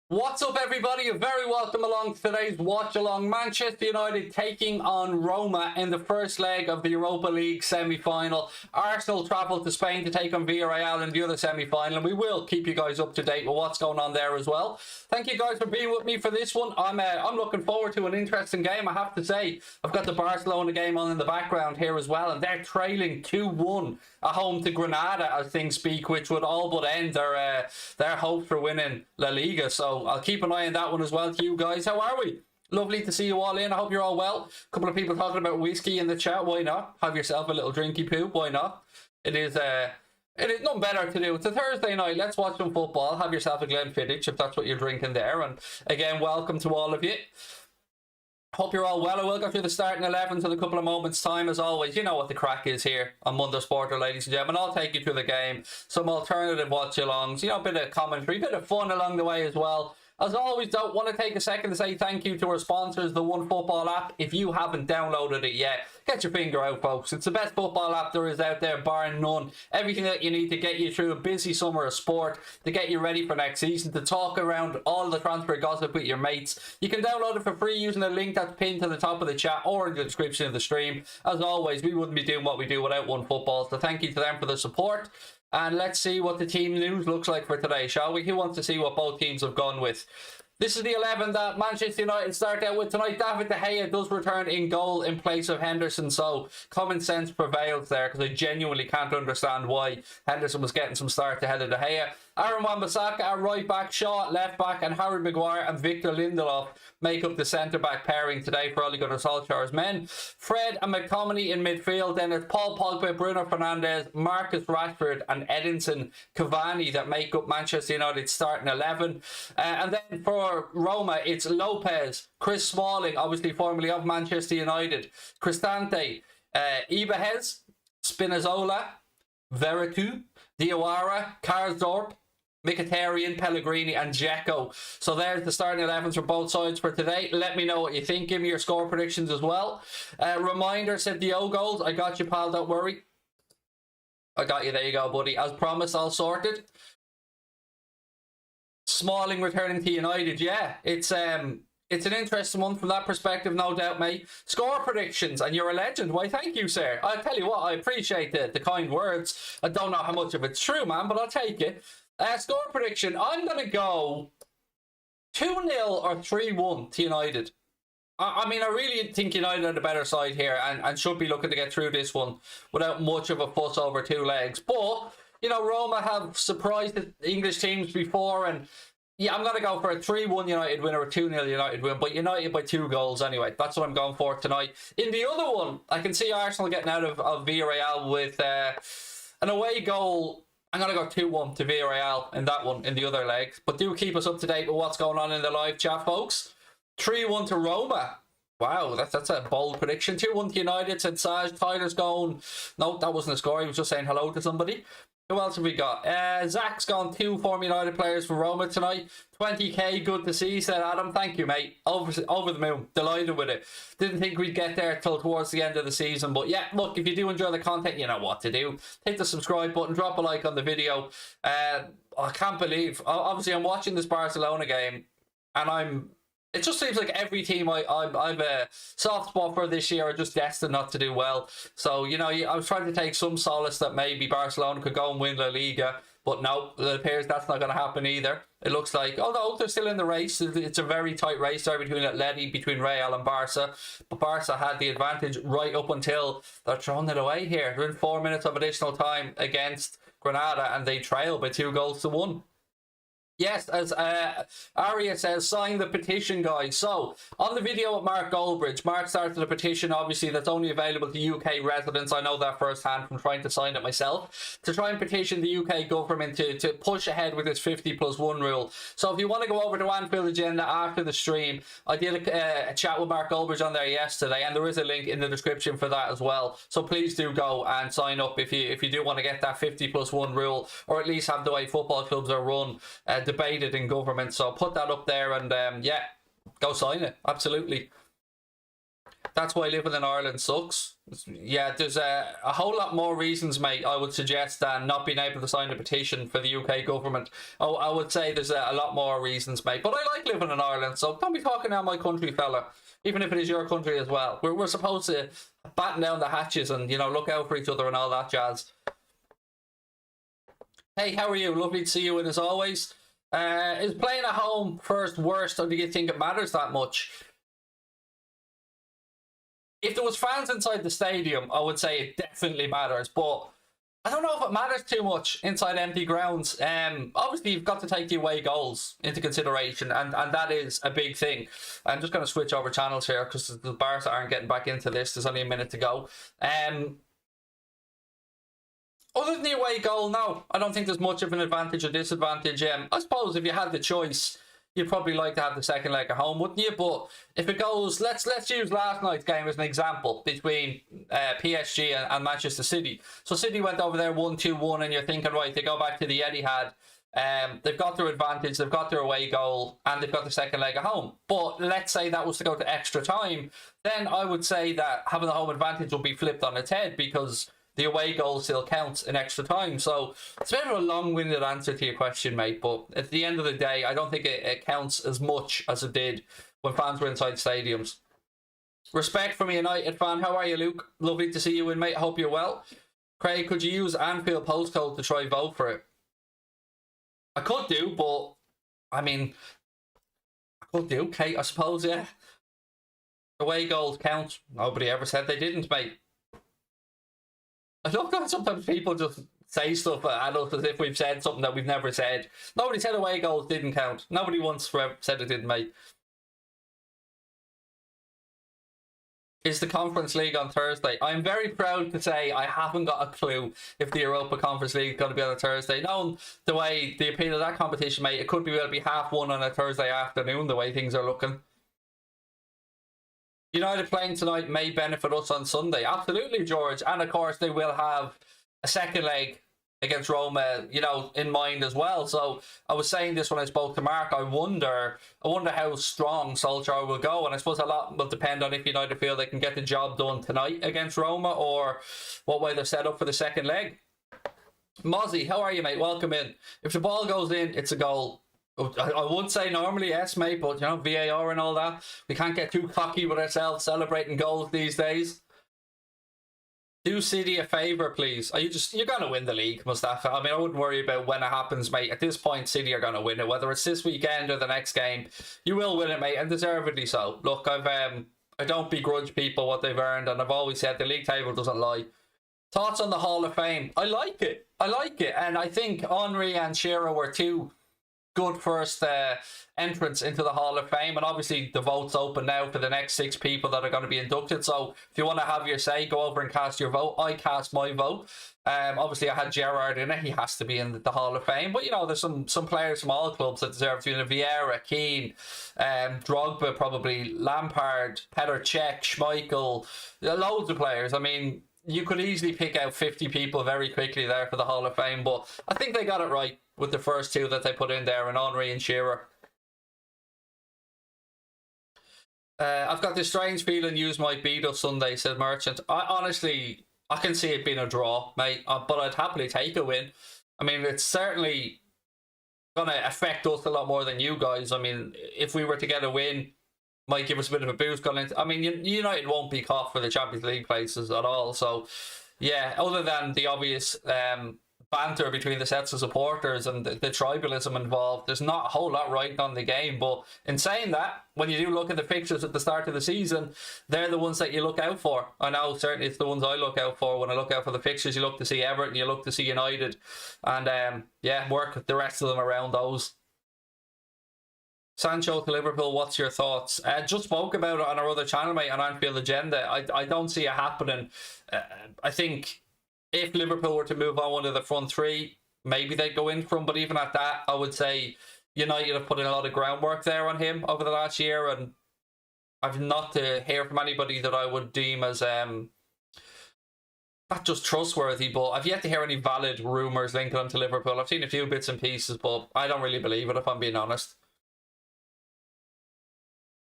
What's up, everybody? You're very welcome along to today's watch along. Manchester United taking on Roma in the first leg of the Europa League semi-final. Arsenal travel to Spain to take on Villarreal in the other semi-final, and we will keep you guys up to date with what's going on there as well. Thank you guys for being with me for this one. I'm looking forward to an interesting game, I have to say. I've got the Barcelona game on in the background here as well, and they're trailing 2-1 at home to Granada as things speak, which would all but end their hopes for winning La Liga. So I'll keep an eye on that one as well to you guys. How are we? Lovely to see you all in. I hope you're all well. A couple of people talking about whiskey in the chat. Why not? Have yourself a little drinky poo. Why not? It is nothing better to do. It's a Thursday night. Let's watch some football. Have yourself a Glenfiddich if that's what you're drinking there. And again, welcome to all of you. Hope you're all well. I will go through the starting 11s in a couple of moments' time. As always, you know what the crack is here on Mundo Sporto, ladies and gentlemen. I'll take you through the game, some alternative watch-alongs, a bit of commentary, a bit of fun along the way as well. As always, don't want to take a second to say thank you to our sponsors, the One Football app. If you haven't downloaded it yet, get your finger out, folks. It's the best football app there is out there, bar none. Everything that you need to get you through a busy summer of sport, to get you ready for next season, to talk around all the transfer gossip with your mates. You can download it for free using the link that's pinned to the top of the chat or in the description of the stream. As always, we wouldn't be doing what we do without One Football, so thank you to them for the support. And let's see what the team news looks like for today, shall we? Who wants to see what both teams have gone with? This is the 11 that Manchester United start out with tonight. David De Gea does return in goal in place of Henderson, so common sense prevails there, because I genuinely can't understand why Henderson was getting some start ahead of De Gea. Aaron Wan-Bissaka at right back, Shaw at left back, and Harry Maguire and Victor Lindelof make up the centre-back pairing today for Ole Gunnar Solskjaer's men. Fred and McTominay in midfield. Then it's Paul Pogba, Bruno Fernandes, Marcus Rashford and Edinson Cavani that make up Manchester United's starting 11. And then for Roma, it's Lopez, Chris Smalling, obviously formerly of Manchester United, Cristante, Ibanez, Spinazzola, Veretout, Diawara, Karsdorp, Mkhitaryan, Pellegrini and Dzeko. So there's the starting 11s for both sides for today. Let me know what you think. Give me your score predictions as well. Reminder, said Dio goals. I got you, pal, don't worry. I got you, there you go, buddy. As promised, all sorted. Smalling returning to United, yeah. It's an interesting one from that perspective, no doubt, mate. Score predictions, and you're a legend. Why, thank you, sir. I'll tell you what, I appreciate the kind words. I don't know how much of it's true, man, but I'll take it. Score prediction, I'm going to go 2-0 or 3-1 to United. I mean, I really think United are the better side here and should be looking to get through this one without much of a fuss over two legs. But, Roma have surprised the English teams before, and yeah, I'm going to go for a 3-1 United win or a 2-0 United win, but United by 2 goals anyway. That's what I'm going for tonight. In the other one, I can see Arsenal getting out of Villarreal with an away goal. I'm going to go 2-1 to Villarreal in that one, in the other leg. But do keep us up to date with what's going on in the live chat, folks. 3-1 to Roma. Wow, that's a bold prediction. 2-1 to United, said Saj. Tyler's going... No, that wasn't a score. He was just saying hello to somebody. Who else have we got? Zach's gone 2 former United players for Roma tonight. 20k, good to see, said Adam. Thank you, mate. Over the moon. Delighted with it. Didn't think we'd get there till towards the end of the season. But yeah, look, if you do enjoy the content, you know what to do. Hit the subscribe button, drop a like on the video. I can't believe... Obviously, I'm watching this Barcelona game, and it just seems like every team I've a soft spot for this year are just destined not to do well. So, I was trying to take some solace that maybe Barcelona could go and win La Liga. But no, it appears that's not going to happen either. It looks like, although they're still in the race, it's a very tight race there between Atleti, between Real and Barca. But Barca had the advantage right up until they're throwing it away here. They're in 4 minutes of additional time against Granada, and they trail by 2 goals to 1. Yes, as Aria says, sign the petition, guys. So, on the video with Mark Goldbridge, Mark started a petition, obviously, that's only available to UK residents. I know that firsthand from trying to sign it myself. To try and petition the UK government to push ahead with this 50+1 rule. So, if you want to go over to Anfield Agenda after the stream, I did a chat with Mark Goldbridge on there yesterday, and there is a link in the description for that as well. So, please do go and sign up if you do want to get that 50+1 rule, or at least have the way football clubs are run debated in government. So put that up there, and yeah, go sign it. Absolutely. that's why living in Ireland sucks. Yeah, there's a whole lot more reasons, mate, I would suggest, than not being able to sign a petition for the UK government. Oh, I would say there's a lot more reasons, mate. But I like living in Ireland, so don't be talking down my country, fella. Even if it is your country as well. We're supposed to batten down the hatches and, you know, look out for each other and all that jazz. Hey, how are you? Lovely to see you in as always. Is playing at home first worst, or do you think it matters that much? If there was fans inside the stadium, I would say it definitely matters, but I don't know if it matters too much inside empty grounds. Obviously, you've got to take the away goals into consideration, and that is a big thing. I'm just going to switch over channels here because the Barca aren't getting back into this. There's only a minute to go. Other than the away goal, no, I don't think there's much of an advantage or disadvantage. I suppose if you had the choice, you'd probably like to have the second leg at home, wouldn't you? But if it goes, let's use last night's game as an example between PSG and Manchester City. So City went over there 1-2-1, and you're thinking, right, they go back to the Etihad. They've got their advantage, they've got their away goal, and they've got the second leg at home. But let's say that was to go to extra time, then I would say that having the home advantage will be flipped on its head, because the away goal still counts in extra time. So it's a bit of a long-winded answer to your question, mate. But at the end of the day, I don't think it counts as much as it did when fans were inside stadiums. Respect from a United fan. How are you, Luke? Lovely to see you in, mate. I hope you're well. Craig, could you use Anfield postcode to try vote for it? I could do, but I mean, I could do, Kate, I suppose, yeah. Away goals count. Nobody ever said they didn't, mate. I love that sometimes people just say stuff at us as if we've said something that we've never said. Nobody said away goals didn't count. Nobody once said it didn't, mate. Is the Conference League on Thursday? I'm very proud to say I haven't got a clue if the Europa Conference League is going to be on a Thursday. Knowing the way the appeal of that competition, mate, it could be well be 1:30 on a Thursday afternoon, the way things are looking. United playing tonight may benefit us on Sunday. Absolutely, George. And of course, they will have a second leg against Roma, you know, in mind as well. So I was saying this when I spoke to Mark. I wonder how strong Solskjaer will go. And I suppose a lot will depend on if United feel they can get the job done tonight against Roma, or what way they're set up for the second leg. Mozzie, how are you, mate? Welcome in. If the ball goes in, it's a goal. I would say normally, yes, mate, but, you know, VAR and all that. We can't get too cocky with ourselves celebrating goals these days. Do City a favour, please. You're going to win the league, Mustafa. I mean, I wouldn't worry about when it happens, mate. At this point, City are going to win it. Whether it's this weekend or the next game, you will win it, mate, and deservedly so. Look, I don't begrudge people what they've earned, and I've always said the league table doesn't lie. Thoughts on the Hall of Fame? I like it. And I think Henry and Shearer were two good first entrance into the Hall of Fame, and obviously the vote's open now for the next 6 people that are going to be inducted. So if you want to have your say, go over and cast your vote. I cast my vote. Obviously I had Gerrard in it. He has to be in the Hall of Fame, but you know, there's some players from all clubs that deserve to be in it. Vieira, Keane, Drogba, probably Lampard, Petr Cech, Schmeichel, loads of players. I mean, you could easily pick out 50 people very quickly there for the Hall of Fame, but I think they got it right with the first 2 that they put in there, and Henry and Shearer. I've got this strange feeling yous might beat us Sunday, said Merchant. I can see it being a draw, mate, but I'd happily take a win. I mean, it's certainly going to affect us a lot more than you guys. I mean, if we were to get a win, might give us a bit of a boost going into. I mean, United won't be caught for the Champions League places at all. So, yeah, other than the obvious banter between the sets of supporters and the tribalism involved, there's not a whole lot riding on the game. But in saying that, when you do look at the fixtures at the start of the season, they're the ones that you look out for. I know certainly it's the ones I look out for. When I look out for the fixtures, you look to see Everton, you look to see United, and yeah, work the rest of them around those. Sancho to Liverpool, what's your thoughts? Just spoke about it on our other channel, mate, on Anfield Agenda. I don't see it happening. I think if Liverpool were to move on one of the front 3, maybe they'd go in for him. But even at that, I would say United have put in a lot of groundwork there on him over the last year, and I've not to hear from anybody that I would deem as not just trustworthy, but I've yet to hear any valid rumours linking him to Liverpool. I've seen a few bits and pieces, but I don't really believe it, if I'm being honest.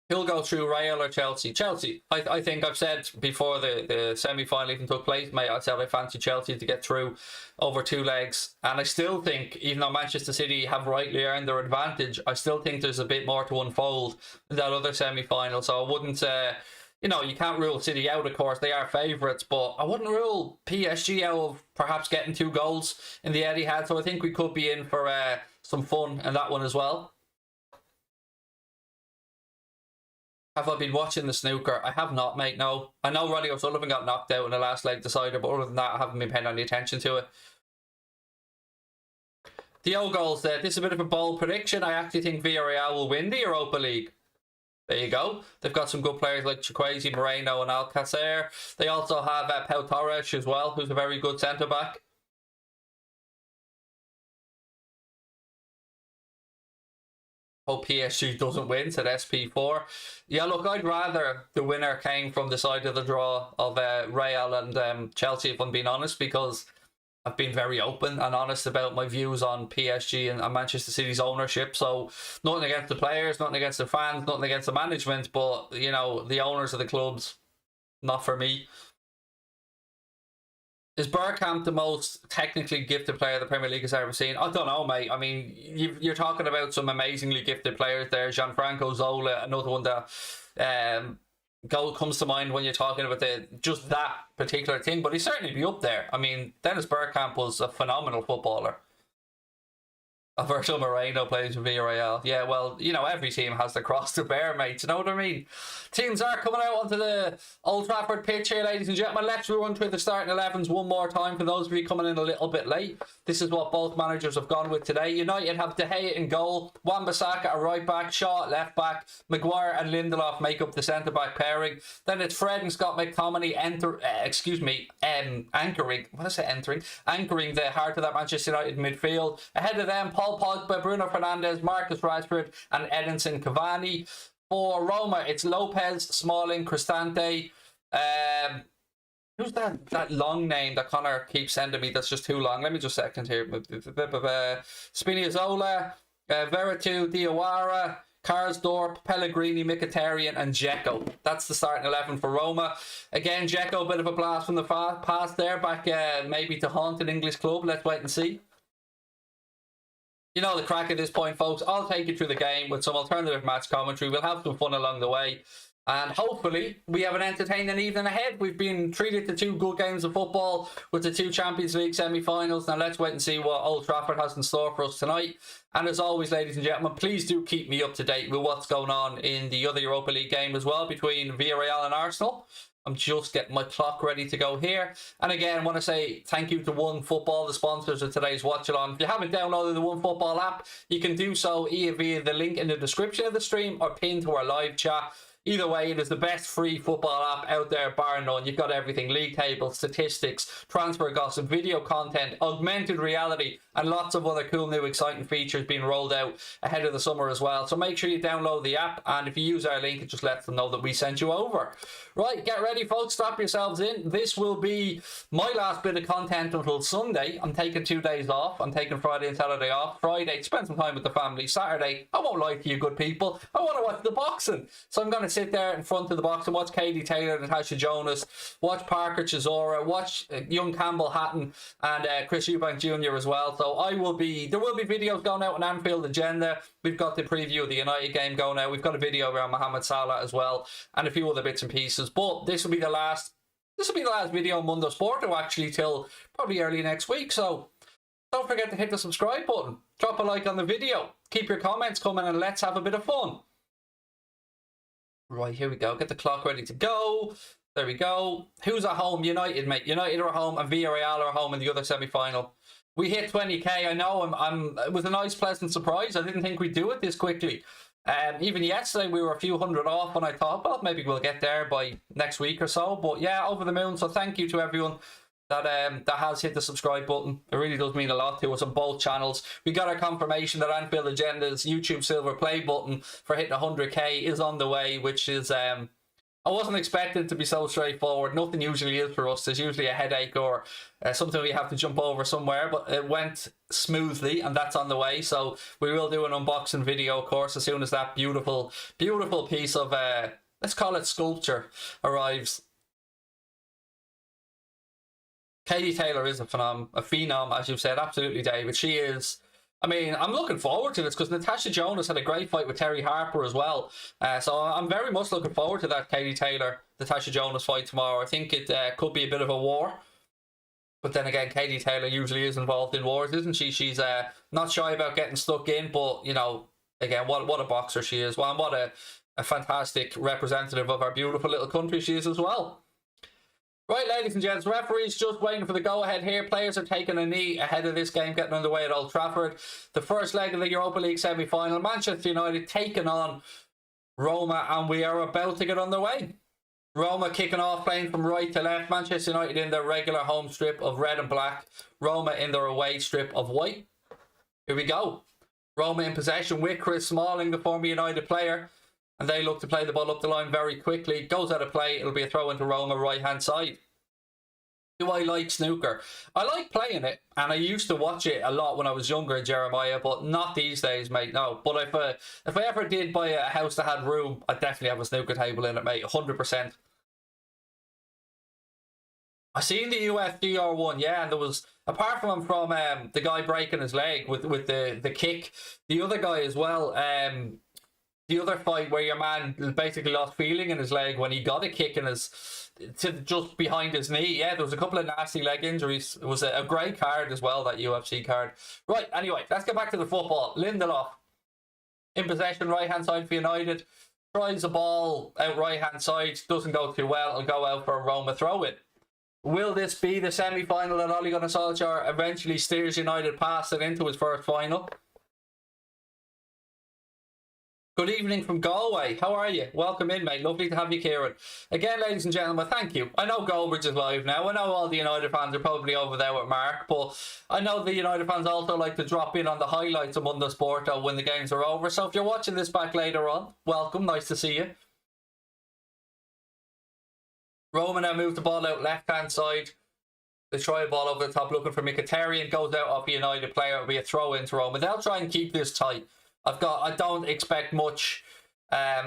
Who'll go through, Real or Chelsea? Chelsea. I think I've said before the semi-final even took place, mate, I said I fancy Chelsea to get through over 2 legs. And I still think, even though Manchester City have rightly earned their advantage, I still think there's a bit more to unfold in that other semi-final. So I wouldn't, you know, you can't rule City out, of course. They are favourites, but I wouldn't rule PSG out of perhaps getting 2 goals in the Etihad. So I think we could be in for some fun in that one as well. Have I been watching the snooker? I have not, mate, no. I know Ronnie O'Sullivan got knocked out in the last leg decider, but other than that, I haven't been paying any attention to it. The O goals there. This is a bit of a bold prediction. I actually think Villarreal will win the Europa League. There you go. They've got some good players like Chukwueze, Moreno and Alcacer. They also have Pau Torres as well, who's a very good centre-back. Hope PSG doesn't win, said SP4. Yeah, look, I'd rather the winner came from the side of the draw of Real and Chelsea, if I'm being honest, because I've been very open and honest about my views on PSG and Manchester City's ownership. So nothing against the players, nothing against the fans, nothing against the management, but, you know, the owners of the clubs, not for me. Is Bergkamp the most technically gifted player the Premier League has ever seen? I don't know, mate. I mean, you're talking about some amazingly gifted players there. Gianfranco Zola, another one that comes to mind when you're talking about just that particular thing. But he'd certainly be up there. I mean, Dennis Bergkamp was a phenomenal footballer. Virgil Moreno plays for Villarreal. Yeah, well, you know, every team has the cross to bear, mate. You know what I mean? Teams are coming out onto the Old Trafford pitch here, ladies and gentlemen. Let's run through the starting 11s one more time for those of you coming in a little bit late. This is what both managers have gone with today. United have De Gea in goal, Wan-Bissaka at right back, Shaw at left back, Maguire and Lindelof make up the centre-back pairing. Then it's Fred and Scott McTominay anchoring the heart of that Manchester United midfield. Ahead of them, Paul Pogba, Bruno Fernandes, Marcus Rashford and Edinson Cavani. For Roma, it's Lopez, Smalling, Cristante. Who's that long name that Connor keeps sending me that's just too long? Let me just a second here. Spinazzola, Veretout, Diawara, Karsdorp, Pellegrini, Mkhitaryan and Dzeko. That's the starting 11 for Roma. Again, Dzeko, a bit of a blast from the past there, back maybe to haunt an English club. Let's wait and see. You know the crack at this point, folks. I'll take you through the game with some alternative match commentary. We'll have some fun along the way. And hopefully we have an entertaining evening ahead. We've been treated to 2 good games of football with the 2 Champions League semi-finals. Now let's wait and see what Old Trafford has in store for us tonight. And as always, ladies and gentlemen, please do keep me up to date with what's going on in the other Europa League game as well between Villarreal and Arsenal. I'm just getting my clock ready to go here. And again, I want to say thank you to One Football, the sponsors of today's Watch Along. If you haven't downloaded the One Football app, you can do so either via the link in the description of the stream or pinned to our live chat. Either way, it is the best free football app out there, bar none. You've got everything: league tables, statistics, transfer gossip, video content, augmented reality, and lots of other cool new exciting features being rolled out ahead of the summer as well. So make sure you download the app, and if you use our link, it just lets them know that we sent you over. Right, get ready, folks. Strap yourselves in. This will be my last bit of content until Sunday. I'm taking 2 days off. I'm taking Friday and Saturday off. Friday, spend some time with the family. Saturday, I won't lie to you good people, I want to watch the boxing. So I'm going to sit there in front of the box and watch Katie Taylor, Natasha Jonas, watch Parker Chisora, watch young Campbell Hatton and Chris Eubank Jr. as well. So there will be videos going out on Anfield Agenda. We've got the preview of the United game going out. We've got a video around Mohamed Salah as well, and a few other bits and pieces. But this will be the last video on Mundo Sporto actually till probably early next week. So don't forget to hit the subscribe button, drop a like on the video, keep your comments coming, and let's have a bit of fun. Right, here we go. Get the clock ready to go. There we go. Who's at home? United, mate. United are home and Villarreal are home in the other semi-final. We hit 20k. I know. It was a nice, pleasant surprise. I didn't think we'd do it this quickly. Even yesterday, we were a few hundred off, and I thought, well, maybe we'll get there by next week or so. But yeah, over the moon. So thank you to everyone that has hit the subscribe button. It really does mean a lot to us on both channels. We got our confirmation that Anfield Agenda's YouTube Silver Play button for hitting 100k is on the way, which is I wasn't expecting it to be so straightforward. Nothing usually is for us. There's usually a headache or something we have to jump over somewhere, but it went smoothly, and that's on the way. So we will do an unboxing video, of course, as soon as that beautiful, beautiful piece of, let's call it sculpture, arrives. Katie Taylor is a phenom, as you've said. Absolutely, David. She is. I mean, I'm looking forward to this because Natasha Jonas had a great fight with Terry Harper as well. So I'm very much looking forward to that Katie Taylor, Natasha Jonas fight tomorrow. I think it could be a bit of a war. But then again, Katie Taylor usually is involved in wars, isn't she? She's not shy about getting stuck in, but, you know, again, what a boxer she is. Well, and what a fantastic representative of our beautiful little country she is as well. Right, ladies and gents, referees just waiting for the go-ahead here. Players are taking a knee ahead of this game getting underway at Old Trafford. The first leg of the Europa League semi-final. Manchester United taking on Roma, and we are about to get underway. Roma kicking off, playing from right to left. Manchester United in their regular home strip of red and black. Roma in their away strip of white. Here we go. Roma in possession with Chris Smalling, the former United player. And they look to play the ball up the line very quickly. Goes out of play. It'll be a throw into Roma right-hand side. Do I like snooker? I like playing it. And I used to watch it a lot when I was younger, Jeremiah. But not these days, mate. No. But if I ever did buy a house that had room, I'd definitely have a snooker table in it, mate. 100%. I seen the UFC R1, yeah, and there was, apart from the guy breaking his leg with the kick, the other guy as well, the other fight where your man basically lost feeling in his leg when he got a kick in just behind his knee. Yeah, there was a couple of nasty leg injuries. It was a great card as well, that UFC card. Right, anyway, let's get back to the football. Lindelof in possession, right-hand side for United. Tries the ball out right-hand side. Doesn't go too well. It'll go out for a Roma throw-in. Will this be the semi-final that Ole Gunnar Solskjaer eventually steers United past it into his first final? Good evening from Galway. How are you? Welcome in, mate. Lovely to have you, Kieran. Again, ladies and gentlemen, thank you. I know Goldbridge is live now. I know all the United fans are probably over there with Mark, but I know the United fans also like to drop in on the highlights of Mundo Sporto when the games are over. So if you're watching this back later on, welcome. Nice to see you. Roma now move the ball out left-hand side. They try a ball over the top looking for Mkhitaryan. Goes out off a United player. It'll be a throw into Roma. They'll try and keep this tight. I don't expect much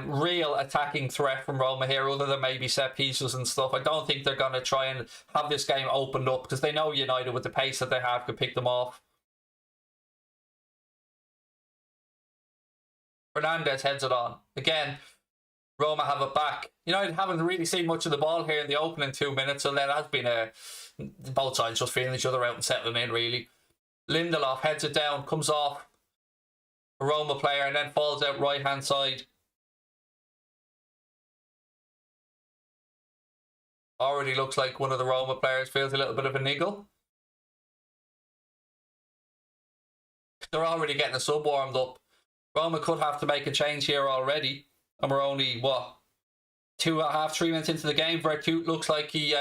real attacking threat from Roma here, other than maybe set pieces and stuff. I don't think they're going to try and have this game opened up because they know United, with the pace that they have, could pick them off. Fernandez heads it on. Again, Roma have it back. United haven't really seen much of the ball here in the opening 2 minutes, so there has been both sides just feeling each other out and settling in, really. Lindelof heads it down, comes off a Roma player, and then falls out right-hand side. Already looks like one of the Roma players feels a little bit of a niggle. They're already getting a sub warmed up. Roma could have to make a change here already. And we're only, what, 2.5, 3 minutes into the game. Vertut looks like he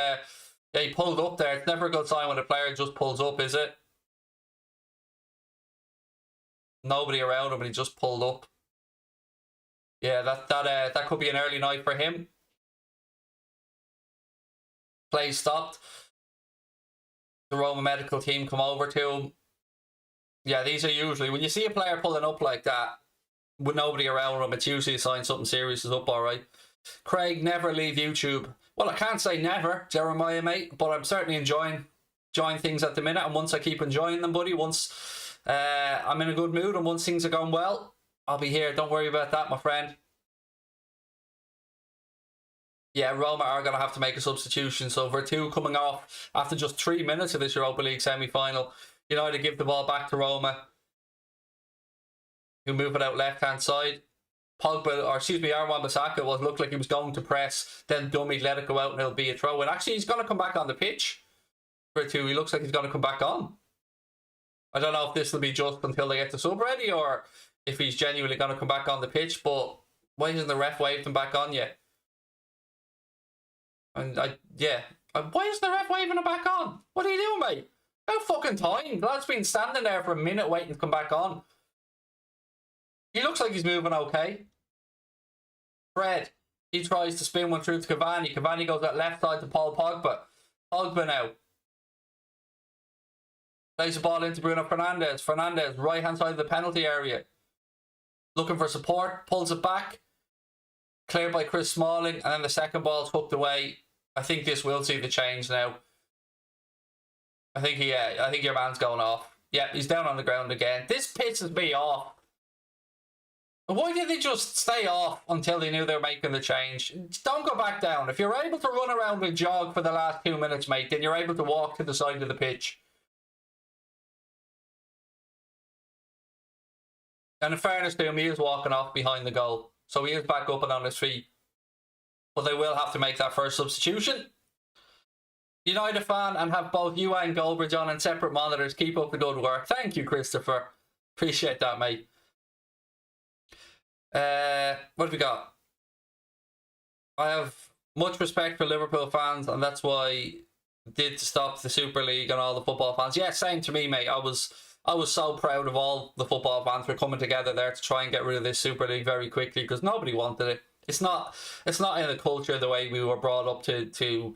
pulled up there. It's never a good sign when a player just pulls up, is it? Nobody around him, and he just pulled up. Yeah, that could be an early night for him. Play stopped. The Roma medical team come over to him. Yeah, these are usually, when you see a player pulling up like that with nobody around him, it's usually a sign something serious is up, all right. Craig, never leave YouTube. Well, I can't say never, Jeremiah, mate, but I'm certainly enjoying things at the minute, and once I keep enjoying them, buddy, once I'm in a good mood and once things are going well, I'll be here. Don't worry about that, my friend. Yeah, Roma are going to have to make a substitution. So Vertut coming off after just 3 minutes of this Europa League semi-final. United give the ball back to Roma, who move it out left-hand side. Arwan Bissaka looked like he was going to press, then dummy, let it go out, and it'll be a throw. And actually, he's going to come back on the pitch. Vertut, he looks like he's going to come back on. I don't know if this will be just until they get the sub ready, or if he's genuinely going to come back on the pitch. But why isn't the ref waved him back on yet? And why isn't the ref waving him back on? What are you doing, mate? About fucking time. The lad's been standing there for a minute waiting to come back on. He looks like he's moving okay. Fred, He tries to spin one through to Cavani. Cavani goes that left side to Paul Pogba. Pogba now. Plays the ball into Bruno Fernandes. Fernandes, right hand side of the penalty area. Looking for support. Pulls it back. Cleared by Chris Smalling. And then the second ball's hooked away. I think this will see the change now. I think your man's going off. Yeah, he's down on the ground again. This pisses me off. Why did they just stay off until they knew they were making the change? Don't go back down. If you're able to run around and jog for the last 2 minutes, mate, then you're able to walk to the side of the pitch. And in fairness to him, he is walking off behind the goal. So he is back up and on his feet. But they will have to make that first substitution. United fan and have both you and Goldbridge on in separate monitors. Keep up the good work. Thank you, Christopher. Appreciate that, mate. What have we got? I have much respect for Liverpool fans, and that's why I did to stop the Super League and all the football fans. Yeah, same to me, mate. I was so proud of all the football fans for coming together there to try and get rid of this Super League very quickly because nobody wanted it. It's not in the culture the way we were brought up to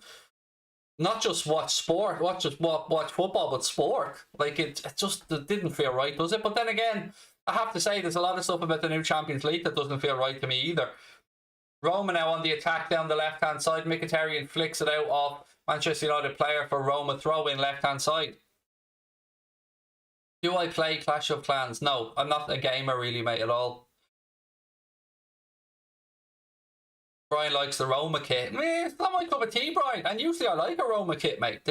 not just watch sport, watch football, but sport. Like it didn't feel right, does it? But then again, I have to say there's a lot of stuff about the new Champions League that doesn't feel right to me either. Roma now on the attack down the left-hand side. Mkhitaryan flicks it out off Manchester United player for Roma, throw in left-hand side. Do I play Clash of Clans? No, I'm not a gamer really, mate, at all. Brian likes the Roma kit. It's not my cup of tea, Brian. And usually I like a Roma kit, mate.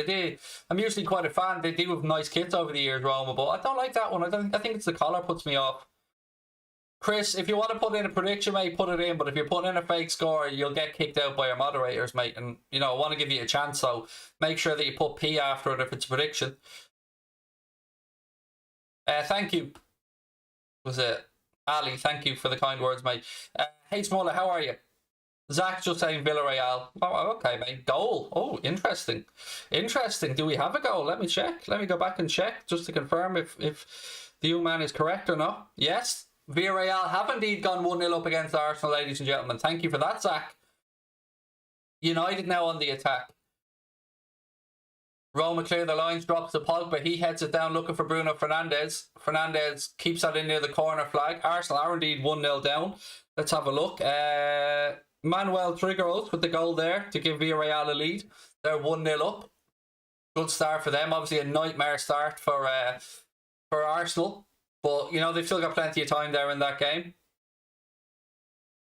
I'm usually quite a fan. They do have nice kits over the years, Roma, but I don't like that one. I think it's the collar puts me off. Chris, if you want to put in a prediction, mate, put it in. But if you're putting in a fake score, you'll get kicked out by your moderators, mate. And, you know, I want to give you a chance, so make sure that you put P after it if it's a prediction. Thank you. Was it Ali? Thank you for the kind words, mate. Hey, Smoller, how are you? Zach just saying Villarreal. Oh, okay, mate. Goal. Oh, interesting. Interesting. Do we have a goal? Let me check. Let me go back and check just to confirm if the young man is correct or not. Yes, Villarreal have indeed gone 1-0 up against Arsenal, ladies and gentlemen. Thank you for that, Zach. United now on the attack. Roma clear the lines, drops to Pogba. He heads it down looking for Bruno Fernandes. Fernandes keeps that in near the corner flag. Arsenal are indeed 1-0 down. Let's have a look. Manuel Trigueros with the goal there to give Villarreal a lead. They're 1-0 up. Good start for them. Obviously a nightmare start for Arsenal. But, you know, they've still got plenty of time there in that game.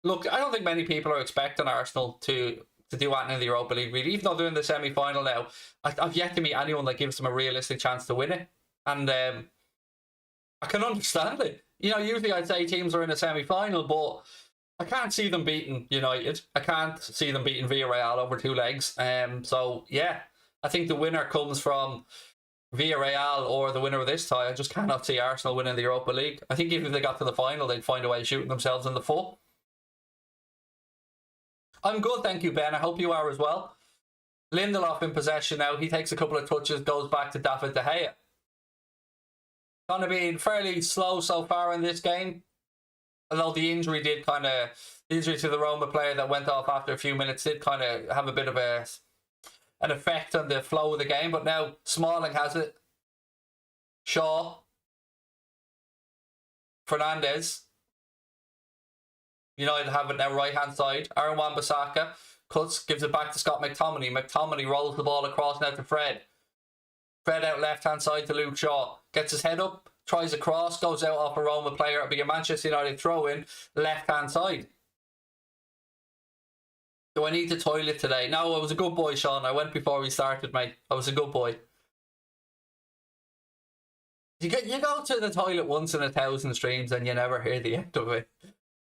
Look, I don't think many people are expecting Arsenal to do anything in the Europa League, really. Even though they're in the semi-final now, I've yet to meet anyone that gives them a realistic chance to win it. And I can understand it. You know, usually I'd say teams are in a semi-final, but I can't see them beating United. I can't see them beating Villarreal over 2 legs. So, yeah, I think the winner comes from Villarreal or the winner of this tie. I just cannot see Arsenal winning the Europa League. I think even if they got to the final, they'd find a way of shooting themselves in the foot. I'm good, thank you, Ben. I hope you are as well. Lindelof in possession now. He takes a couple of touches, goes back to David De Gea. Kind of been fairly slow so far in this game. Although the injury to the Roma player that went off after a few minutes did kind of have a bit of an effect on the flow of the game. But now Smalling has it. Shaw. Fernandes. United have it now right hand side. Aaron Wan-Bissaka cuts, gives it back to Scott McTominay. McTominay rolls the ball across now to Fred. Fred out left hand side to Luke Shaw. Gets his head up, tries a cross, goes out off a Roma player. It'll be a Manchester United throw in left hand side. Do I need to toilet today? No, I was a good boy, Sean. I went before we started, mate. I was a good boy. You go to the toilet once in 1,000 streams and you never hear the end of it.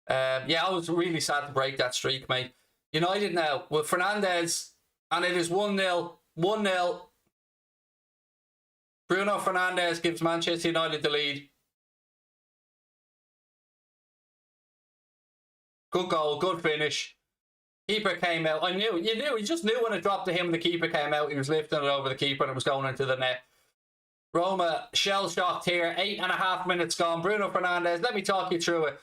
Yeah, I was really sad to break that streak, mate. United now with Fernandes, and it is 1-0. 1-0. Bruno Fernandes gives Manchester United the lead. Good goal, good finish. Keeper came out. You just knew when it dropped to him and the keeper came out, he was lifting it over the keeper and it was going into the net. Roma shell-shocked here, 8.5 minutes gone. Bruno Fernandes, let me talk you through it.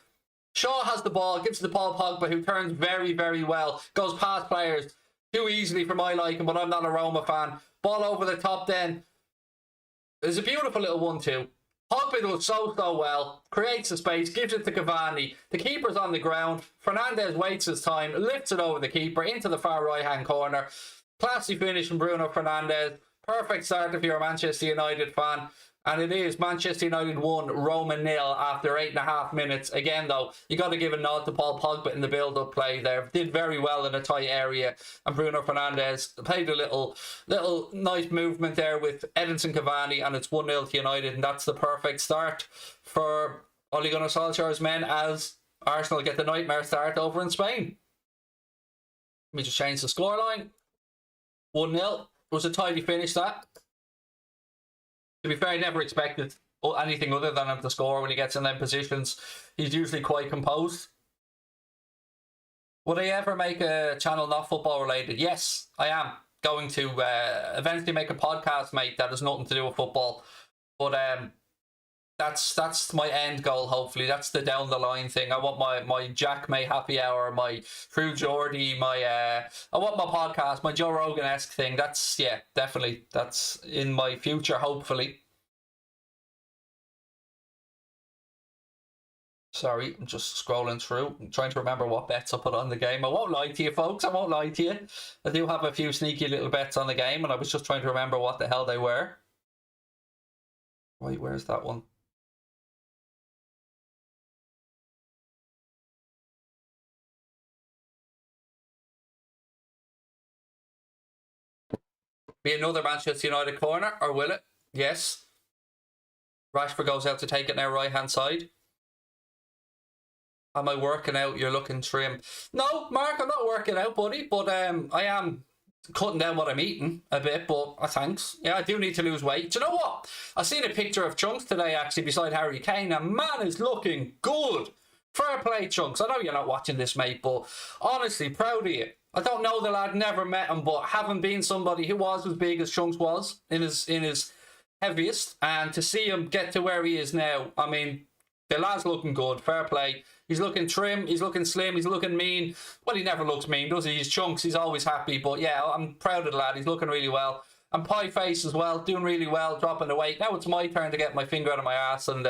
Shaw has the ball, gives it to Paul Pogba, who turns very, very well. Goes past players too easily for my liking, but I'm not a Roma fan. Ball over the top then. There's a beautiful little 1-2. Pogba does so well, creates the space, gives it to Cavani. The keeper's on the ground. Fernandes waits his time, lifts it over the keeper into the far right-hand corner. Classy finish from Bruno Fernandes. Perfect start if you're a Manchester United fan. And it is Manchester United 1, Roma 0 after 8.5 minutes. Again, though, you got to give a nod to Paul Pogba in the build-up play there. Did very well in a tight area. And Bruno Fernandes played a little nice movement there with Edinson Cavani, and it's 1-0 to United. And that's the perfect start for Ole Gunnar Solskjaer's men as Arsenal get the nightmare start over in Spain. Let me just change the scoreline. 1-0. It was a tidy finish, that. To be fair, I never expected anything other than him to score when he gets in them positions. He's usually quite composed. Will I ever make a channel not football related? Yes, I am going to eventually make a podcast, mate, that has nothing to do with football. But that's my end goal, hopefully. That's the down the line thing. I want my Jack May happy hour, my True Geordie, I want my podcast, my Joe Rogan-esque thing. That's, yeah, definitely. That's in my future, hopefully. Sorry, I'm just scrolling through. I'm trying to remember what bets I put on the game. I won't lie to you, folks. I won't lie to you. I do have a few sneaky little bets on the game, and I was just trying to remember what the hell they were. Right, where's that one? Be another Manchester United corner, or will it? Yes. Rashford goes out to take it now, right-hand side. Am I working out? You're looking trim. No, Mark, I'm not working out, buddy, but I am cutting down what I'm eating a bit, but thanks. Yeah, I do need to lose weight. Do you know what? I seen a picture of Chunks today, actually, beside Harry Kane, and man is looking good. Fair play, Chunks. I know you're not watching this, mate, but honestly, proud of you. I don't know the lad, never met him, but having been somebody who was as big as Chunks was in his heaviest, and to see him get to where he is now, I mean, the lad's looking good. Fair play. He's looking trim, he's looking slim, he's looking mean. Well, he never looks mean, does he? He's Chunks, he's always happy, but yeah, I'm proud of the lad. He's looking really well. And Pie Face as well, doing really well, dropping the weight. Now it's my turn to get my finger out of my ass and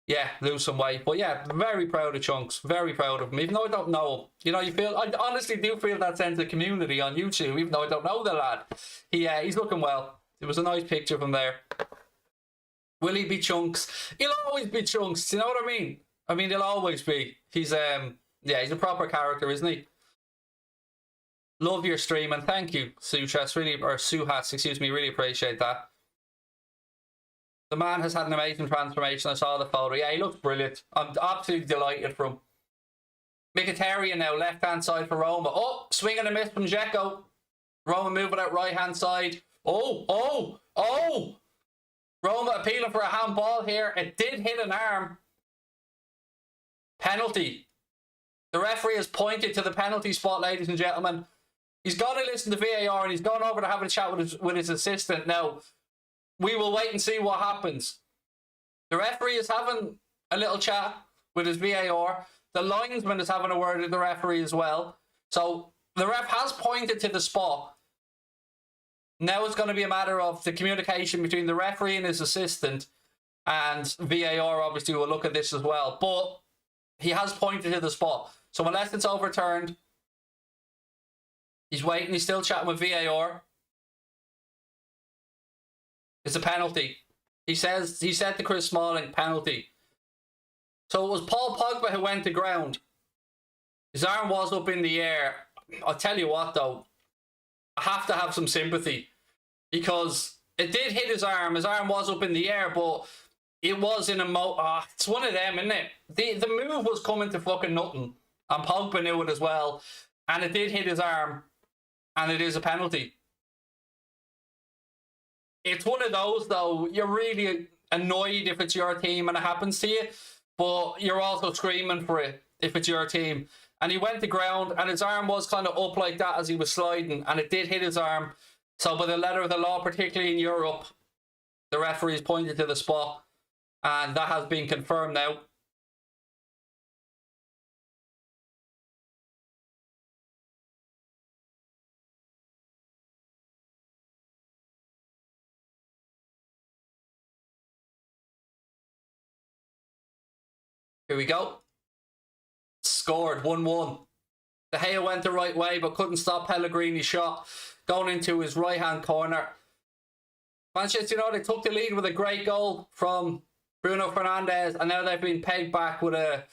yeah, lose some weight. But yeah, very proud of Chunks. Very proud of him. Even though I don't know him. You know, I honestly do feel that sense of community on YouTube, even though I don't know the lad. He's looking well. It was a nice picture of him there. Will he be Chunks? He'll always be Chunks. Do you know what I mean? I mean, he'll always be. He's yeah, he's a proper character, isn't he? Love your stream, and thank you, Suhas, excuse me, really appreciate that. The man has had an amazing transformation. I saw the photo. Yeah, he looks brilliant. I'm absolutely delighted for him. Mkhitaryan now, left-hand side for Roma. Oh, swing and a miss from Dzeko. Roma moving out right-hand side. Oh! Roma appealing for a handball here. It did hit an arm. Penalty. The referee has pointed to the penalty spot, ladies and gentlemen. He's got to listen to VAR, and he's gone over to have a chat with his assistant now. We will wait and see what happens. The referee is having a little chat with his VAR. The linesman is having a word with the referee as well. So the ref has pointed to the spot. Now it's going to be a matter of the communication between the referee and his assistant. And VAR obviously will look at this as well. But he has pointed to the spot. So unless it's overturned, he's waiting. He's still chatting with VAR. It's a penalty. He said to Chris Smalling, penalty. So it was Paul Pogba who went to ground. His arm was up in the air. I'll tell you what, though. I have to have some sympathy. Because it did hit his arm. His arm was up in the air, but it was in a it's one of them, isn't it? The move was coming to fucking nothing. And Pogba knew it as well. And it did hit his arm. And it is a penalty. It's one of those, though, you're really annoyed if it's your team and it happens to you, but you're also screaming for it if it's your team. And he went to ground, and his arm was kind of up like that as he was sliding, and it did hit his arm. So by the letter of the law, particularly in Europe, the referees pointed to the spot, and that has been confirmed now. Here we go. Scored 1-1. De Gea went the right way but couldn't stop Pellegrini's shot going into his right hand corner. Manchester United took the lead with a great goal from Bruno Fernandes, and now they've been pegged back with a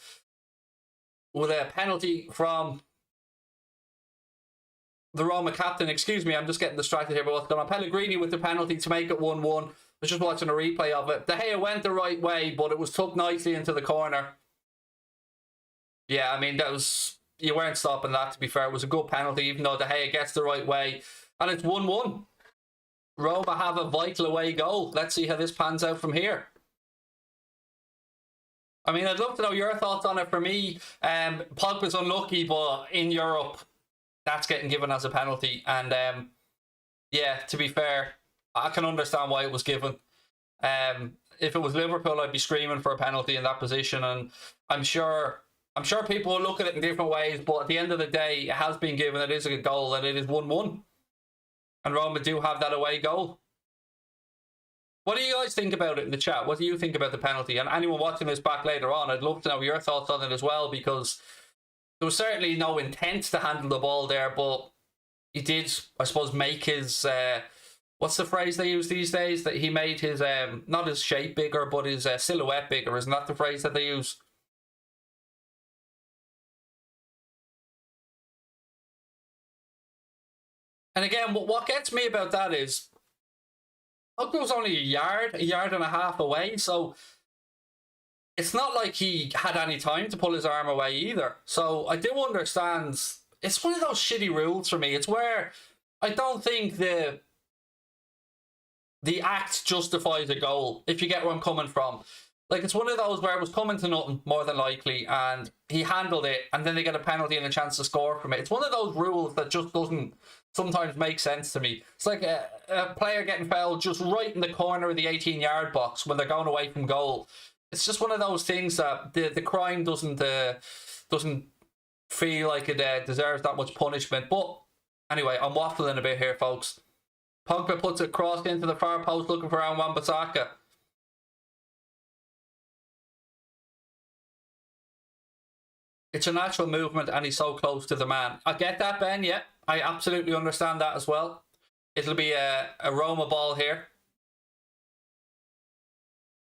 penalty from the Roma captain. Excuse me, I'm just getting distracted here by what's going on. Pellegrini with the penalty to make it 1-1. I was just watching a replay of it. De Gea went the right way, but it was tucked nicely into the corner. Yeah, I mean, you weren't stopping that, to be fair. It was a good penalty, even though De Gea gets the right way. And it's 1-1. Roma have a vital away goal. Let's see how this pans out from here. I mean, I'd love to know your thoughts on it. For me, Pogba's unlucky, but in Europe, that's getting given as a penalty. And yeah, to be fair, I can understand why it was given. If it was Liverpool, I'd be screaming for a penalty in that position. And I'm sure people will look at it in different ways, but at the end of the day, it has been given. It is a goal, and it is 1-1. And Roma do have that away goal. What do you guys think about it in the chat? What do you think about the penalty? And anyone watching this back later on, I'd love to know your thoughts on it as well, because there was certainly no intent to handle the ball there, but he did, I suppose, make his... what's the phrase they use these days? That he made his, not his shape bigger, but his silhouette bigger. Isn't that the phrase that they use? And again, what gets me about that is Pogba was only a yard and a half away, so it's not like he had any time to pull his arm away either. So I do understand. It's one of those shitty rules for me. It's where I don't think the act justifies a goal, if you get where I'm coming from. Like, it's one of those where it was coming to nothing, more than likely, and he handled it, and then they get a penalty and a chance to score from it. It's one of those rules that just doesn't sometimes make sense to me. It's like a player getting fouled just right in the corner of the 18-yard box when they're going away from goal. It's just one of those things that the crime doesn't feel like it deserves that much punishment. But anyway, I'm waffling a bit here, folks. Pogba puts it crossed into the far post looking for Wan-Bissaka. It's a natural movement and he's so close to the man. I get that, Ben, yeah. I absolutely understand that as well. It'll be a Roma ball here.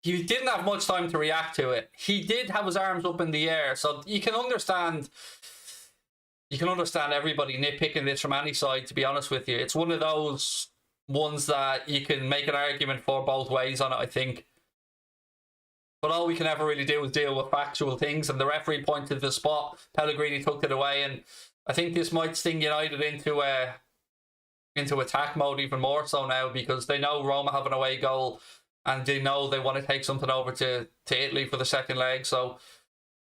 He didn't have much time to react to it. He did have his arms up in the air, so you can understand everybody nitpicking this from any side, to be honest with you. It's one of those ones that you can make an argument for both ways on it, I think. But all we can ever really do is deal with factual things, and the referee pointed to the spot. Pellegrini took it away, and I think this might sting United into attack mode even more so now, because they know Roma have an away goal, and they know they want to take something over to Italy for the second leg. So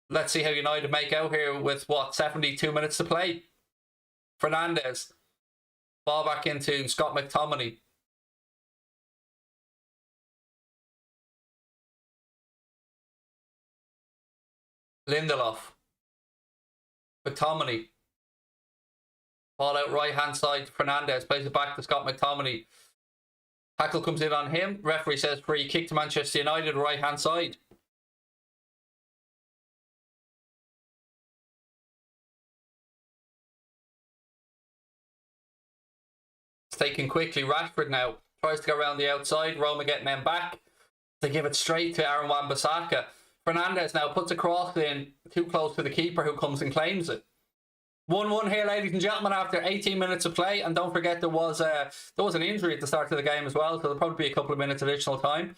let's see how United make out here with, 72 minutes to play. Fernandes. Ball back into Scott McTominay. Lindelof. McTominay. Ball out right hand side to Fernandes. Plays it back to Scott McTominay. Tackle comes in on him. Referee says free kick to Manchester United, right hand side. It's taken quickly. Rashford now tries to go around the outside. Roma get men back. They give it straight to Aaron Wan-Bissaka. Fernandes now puts a cross in too close to the keeper, who comes and claims it. 1-1 here, ladies and gentlemen, after 18 minutes of play. And don't forget, there was an injury at the start of the game as well, so there'll probably be a couple of minutes additional time.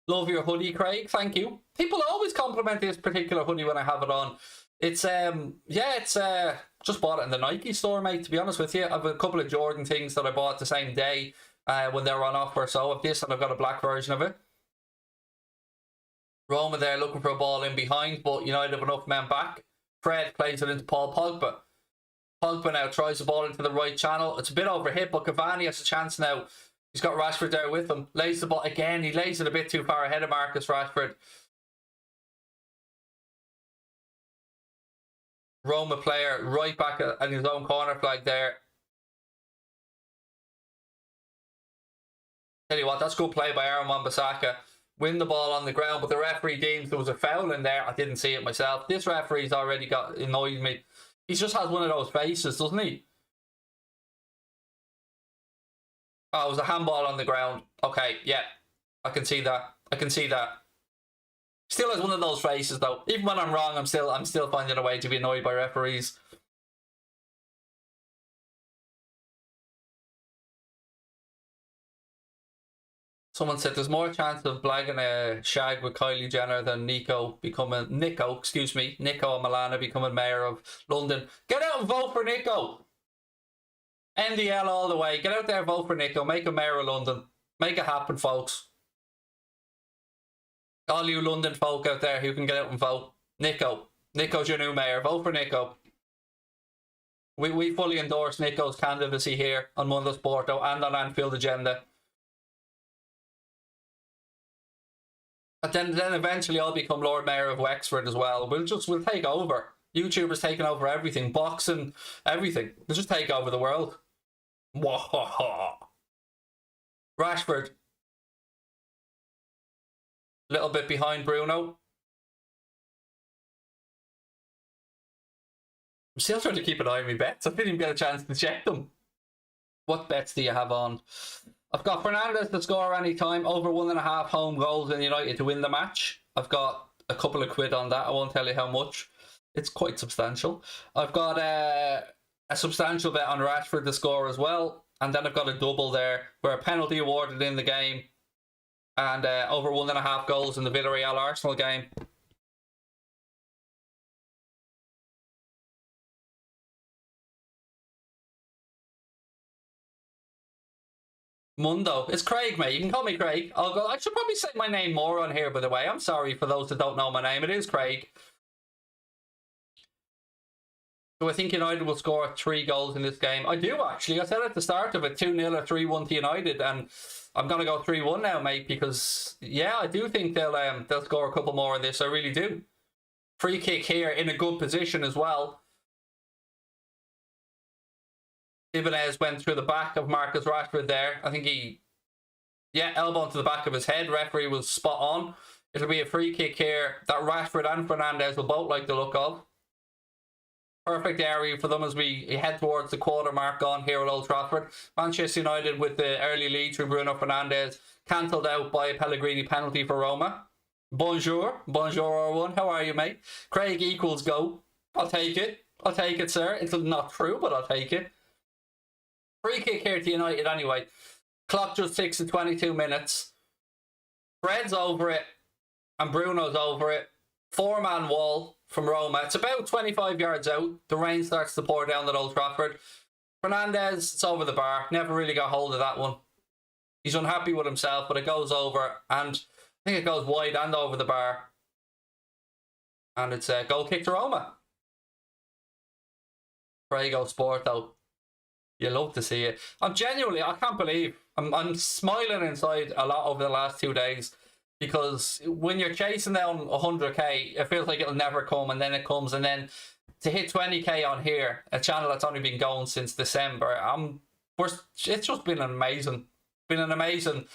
Love your hoodie, Craig. Thank you. People always compliment this particular hoodie when I have it on. It's just bought it in the Nike store, mate, to be honest with you. I have a couple of Jordan things that I bought the same day when they were on offer. So I've this, and I've got a black version of it. Roma there looking for a ball in behind, but United have enough men back. Fred plays it into Paul Pogba. Pogba now tries the ball into the right channel. It's a bit overhit, but Cavani has a chance now. He's got Rashford there with him. Lays the ball again. He lays it a bit too far ahead of Marcus Rashford. Roma player right back at his own corner flag there. Tell you what, that's good play by Aaron Wan-Bissaka. win the ball on the ground, but the referee deems there was a foul in there. I didn't see it myself. This referee's already got annoyed me. He just has one of those faces, doesn't he? Oh, it was a handball on the ground. Okay, yeah. I can see that. I can see that. Still has one of those faces though. Even when I'm wrong, I'm still finding a way to be annoyed by referees. Someone said there's more chance of blagging a shag with Kylie Jenner than Nico and Milana becoming mayor of London. Get out and vote for Nico. NDL all the way. Get out there, vote for Nico. Make him mayor of London. Make it happen, folks. All you London folk out there who can get out and vote. Nico. Nico's your new mayor. Vote for Nico. We fully endorse Nico's candidacy here on Mundo Sporto and on Anfield Agenda. But then eventually I'll become Lord Mayor of Wexford as well. We'll take over. YouTubers taking over everything. Boxing, everything. We'll just take over the world. Rashford. A little bit behind Bruno. I'm still trying to keep an eye on my bets. I didn't even get a chance to check them. What bets do you have on? I've got Fernandes to score any time, over 1.5 home goals in United to win the match. I've got a couple of quid on that. I won't tell you how much. It's quite substantial. I've got a substantial bet on Rashford to score as well. And then I've got a double there where a penalty awarded in the game and over 1.5 goals in the Villarreal Arsenal game. Mundo. It's Craig, mate. You can call me Craig. I should probably say my name more on here, by the way. I'm sorry for those that don't know my name. It is Craig. So I think United will score 3 goals in this game. I do, actually. I said at the start of it, 2-0 or 3-1 to United, and I'm going to go 3-1 now, mate, because, yeah, I do think they'll score a couple more in this. I really do. Free kick here in a good position as well. Ibanez went through the back of Marcus Rashford there. I think elbow into the back of his head. Referee was spot on. It'll be a free kick here that Rashford and Fernandes will both like the look of. Perfect area for them as we head towards the quarter mark on here at Old Trafford. Manchester United with the early lead through Bruno Fernandes, cancelled out by a Pellegrini penalty for Roma. Bonjour. Bonjour, R1. How are you, mate? Craig equals go. I'll take it. I'll take it, sir. It's not true, but I'll take it. Free kick here to United anyway. Clock just ticks at 22 minutes. Fred's over it. And Bruno's over it. 4-man wall from Roma. It's about 25 yards out. The rain starts to pour down at Old Trafford. Fernandes, it's over the bar. Never really got hold of that one. He's unhappy with himself, but it goes over. And I think it goes wide and over the bar. And it's a goal kick to Roma. Prego Sporto. You love to see it. I can't believe. I'm smiling inside a lot over the last 2 days because when you're chasing down 100k, it feels like it'll never come, and then it comes, and then to hit 20k on here, a channel that's only been going since December, it's just been amazing. Been an amazing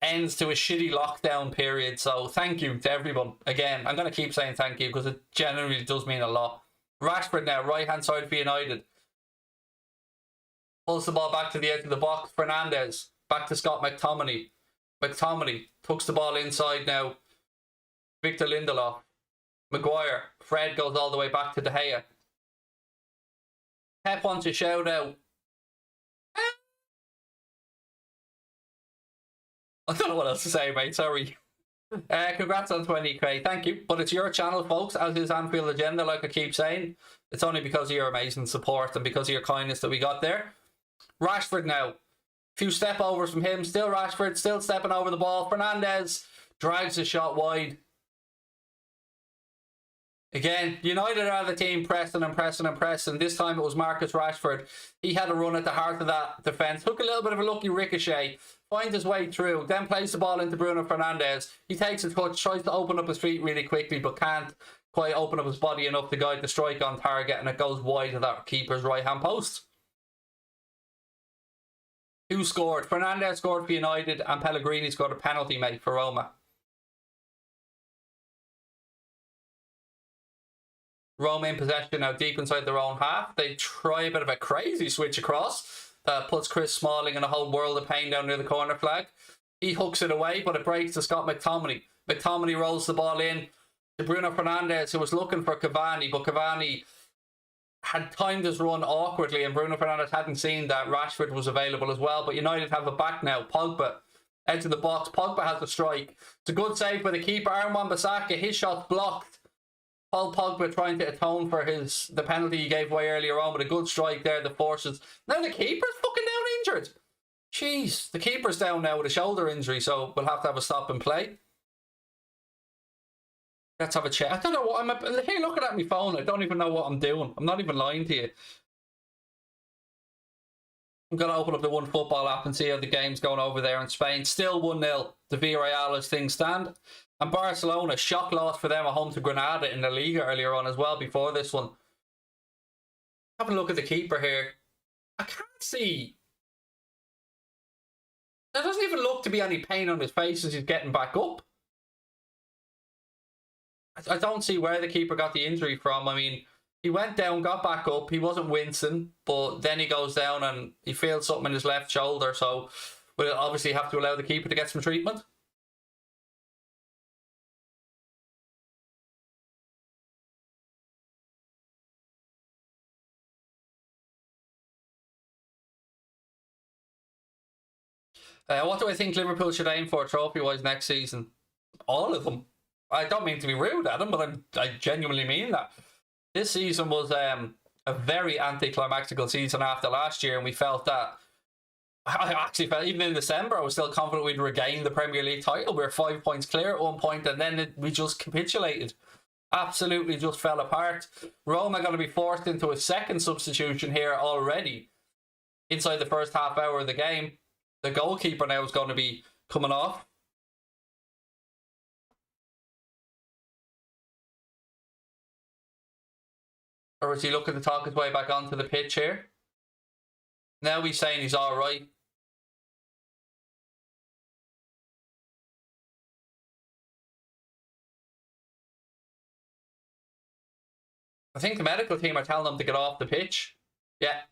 ends to a shitty lockdown period. So thank you to everyone. Again, I'm going to keep saying thank you because it genuinely does mean a lot. Rashford now, right hand side for United. Pulls the ball back to the edge of the box. Fernandes. Back to Scott McTominay. McTominay tucks the ball inside now. Victor Lindelof. Maguire. Fred goes all the way back to De Gea. Pep wants a shout out. I don't know what else to say, mate. Sorry. Congrats on 20k. Thank you. But it's your channel, folks, as is Anfield Agenda, like I keep saying. It's only because of your amazing support and because of your kindness that we got there. Rashford now. Few step overs from him. Still Rashford, still stepping over the ball. Fernandes drags the shot wide. Again, United are the team pressing and pressing and pressing. This time it was Marcus Rashford. He had a run at the heart of that defence. Took a little bit of a lucky ricochet. Finds his way through. Then plays the ball into Bruno Fernandes. He takes a touch. Tries to open up his feet really quickly, but can't quite open up his body enough to guide the strike on target. And it goes wide of that keeper's right-hand post. Who scored? Fernandes scored for United and Pellegrini scored a penalty, mate, for Roma. Roma in possession now deep inside their own half. They try a bit of a crazy switch across that puts Chris Smalling in a whole world of pain down near the corner flag. He hooks it away, but it breaks to Scott McTominay. McTominay rolls the ball in to Bruno Fernandes, who was looking for Cavani, but Cavani had timed his run awkwardly, and Bruno Fernandes hadn't seen that Rashford was available as well. But United have it back now. Pogba, edge of the box. Pogba has the strike. It's a good save by the keeper, Aaron Wan-Bissaka. His shot's blocked. Paul Pogba trying to atone for the penalty he gave away earlier on, with a good strike there that forces. Now the keeper's fucking down injured. Jeez, the keeper's down now with a shoulder injury, so we'll have to have a stop and play. Let's have a check. I don't know what I'm here looking at my phone. I don't even know what I'm doing. I'm not even lying to you. I'm going to open up the One Football app and see how the game's going over there in Spain. Still 1-0 to Villarreal as things stand. And Barcelona, shock loss for them at home to Granada in the Liga earlier on as well before this one. Have a look at the keeper here. I can't see. There doesn't even look to be any pain on his face as he's getting back up. I don't see where the keeper got the injury from. I mean, he went down, got back up. He wasn't wincing, but then he goes down and he feels something in his left shoulder. So we'll obviously have to allow the keeper to get some treatment. What do I think Liverpool should aim for trophy-wise next season? All of them. I don't mean to be rude, Adam, but I genuinely mean that. This season was a very anticlimactical season after last year, and we felt that. I actually felt, even in December, I was still confident we'd regain the Premier League title. We were 5 points clear at one point, and then we just capitulated. Absolutely just fell apart. Roma going to be forced into a second substitution here already inside the first half hour of the game. The goalkeeper now is going to be coming off. Or is he looking to talk his way back onto the pitch here? Now he's saying he's all right. I think the medical team are telling him to get off the pitch. Yeah.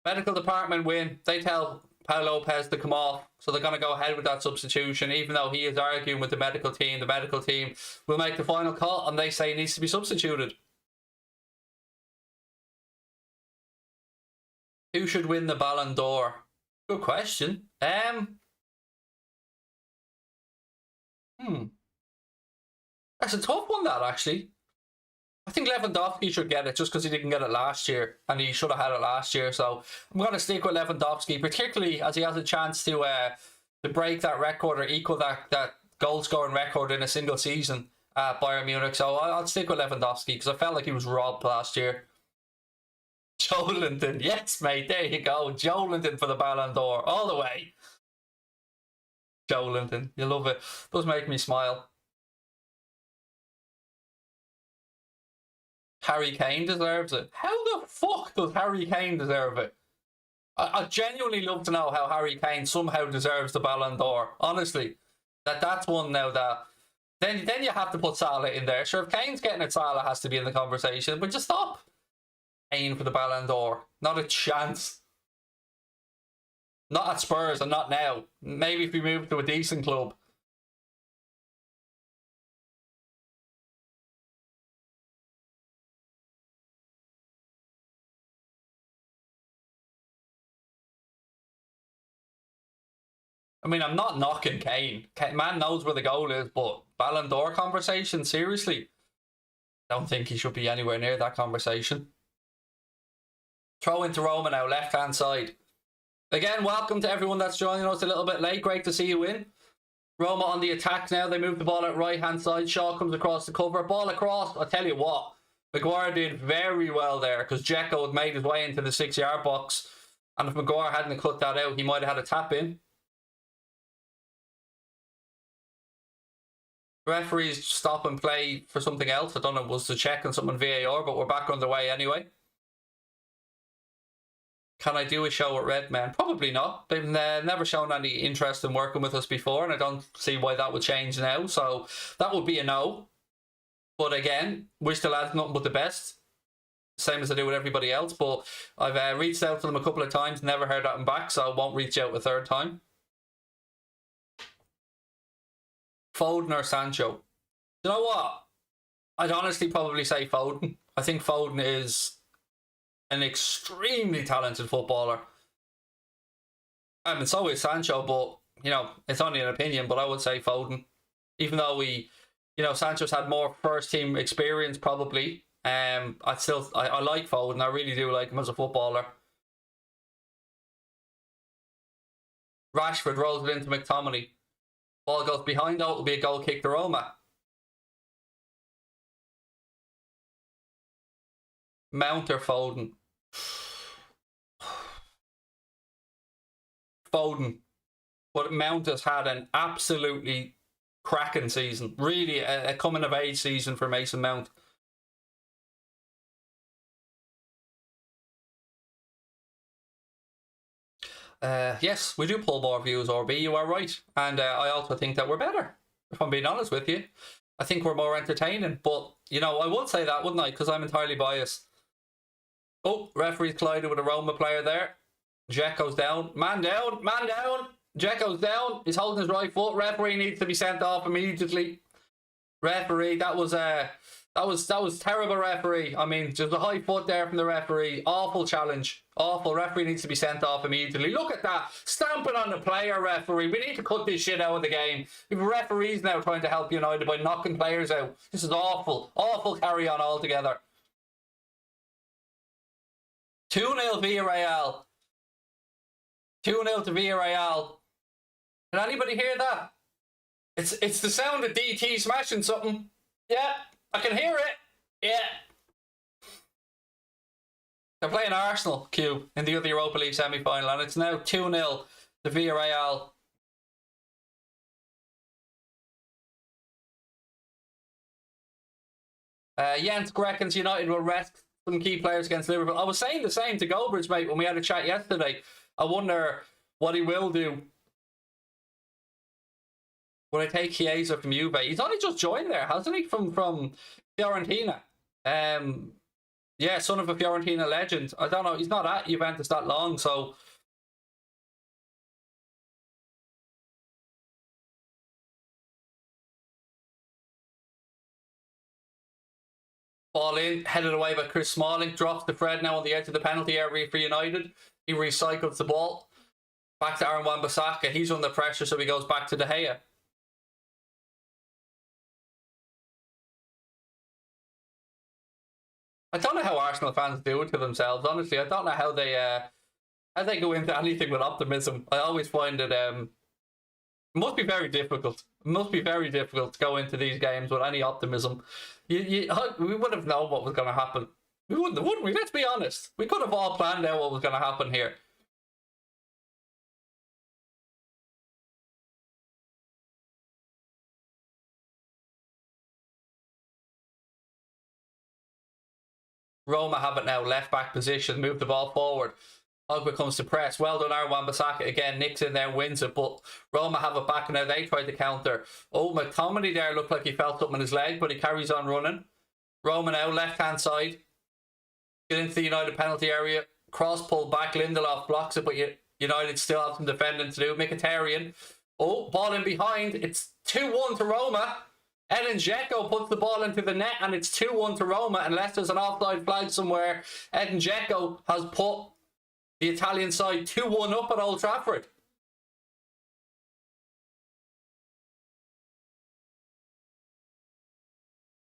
Medical department win. They tell Pau Lopez to come off. So they're going to go ahead with that substitution, even though he is arguing with the medical team. The medical team will make the final call, and they say he needs to be substituted. Who should win the Ballon d'Or? Good question. That's a tough one, that, actually. I think Lewandowski should get it just because he didn't get it last year, and he should have had it last year. So I'm going to stick with Lewandowski, particularly as he has a chance to break that record or equal that goal scoring record in a single season at Bayern Munich. So I'll stick with Lewandowski because I felt like he was robbed last year. Houlden, yes, mate, there you go. Houlden for the Ballon d'Or, all the way. Houlden, you love it. Does make me smile. Harry Kane deserves it. How the fuck does Harry Kane deserve it? I genuinely love to know how Harry Kane somehow deserves the Ballon d'Or. Honestly, that's one now that then you have to put Salah in there. Sure, if Kane's getting it, Salah has to be in the conversation, but just stop. Kane for the Ballon d'Or. Not a chance. Not at Spurs and not now. Maybe if we move to a decent club. I mean, I'm not knocking Kane. Man knows where the goal is, but Ballon d'Or conversation, seriously? Don't think he should be anywhere near that conversation. Throw into Roma now, left-hand side. Again, welcome to everyone that's joining us a little bit late. Great to see you in. Roma on the attack now. They move the ball at right-hand side. Shaw comes across the cover. Ball across. I'll tell you what. Maguire did very well there because Dzeko had made his way into the 6-yard box. And if Maguire hadn't cut that out, he might have had a tap in. Referees stop and play for something else. I don't know, was to check on something VAR, but we're back underway anyway. Can I do a show at Redmen? Probably not. They've never shown any interest in working with us before, and I don't see why that would change now. So that would be a no. But again, wish the lads nothing but the best. same as I do with everybody else. But I've reached out to them a couple of times, never heard that back, so I won't reach out a third time. Foden or Sancho? You know what? I'd honestly probably say Foden. I think Foden is an extremely talented footballer. I mean, so is Sancho, but, you know, it's only an opinion, but I would say Foden. Even though Sancho's had more first-team experience, probably. I like Foden. I really do like him as a footballer. Rashford rolls it into McTominay. Ball goes behind, though. It'll be a goal kick to Roma. Mount or Foden? Foden. But Mount has had an absolutely cracking season. Really a coming-of-age season for Mason Mount. Yes, we do pull more views, RB, you are right. And I also think that we're better, if I'm being honest with you. I think we're more entertaining. But, I would say that, wouldn't I? Because I'm entirely biased. Oh, referee's collided with a Roma player there. Dzeko's down. Man down. Man down. Dzeko's down. He's holding his right foot. Referee needs to be sent off immediately. Referee, that was terrible, referee. I mean, just a high foot there from the referee. Awful challenge. Awful. Referee needs to be sent off immediately. Look at that. Stamping on the player, referee. We need to cut this shit out of the game. We have referees now trying to help United by knocking players out. This is awful. Awful carry on altogether. 2-0 Villarreal. 2-0 to Villarreal. Can anybody hear that? It's the sound of DT smashing something. Yeah, I can hear it. Yeah. They're playing Arsenal, Q, in the other Europa League semi-final, and it's now 2-0 to Villarreal. Jens reckons United will rest some key players against Liverpool. I was saying the same to Goldbridge, mate, when we had a chat yesterday. I wonder what he will do when I take Chiesa from Juve. He's only just joined there, hasn't he? From Fiorentina. Yeah, son of a Fiorentina legend. I don't know. He's not at Juventus that long, so. Ball in, headed away by Chris Smalling. Drops the Fred now on the edge of the penalty area for United. He recycles the ball. Back to Aaron Wan-Bissaka. He's under pressure, so he goes back to De Gea. I don't know how Arsenal fans do it to themselves, honestly. I don't know how they go into anything with optimism. I always find it must be very difficult. It must be very difficult to go into these games with any optimism. We would have known what was going to happen. We wouldn't we? Let's be honest. We could have all planned out what was going to happen here. Roma have it now, left back position, move the ball forward. Pogba comes to press. Well done, Aaron Wan-Bissaka again. Nicks in there and wins it, but Roma have it back now. They tried to counter. Oh, McTominay there looked like he felt something in his leg, but he carries on running. Roma now, left-hand side. Get into the United penalty area. Cross pulled back. Lindelof blocks it, but United still have some defending to do. Mkhitaryan. Oh, ball in behind. It's 2-1 to Roma. Edin Dzeko puts the ball into the net, and it's 2-1 to Roma. Unless there's an offside flag somewhere, Edin Dzeko has put the Italian side 2-1 up at Old Trafford.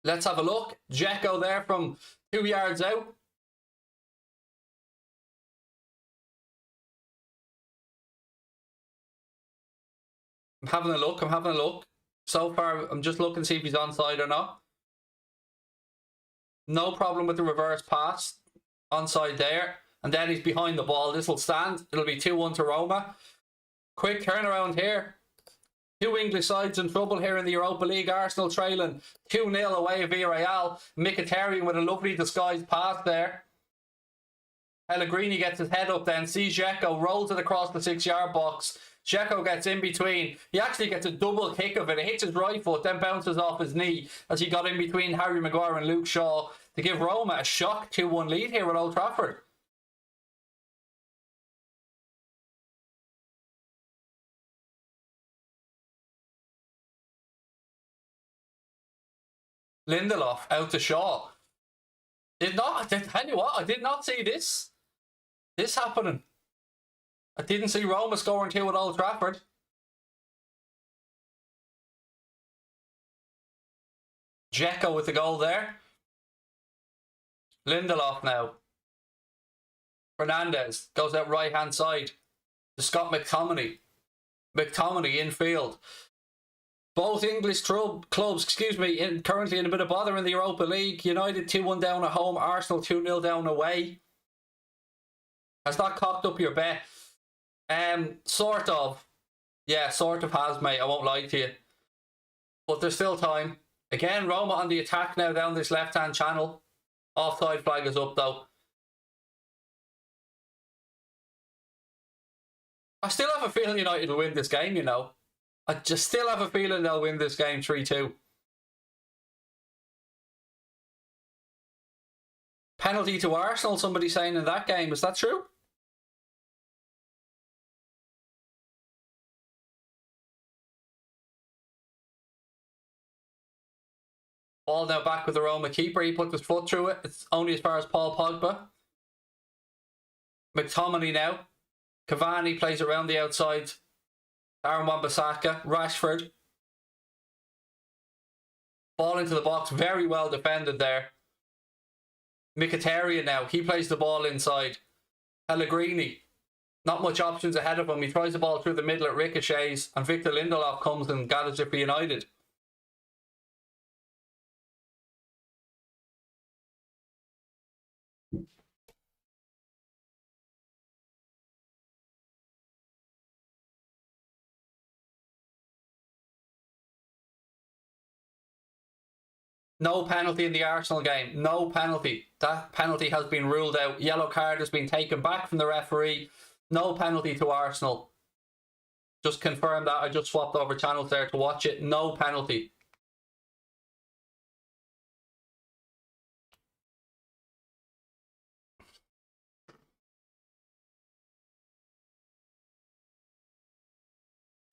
Let's have a look. Dzeko there from 2 yards out. I'm having a look. So far, I'm just looking to see if he's onside or not. No problem with the reverse pass. Onside there. And then he's behind the ball. This will stand. It'll be 2-1 to Roma. Quick turnaround here. Two English sides in trouble here in the Europa League. Arsenal trailing 2-0 away at Villarreal. Mkhitaryan with a lovely disguised pass there. Pellegrini gets his head up then. Sees Dzeko, rolls it across the 6-yard box. Dzeko gets in between. He actually gets a double kick of it. It hits his right foot, then bounces off his knee as he got in between Harry Maguire and Luke Shaw to give Roma a shock 2-1 lead here at Old Trafford. Lindelof out to Shaw. Tell you what, I did not see this happening. I didn't see Roma scoring 2 at Old Trafford. Dzeko with the goal there. Lindelof now. Fernandez goes out right hand side to Scott McTominay. McTominay infield. Both English clubs, currently in a bit of bother in the Europa League. United 2-1 down at home. Arsenal 2-0 down away. Has that cocked up your bet? Sort of. Yeah, sort of has, mate. I won't lie to you. But there's still time. Again, Roma on the attack now down this left-hand channel. Offside flag is up, though. I still have a feeling United will win this game, you know. I just still have a feeling they'll win this game 3-2. Penalty to Arsenal, somebody saying in that game. Is that true? Ball now back with the Roma keeper. He put his foot through it. It's only as far as Paul Pogba. McTominay now. Cavani plays around the outside. Aaron Wan-Bissaka. Rashford. Ball into the box. Very well defended there. Mkhitaryan now. He plays the ball inside. Pellegrini. Not much options ahead of him. He tries the ball through the middle. It ricochets. And Victor Lindelof comes and gathers it for United. No penalty in the Arsenal game. No penalty. That penalty has been ruled out. Yellow card has been taken back from the referee. No penalty to Arsenal. Just confirm that. I just swapped over channels there to watch it. No penalty.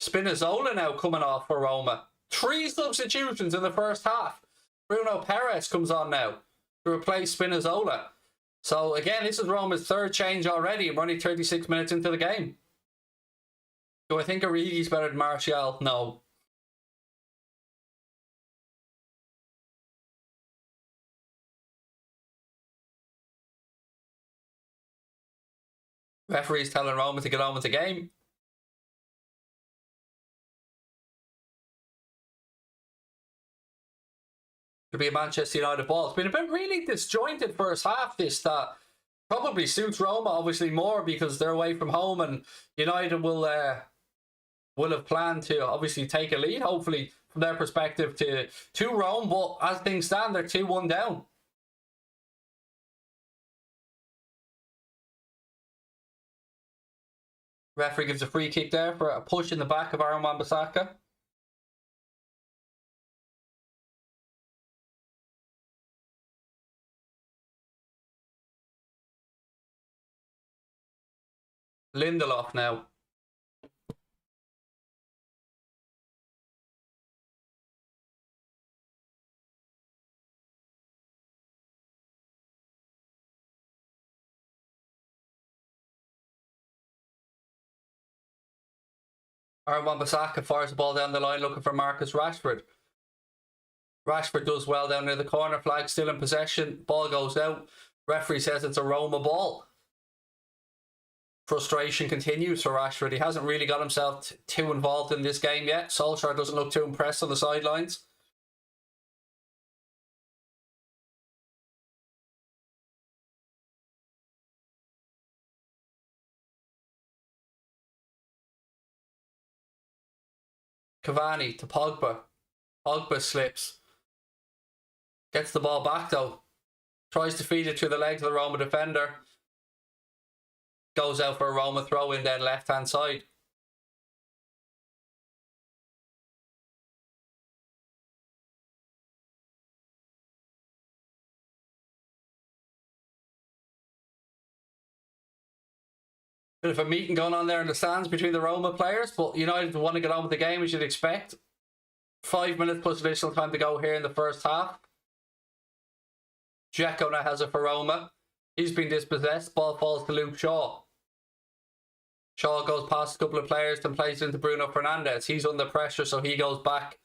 Spinazzola now coming off for Roma. 3 substitutions in the first half. Bruno Perez comes on now to replace Spinazzola. So again, this is Roma's 3rd change already. We're only 36 minutes into the game. Do I think Origi's better than Martial? No. Referee's telling Roma to get on with the game. To be a Manchester United ball. It's been a bit really disjointed first half, this that probably suits Roma obviously more because they're away from home, and United will have planned to obviously take a lead, hopefully from their perspective to Rome, but as things stand, they're 2-1 down. Referee gives a free kick there for a push in the back of Aaron Wan-Bissaka. Lindelof now. Aaron Wan-Bissaka fires the ball down the line looking for Marcus Rashford. Rashford does well down near the corner flag, still in possession. Ball goes out. Referee says it's a Roma ball. Frustration continues for Rashford. He hasn't really got himself too involved in this game yet. Solskjaer doesn't look too impressed on the sidelines. Cavani to Pogba. Pogba slips. Gets the ball back though. Tries to feed it through the legs of the Roma defender. Goes out for a Roma throw in then left hand side. Bit of a meeting going on there in the stands between the Roma players, but United want to get on with the game as you'd expect. 5 minutes plus additional time to go here in the first half. Dzeko now has it for Roma. He's been dispossessed. Ball falls to Luke Shaw. Shaw goes past a couple of players and plays into Bruno Fernandes. He's under pressure, so he goes back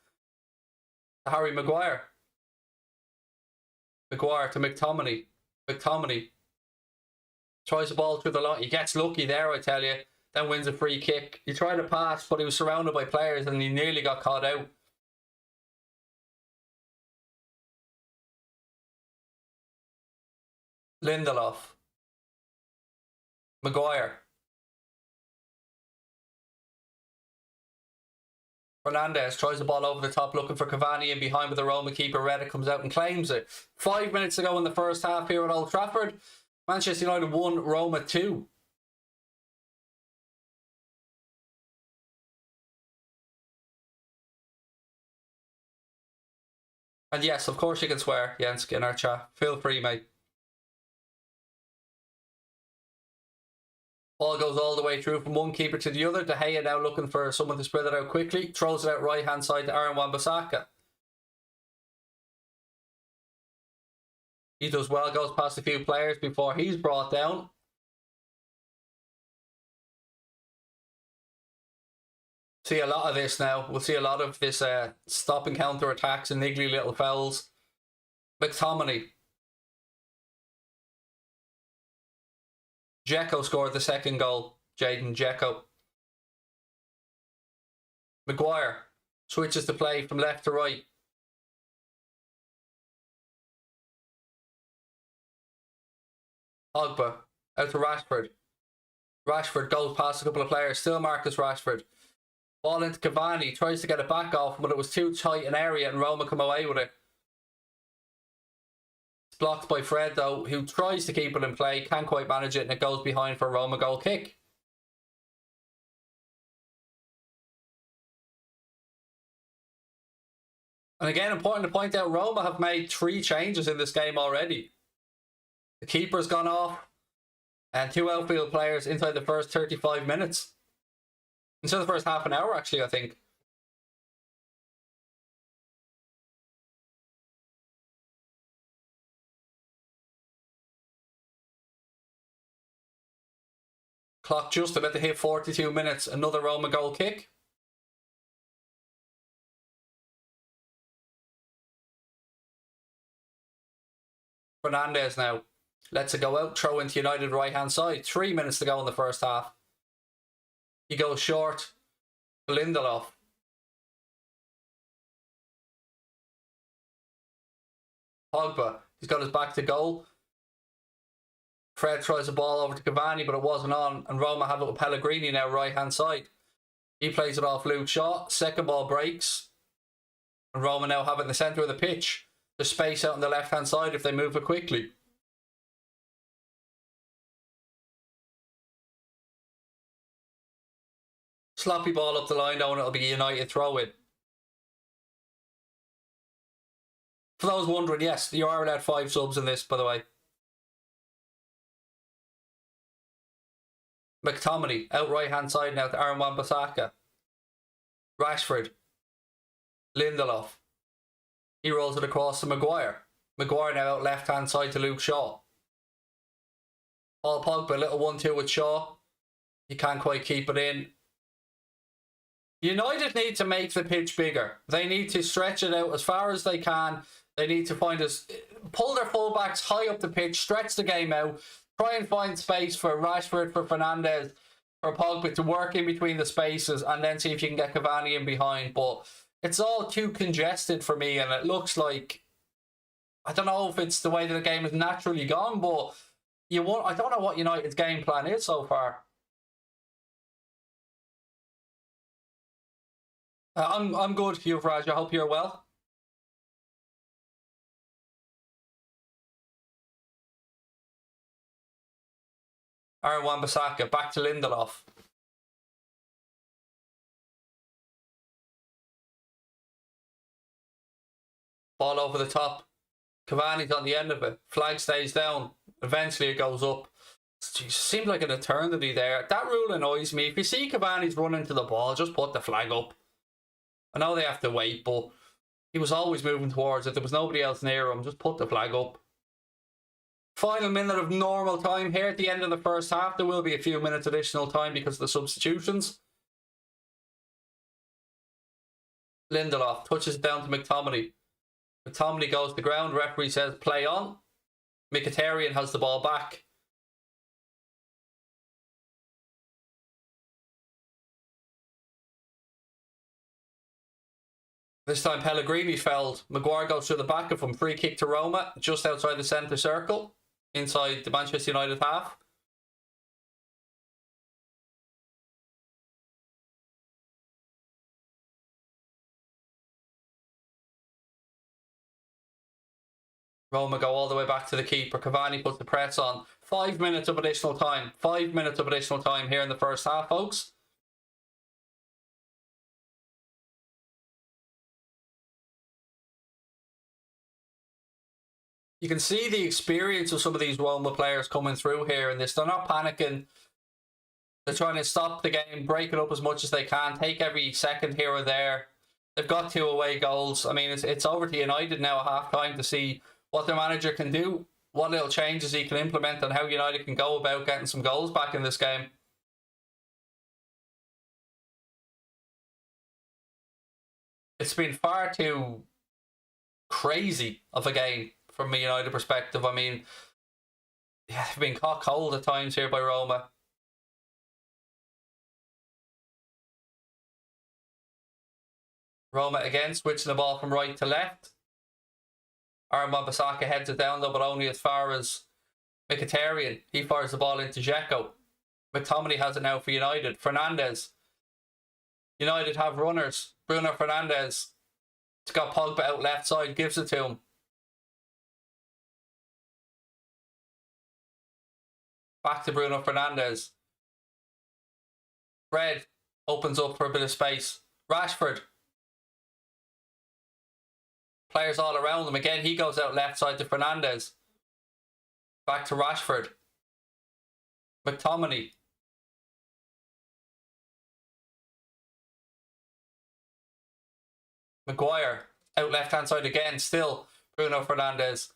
to Harry Maguire. Maguire to McTominay. McTominay tries the ball through the line. He gets lucky there, I tell you. Then wins a free kick. He tried to pass, but he was surrounded by players and he nearly got caught out. Lindelof. Maguire. Fernandes tries the ball over the top looking for Cavani in behind, but the Roma keeper Reda comes out and claims it. 5 minutes to go in the first half here at Old Trafford. Manchester United 1, Roma 2. And yes, of course you can swear, Jens, in our chat. Feel free, mate. Ball goes all the way through from one keeper to the other. De Gea now looking for someone to spread it out quickly. Throws it out right hand side to Aaron Wan-Bissaka. He does well, goes past a few players before he's brought down. See a lot of this now. We'll see a lot of this stop and counter attacks and niggly little fouls. McTominay. Dzeko scored the second goal. Jadon Dzeko. Maguire switches the play from left to right. Pogba out to Rashford. Rashford goes past a couple of players. Still Marcus Rashford. Ball into Cavani. Tries to get it back off, but it was too tight an area and Roma come away with it. It's blocked by Fred though, who tries to keep it in play. Can't quite manage it and it goes behind for a Roma goal kick. And again, important to point out, Roma have made 3 changes in this game already. The keeper's gone off and 2 outfield players inside the first 35 minutes. Inside the first half an hour, actually, I think. Clock just about to hit 42 minutes. Another Roma goal kick. Fernandes now lets it go out, throw into United right hand side. 3 minutes to go in the first half. He goes short. Lindelof. Pogba. He's got his back to goal. Fred tries the ball over to Cavani, but it wasn't on. And Roma have it with Pellegrini now right hand side. He plays it off Luke Shaw. Second ball breaks. And Roma now have it in the centre of the pitch. There's space out on the left hand side if they move it quickly. Sloppy ball up the line though, and it'll be a United throw in. For those wondering, yes, you are allowed 5 subs in this, by the way. McTominay out right hand side now to Aaron Wan-Bissaka. Rashford. Lindelof. He rolls it across to Maguire. Maguire now out left hand side to Luke Shaw. Paul Pogba, little 1-2 with Shaw. He can't quite keep it in. United need to make the pitch bigger. They need to stretch it out as far as they can. They need to pull their fullbacks high up the pitch, stretch the game out, try and find space for Rashford, for Fernandes, for Pogba to work in between the spaces, and then see if you can get Cavani in behind. But it's all too congested for me, and it looks like, I don't know if it's the way that the game has naturally gone, but I don't know what United's game plan is so far. I'm good, Yuvraj. I hope you're well. Aaron Wan-Bissaka back to Lindelof. Ball over the top. Cavani's on the end of it. Flag stays down. Eventually it goes up. It seemed like an eternity there. That rule annoys me. If you see Cavani's running to the ball, just put the flag up. I know they have to wait, but he was always moving towards it. There was nobody else near him. Just put the flag up. Final minute of normal time here at the end of the first half. There will be a few minutes additional time because of the substitutions. Lindelof touches it down to McTominay. McTominay goes to the ground. Referee says play on. Mkhitaryan has the ball back. This time Pellegrini fouled. Maguire goes through the back of him. Free kick to Roma, just outside the centre circle, inside the Manchester United half. Roma go all the way back to the keeper. Cavani puts the press on. 5 minutes of additional time. 5 minutes of additional time here in the first half, folks. You can see the experience of some of these Roma players coming through here in this. They're not panicking. They're trying to stop the game, break it up as much as they can, take every second here or there. They've got 2 away goals. I mean, it's over to United now at half-time to see what their manager can do, what little changes he can implement, and how United can go about getting some goals back in this game. It's been far too crazy of a game from a United perspective. I mean, yeah, they've been caught cold at times here by Roma. Roma again switching the ball from right to left. Aaron Wan-Bissaka heads it down though, but only as far as Mkhitaryan. He fires the ball into Dzeko. McTominay has it now for United. Fernandes. United have runners. Bruno Fernandes. It's got Pogba out left side, gives it to him. Back to Bruno Fernandes. Fred opens up for a bit of space. Rashford. Players all around him. Again, he goes out left side to Fernandes. Back to Rashford. McTominay. Maguire. Out left hand side again. Still Bruno Fernandes.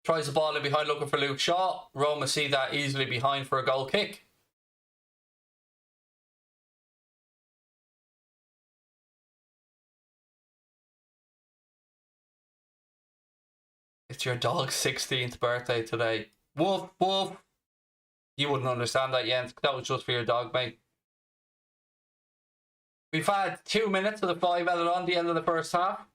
Tries the ball in behind looking for Luke Shaw. Roma see that easily behind for a goal kick. It's your dog's 16th birthday today. Woof, woof. You wouldn't understand that, Jens. That was just for your dog, mate. We've had 2 minutes of the 5 added on the end of the first half.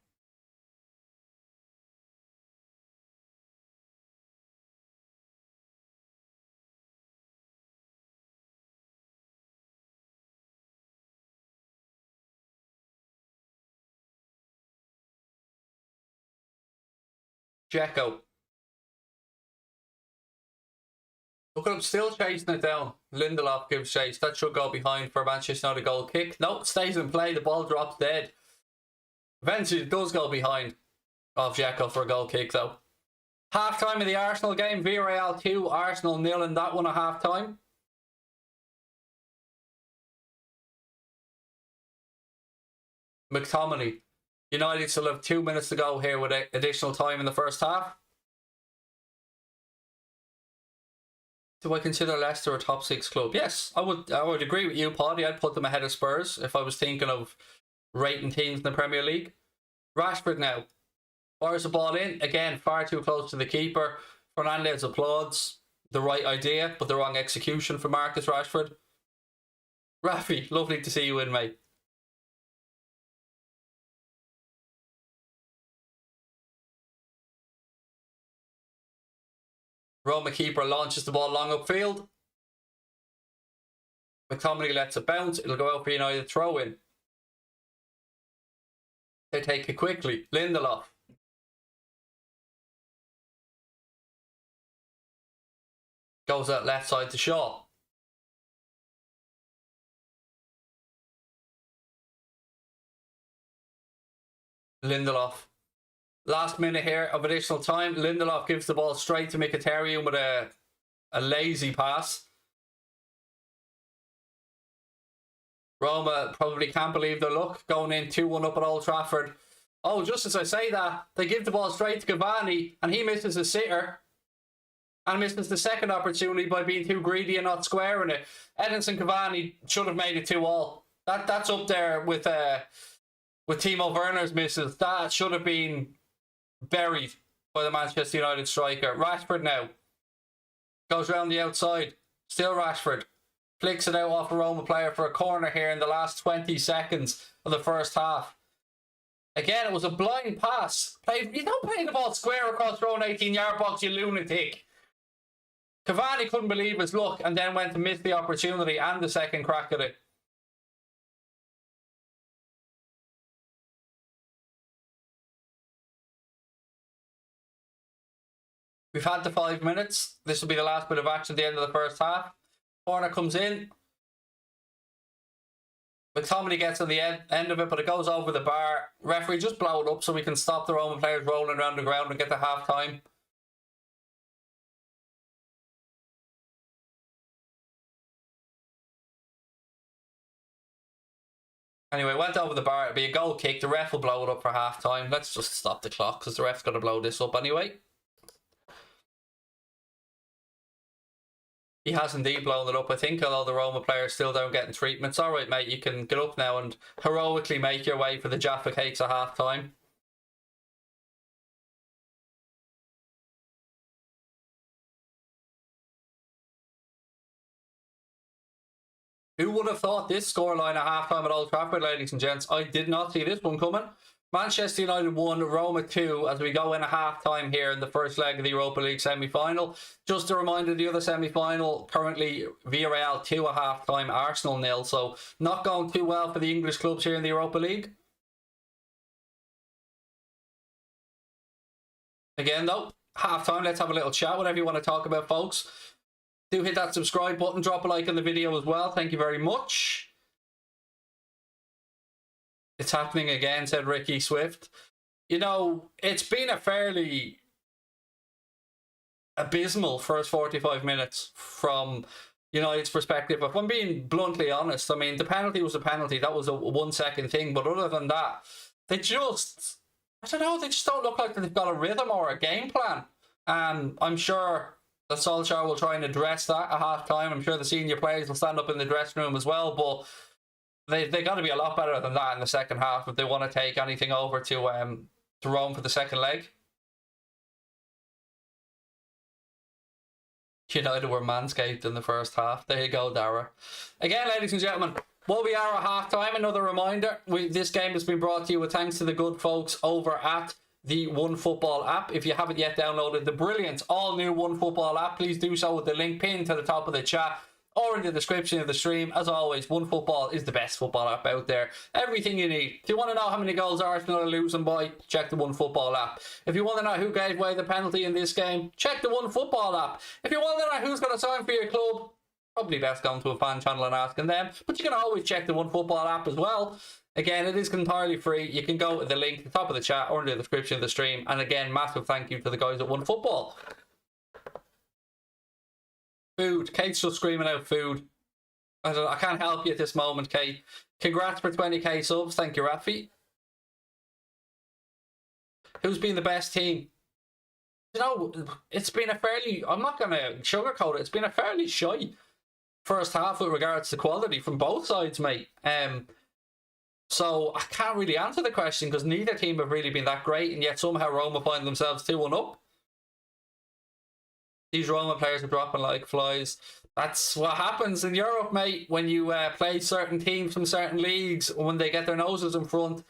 Dzeko. Look at him still chasing it down. Lindelof gives chase. That should go behind for Manchester United goal kick. No, it stays in play. The ball drops dead. Eventually it does go behind of Dzeko for a goal kick though. Half time of the Arsenal game. Villarreal 2, Arsenal 0 in that one at half time. McTominay. United still have 2 minutes to go here with additional time in the first half. Do I consider Leicester a top 6 club? Yes, I would agree with you, Paddy. I'd put them ahead of Spurs if I was thinking of rating teams in the Premier League. Rashford now. Fires the ball in. Again, far too close to the keeper. Fernandes applauds. The right idea, but the wrong execution for Marcus Rashford. Rafi, lovely to see you in, mate. Roma keeper launches the ball long upfield. McTominay lets it bounce. It'll go out for United throw in. They take it quickly. Lindelof. Goes out left side to Shaw. Lindelof. Last minute here of additional time. Lindelof gives the ball straight to Mkhitaryan with a A lazy pass. Roma probably can't believe their luck going in 2-1 up at Old Trafford. Oh, just as I say that, they give the ball straight to Cavani and he misses a sitter and misses the second opportunity by being too greedy and not squaring it. Edinson Cavani should have made it 2-2. That's up there with Timo Werner's misses. That should have been buried by the Manchester United striker. Rashford now goes round the outside. Still Rashford. Flicks it out off a Roma player for a corner here in the last 20 seconds of the first half. Again, it was a blind pass. You don't play the ball square across your own 18-yard box, you lunatic. Cavani couldn't believe his luck and then went to miss the opportunity and the second crack at it. We've had the 5 minutes. This will be the last bit of action at the end of the first half. Corner comes in. McTominay gets on the end of it, but it goes over the bar. Referee, just blow it up so we can stop the Roman players rolling around the ground and get to half time. Anyway, went over the bar. It'll be a goal kick. The ref will blow it up for half time. Let's just stop the clock because the ref's going to blow this up anyway. He has indeed blown it up, I think, although the Roma players still don't get treatment. It's alright, mate. You can get up now and heroically make your way for the Jaffa Cakes at half time. Who would have thought this scoreline at half time at Old Trafford, ladies and gents? I did not see this one coming. Manchester United 1, Roma 2 as we go in a half-time here in the first leg of the Europa League semi-final. Just a reminder, the other semi-final, currently Villarreal 2 at half-time, Arsenal 0. So not going too well for the English clubs here in the Europa League. Again though, half-time, let's have a little chat, whatever you want to talk about, folks. Do hit that subscribe button, drop a like on the video as well. Thank you very much. It's happening again, said Ricky Swift. You know, it's been a fairly abysmal first 45 minutes from United's perspective. If I'm being bluntly honest, I mean, the penalty was a penalty. That was a 1 second thing. But other than that, they just, I don't know, they just don't look like they've got a rhythm or a game plan. And I'm sure that Solskjaer will try and address that at half time. I'm sure the senior players will stand up in the dressing room as well. But they got to be a lot better than that in the second half if they want to take anything over to Rome for the second leg. United were manscaped in the first half. There you go, Dara. Again, ladies and gentlemen, well, we are at half time. Another reminder, this game has been brought to you with thanks to the good folks over at the OneFootball app. If you haven't yet downloaded the brilliant all-new OneFootball app, please do so with the link pinned to the top of the chat or in the description of the stream. As always, OneFootball is the best football app out there. Everything you need. If you want to know how many goals Arsenal are losing by, check the OneFootball app. If you want to know who gave away the penalty in this game, check the OneFootball app. If you want to know who's going to sign for your club, probably best going to a fan channel and asking them. But you can always check the OneFootball app as well. Again, it is entirely free. You can go to the link at the top of the chat or in the description of the stream. And again, massive thank you to the guys at OneFootball. Food. Kate's just screaming out food. I can't help you at this moment, Kate. Congrats for 20k subs. Thank you, Rafi. Who's been the best team? You know, it's been a fairly, I'm not going to sugarcoat it, it's been a fairly shy first half with regards to quality from both sides, mate. So I can't really answer the question because neither team have really been that great, and yet somehow Roma find themselves 2-1 up. These Roma players are dropping like flies. That's what happens in Europe, mate, when you play certain teams from certain leagues. When they get their noses in front,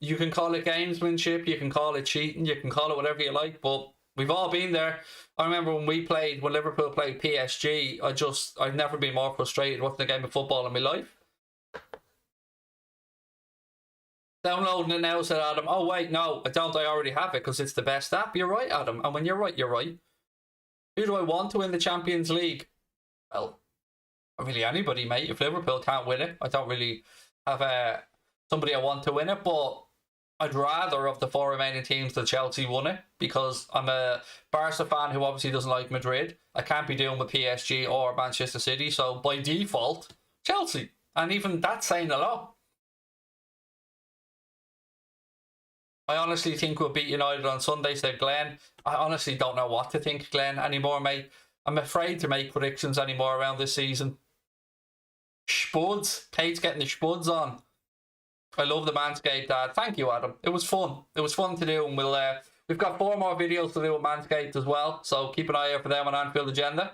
you can call it gamesmanship, you can call it cheating, you can call it whatever you like, but we've all been there. I remember when Liverpool played PSG, I've never been more frustrated watching a game of football in my life. Downloading it now, said Adam. Oh wait, no, I don't. I already have it because it's the best app. You're right, Adam. And when you're right, you're right. Who do I want to win the Champions League? Well, not really anybody, mate. If Liverpool can't win it, I don't really have somebody I want to win it. But I'd rather of the 4 remaining teams that Chelsea won it, because I'm a Barca fan who obviously doesn't like Madrid. I can't be doing with PSG or Manchester City, so by default, Chelsea. And even that's saying a lot. I honestly think we'll beat United on Sunday, said Glenn. I honestly don't know what to think, Glenn, anymore, mate. I'm afraid to make predictions anymore around this season. Spuds. Kate's getting the spuds on. I love the Manscaped ad. Thank you, Adam. It was fun. It was fun to do, and we've got 4 more videos to do with Manscaped as well, so keep an eye out for them on Anfield Agenda.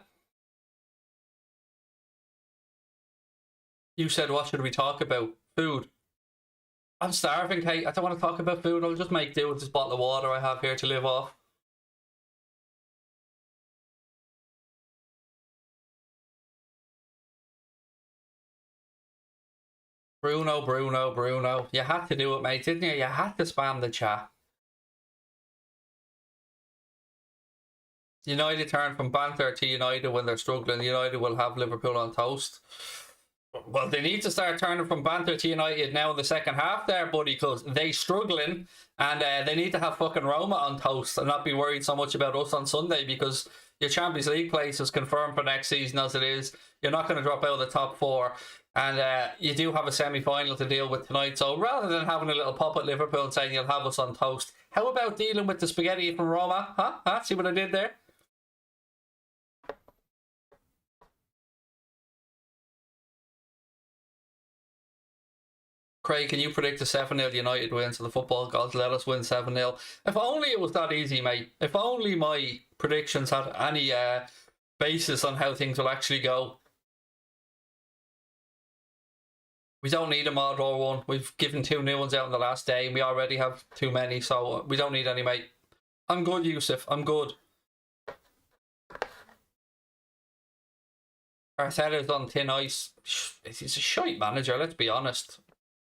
You said, what should we talk about? Food. I'm starving, Kate. I don't want to talk about food. I'll just make do with this bottle of water I have here to live off. Bruno. You had to do it, mate, didn't you? You had to spam the chat. United turn from banter to United when they're struggling. United will have Liverpool on toast. Well, they need to start turning from banter to United now in the second half there, buddy, because they struggling, and they need to have fucking Roma on toast and not be worried so much about us on Sunday, because your Champions League place is confirmed for next season as it is. You're not going to drop out of the top 4, and you do have a semi-final to deal with tonight. So rather than having a little pop at Liverpool and saying you'll have us on toast, how about dealing with the spaghetti from Roma? Huh? See what I did there? Craig, can you predict a 7-0 United win, so the football gods let us win 7-0? If only it was that easy, mate. If only my predictions had any basis on how things will actually go. We don't need a mod or one. We've given 2 new ones out in the last day, and we already have too many, so we don't need any, mate. I'm good, Yusuf. I'm good. Arteta's on thin ice. He's a shite manager, let's be honest.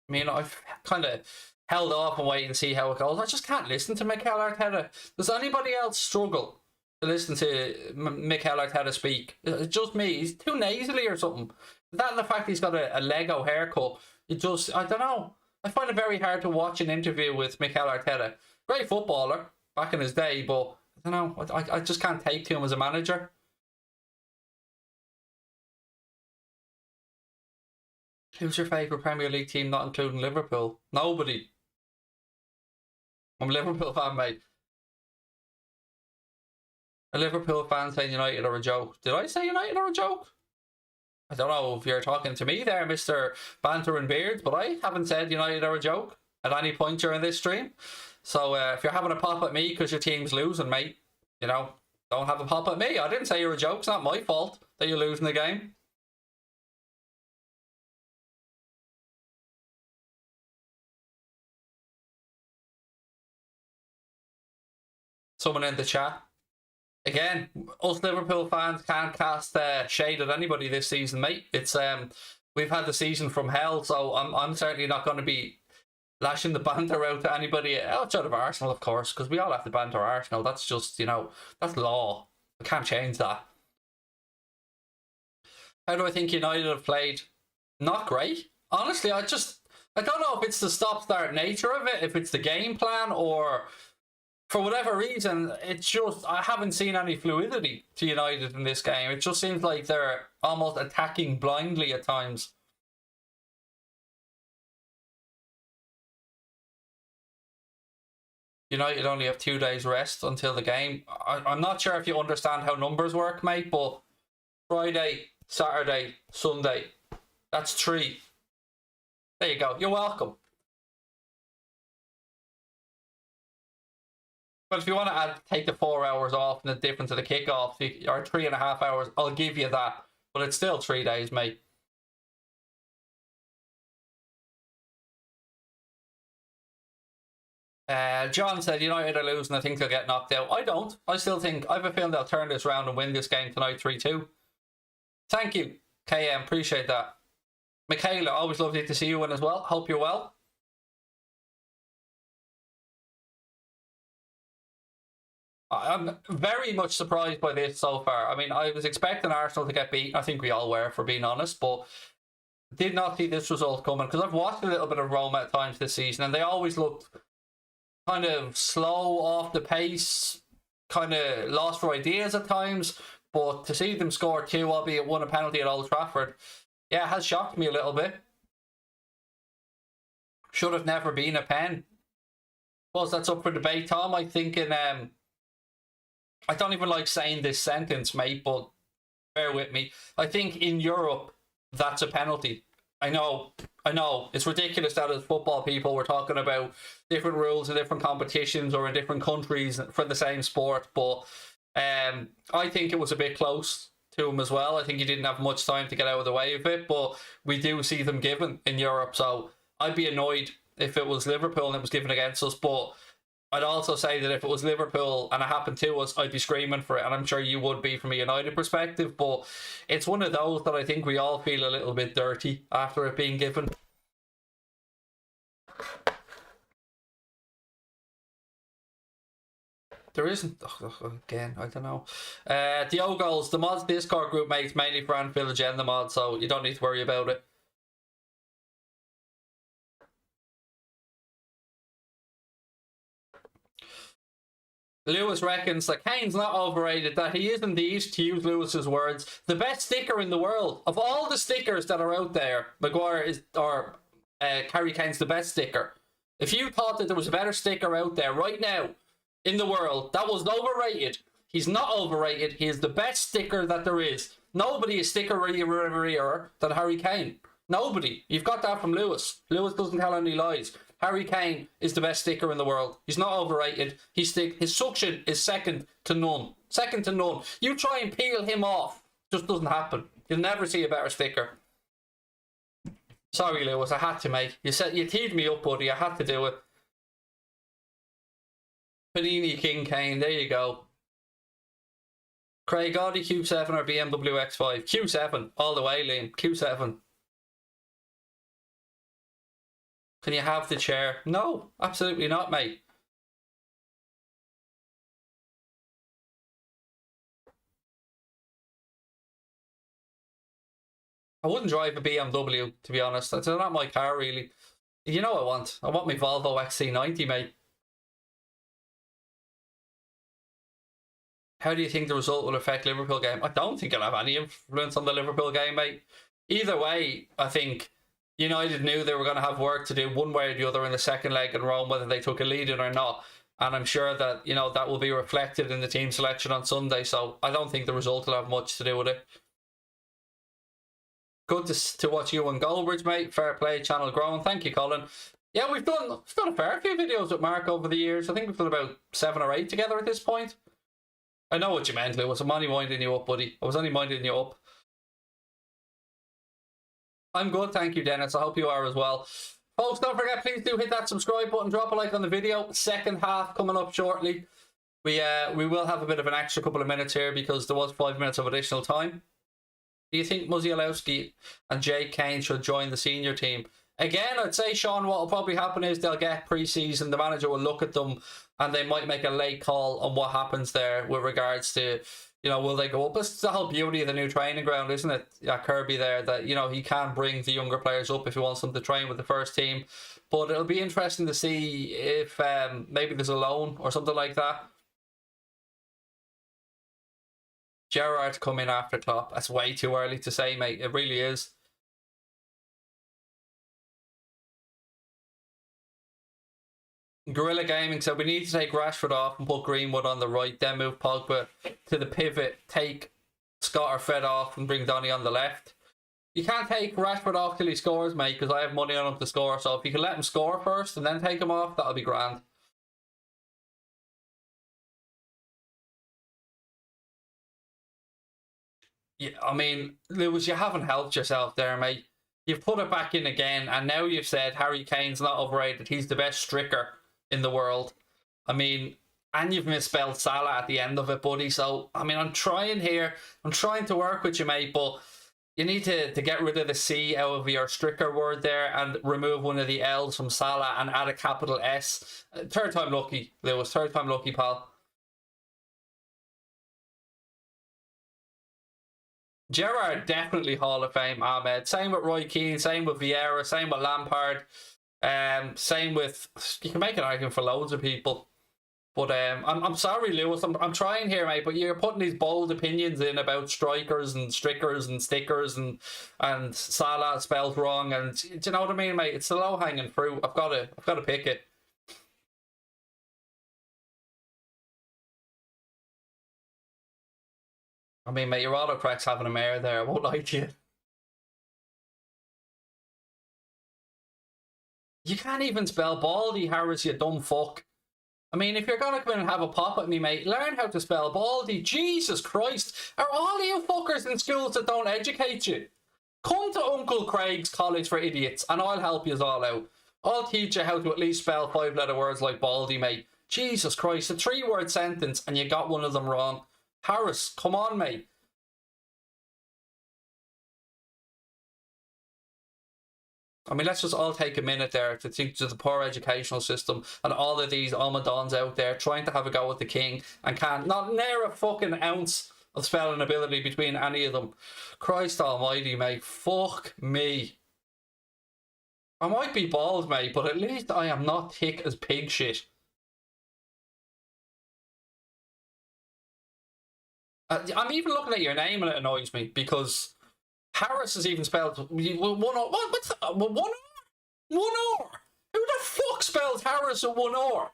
I mean, I've kind of held off and waited to see how it goes. I just can't listen to Mikel Arteta. Does anybody else struggle to listen to Mikel Arteta speak? It's just me. He's too nasally or something. That and the fact he's got a Lego haircut. It just, I don't know. I find it very hard to watch an interview with Mikel Arteta. Great footballer back in his day, but I don't know. I just can't take to him as a manager. Who's your favourite Premier League team, not including Liverpool? Nobody. I'm a Liverpool fan, mate. A Liverpool fan saying United are a joke. Did I say United are a joke? I don't know if you're talking to me there, Mr. Banter and Beards, but I haven't said United are a joke at any point during this stream. So if you're having a pop at me because your team's losing, mate, you know, don't have a pop at me. I didn't say you're a joke. It's not my fault that you're losing the game. Someone in the chat. Again, us Liverpool fans can't cast shade at anybody this season, mate. It's we've had the season from hell, so I'm certainly not going to be lashing the banter out to anybody outside of Arsenal, of course, because we all have to banter Arsenal. That's just, you know, that's law. I can't change that. How do I think United have played? Not great. Honestly, I don't know if it's the stop-start nature of it, if it's the game plan, or for whatever reason, it's just, I haven't seen any fluidity to United in this game. It just seems like they're almost attacking blindly at times. United only have 2 days rest until the game. I'm not sure if you understand how numbers work, mate, but Friday, Saturday, Sunday, that's 3. There you go. You're welcome. But if you want to take the 4 hours off and the difference of the kickoff, or 3.5 hours, I'll give you that. But it's still 3 days, mate. John said United are losing. I think they'll get knocked out. I don't. I still think, I have a feeling they'll turn this round and win this game tonight 3-2. Thank you, KM. Appreciate that. Michaela, always lovely to see you in as well. Hope you're well. I'm very much surprised by this so far. I mean, I was expecting Arsenal to get beaten. I think we all were, for being honest, but did not see this result coming, because I've watched a little bit of Roma at times this season, and they always looked kind of slow off the pace, kind of lost for ideas at times. But to see them score 2, albeit won a penalty at Old Trafford, yeah, it has shocked me a little bit. Should have never been a pen. Suppose that's up for debate, Tom. I think I don't even like saying this sentence, mate, but bear with me. I think in Europe, that's a penalty. I know, it's ridiculous that as football people we're talking about different rules in different competitions or in different countries for the same sport, but I think it was a bit close to him as well. I think he didn't have much time to get out of the way of it, but we do see them given in Europe, so I'd be annoyed if it was Liverpool and it was given against us, but I'd also say that if it was Liverpool and it happened to us, I'd be screaming for it, and I'm sure you would be from a United perspective, but it's one of those that I think we all feel a little bit dirty after it being given. There isn't, again, I don't know. The O goals, the mods Discord group makes mainly for Anfield Agenda mod, so you don't need to worry about it. Lewis reckons that Kane's not overrated, that he is indeed, to use Lewis's words, the best sticker in the world. Of all the stickers that are out there, Maguire is, or Harry Kane's the best sticker. If you thought that there was a better sticker out there right now in the world that was overrated, he's not overrated. He is the best sticker that there is. Nobody is stickerier than Harry Kane. Nobody. You've got that from Lewis. Lewis doesn't tell any lies. Harry Kane is the best sticker in the world. He's not overrated. His suction is second to none. Second to none. You try and peel him off. Just doesn't happen. You'll never see a better sticker. Sorry, Lewis. I had to, mate. You teed me up, buddy. I had to do it. Panini King Kane. There you go. Craig Audi Q7 or BMW X5? Q7. All the way, Liam. Q7. Can you have the chair? No, absolutely not, mate. I wouldn't drive a BMW, to be honest. That's not my car, really. You know what I want? I want my Volvo XC90, mate. How do you think the result will affect Liverpool game? I don't think it'll have any influence on the Liverpool game, mate. Either way, I think United knew they were going to have work to do one way or the other in the second leg in Rome, whether they took a lead in or not. And I'm sure that, that will be reflected in the team selection on Sunday. So I don't think the result will have much to do with it. Good to watch you and Goldbridge, mate. Fair play, channel growing. Thank you, Colin. Yeah, we've done a fair few videos with Mark over the years. I think we've done about 7 or 8 together at this point. I know what you meant, Lewis. I'm only winding you up, buddy. I was only winding you up. I'm good, thank you, Dennis. I hope you are as well. Folks, don't forget, please do hit that subscribe button, drop a like on the video. Second half coming up shortly. We will have a bit of an extra couple of minutes here because there was 5 minutes of additional time. Do you think Musialowski and Jay Kane should join the senior team? Again, I'd say, Sean, what will probably happen is they'll get pre-season, the manager will look at them, and they might make a late call on what happens there with regards to, will they go up? It's the whole beauty of the new training ground, isn't it, at Kirby there, that, he can bring the younger players up if he wants them to train with the first team. But it'll be interesting to see if maybe there's a loan or something like that. Gerrard come in after Klopp. That's way too early to say, mate. It really is. Guerrilla Gaming said we need to take Rashford off and put Greenwood on the right, then move Pogba to the pivot, take Scott or Fred off and bring Donny on the left. You can't take Rashford off till he scores, mate, because I have money on him to score. So if you can let him score first and then take him off, that'll be grand. Yeah, I mean, Lewis, you haven't helped yourself there, mate. You've put it back in again, and now you've said Harry Kane's not overrated. He's the best striker in the world. I mean, and you've misspelled Salah at the end of it, buddy. So, I mean, I'm trying here. I'm trying to work with you, mate, but you need to get rid of the C out of your striker word there and remove one of the L's from Salah and add a capital S. Third time lucky, Lewis. Third time lucky, pal. Gerrard definitely Hall of Fame, Ahmed. Same with Roy Keane, same with Vieira, same with Lampard. Same with, you can make an argument for loads of people. But I'm sorry, Lewis. I'm trying here, mate. But you're putting these bold opinions in about strikers and strickers and stickers and Salah spelled wrong. And do you know what I mean, mate? It's the low hanging fruit. I've got to pick it. I mean, mate, your autocorrect's having a mare there. I won't lie to you. You can't even spell Baldy, Harris, you dumb fuck. I mean, if you're going to come in and have a pop at me, mate, learn how to spell Baldy. Jesus Christ. Are all of you fuckers in schools that don't educate you? Come to Uncle Craig's College for Idiots and I'll help you all out. I'll teach you how to at least spell 5-letter words like Baldy, mate. Jesus Christ, a 3-word sentence and you got one of them wrong. Harris, come on, mate. I mean, let's just all take a minute there to think to the poor educational system and all of these Almadons out there trying to have a go at the king and can't, not near a fucking ounce of spelling ability between any of them. Christ almighty, mate. Fuck me. I might be bald, mate, but at least I am not thick as pig shit. I'm even looking at your name and it annoys me because Harris is even spelled one R. What's one R? One R. Who the fuck spells Harris with one R?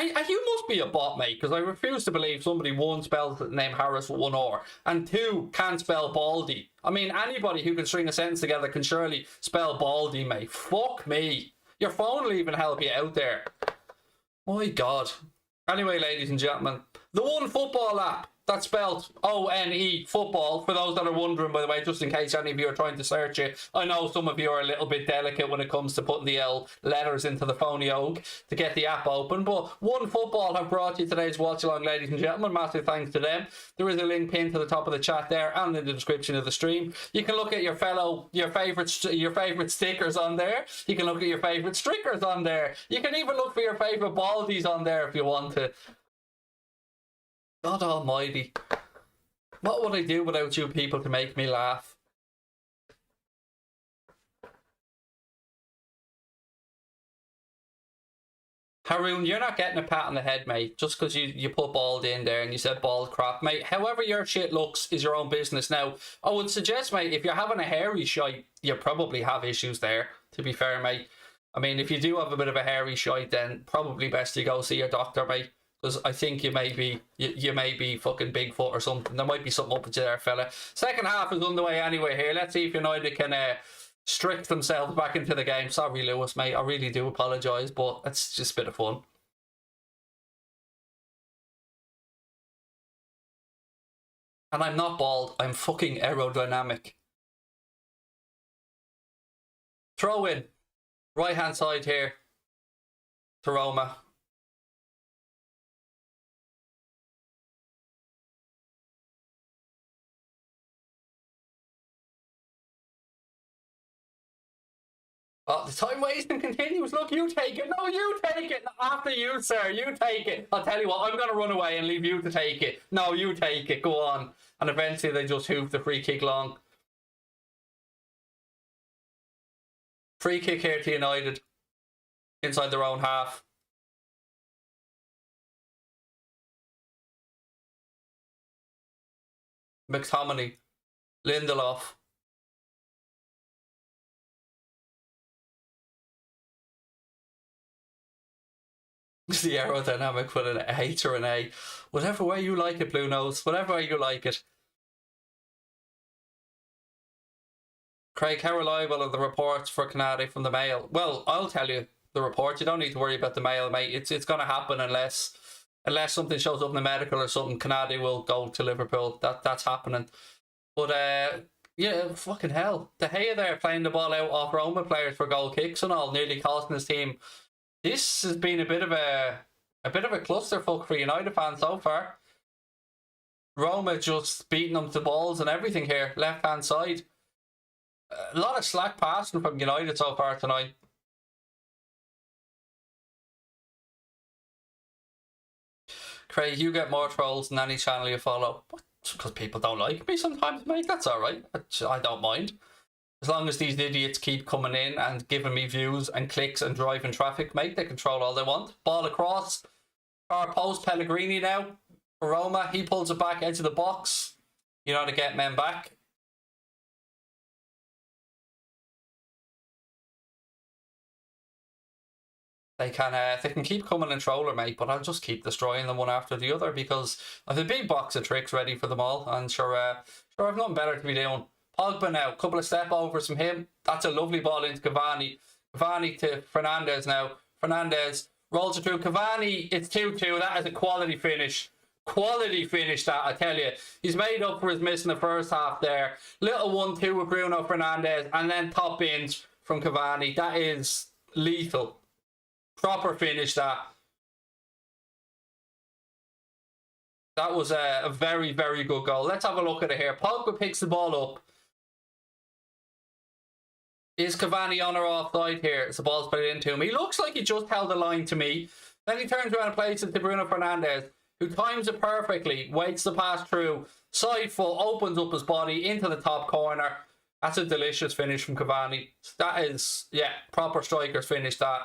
You must be a bot, mate, because I refuse to believe somebody, one, spells the name Harris with one R, and two, can't spell Baldy. I mean, anybody who can string a sentence together can surely spell Baldy, mate. Fuck me. Your phone will even help you out there. My God. Anyway, ladies and gentlemen, the One Football app. That's spelled O-N-E, football, for those that are wondering, by the way, just in case any of you are trying to search it. I know some of you are a little bit delicate when it comes to putting the L letters into the phony oak to get the app open, but One Football have brought you today's watch along, ladies and gentlemen. Massive thanks to them. There is a link pinned to the top of the chat there and in the description of the stream. You can look at your favorite stickers on there. You can look at your favorite strickers on there. You can even look for your favorite baldies on there if you want to. God almighty. What would I do without you people to make me laugh? Haroon, you're not getting a pat on the head, mate, just because you put bald in there and you said bald crap, mate. However your shit looks is your own business. Now, I would suggest, mate, if you're having a hairy shite, you probably have issues there, to be fair, mate. I mean, if you do have a bit of a hairy shite, then probably best you go see your doctor, mate. Because I think you may be fucking Bigfoot or something. There might be something up with you there, fella. Second half is underway anyway here. Let's see if United can strict themselves back into the game. Sorry, Lewis, mate. I really do apologise, but it's just a bit of fun. And I'm not bald. I'm fucking aerodynamic. Throw in. Right hand side here. To Roma. Oh, the time wasting continues. Look, you take it. No, you take it. After you, sir. You take it. I'll tell you what, I'm going to run away and leave you to take it. No, you take it. Go on. And eventually they just hoof the free kick long. Free kick here to United. Inside their own half. McTominay. Lindelof. The aerodynamic with an H or an A. Whatever way you like it, Blue Nose. Whatever way you like it. Craig, how reliable are the reports for Canada from the Mail? Well, I'll tell you the report. You don't need to worry about the Mail, mate. It's going to happen unless something shows up in the medical or something. Canada will go to Liverpool. That's happening. But yeah, fucking hell. De Gea there playing the ball out off Roma players for goal kicks and all, nearly costing his team. This has been a bit of a clusterfuck for United fans so far. Roma just beating them to balls and everything here, left hand side. A lot of slack passing from United so far tonight. Craig, you get more trolls than any channel you follow. What? Because people don't like me sometimes, mate. That's alright. I don't mind. As long as these idiots keep coming in and giving me views and clicks and driving traffic, mate, they control all they want. Ball across. Our post Pellegrini now. Roma, he pulls it back into the box. You know, to get men back. They can keep coming and trolling, mate, but I'll just keep destroying them one after the other because I've a big box of tricks ready for them all. And sure, I've nothing better to be doing. Pogba now, couple of step overs from him. That's a lovely ball into Cavani. Cavani to Fernandes now. Fernandes rolls it through. Cavani, it's 2-2. That is a quality finish. Quality finish, that, I tell you. He's made up for his miss in the first half there. Little 1-2 with Bruno Fernandes, and then top ins from Cavani. That is lethal. Proper finish, that. That was a very, very good goal. Let's have a look at it here. Pogba picks the ball up. Is Cavani on or offside here? It's the ball's played into him. He looks like he just held the line to me. Then he turns around and plays it to Bruno Fernandes, who times it perfectly, waits to pass through. Side foot, opens up his body into the top corner. That's a delicious finish from Cavani. That is, yeah, proper striker's finish, that.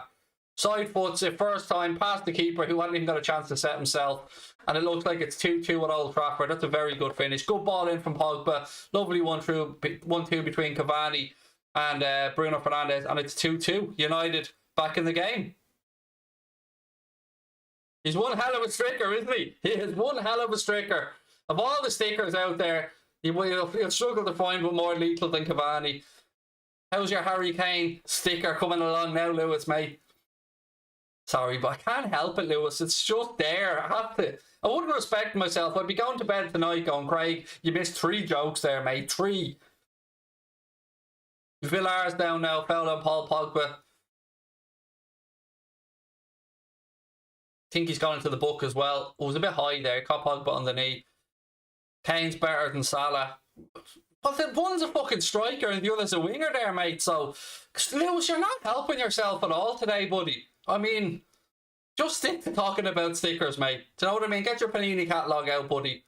Side foots it first time past the keeper, who hadn't even got a chance to set himself. And it looks like it's 2-2 at Old Trafford. That's a very good finish. Good ball in from Pogba. Lovely 1-2 between Cavani and Bruno Fernandes. And it's 2-2. United back in the game. He's one hell of a striker, isn't he? He is one hell of a striker. Of all the stickers out there, you'll struggle to find one more lethal than Cavani. How's your Harry Kane sticker coming along now, Lewis, mate? Sorry, but I can't help it, Lewis. It's just there. I have to. I wouldn't respect myself. I'd be going to bed tonight going, Craig, you missed 3 jokes there, mate. 3. Villar's down now. Foul on Paul Pogba. I think he's gone into the book as well. It was a bit high there. Caught Pogba on the knee. Kane's better than Salah. But the one's a fucking striker and the other's a winger there, mate. So, Lewis, you're not helping yourself at all today, buddy. I mean, just stick to talking about stickers, mate. Do you know what I mean? Get your Panini catalogue out, buddy.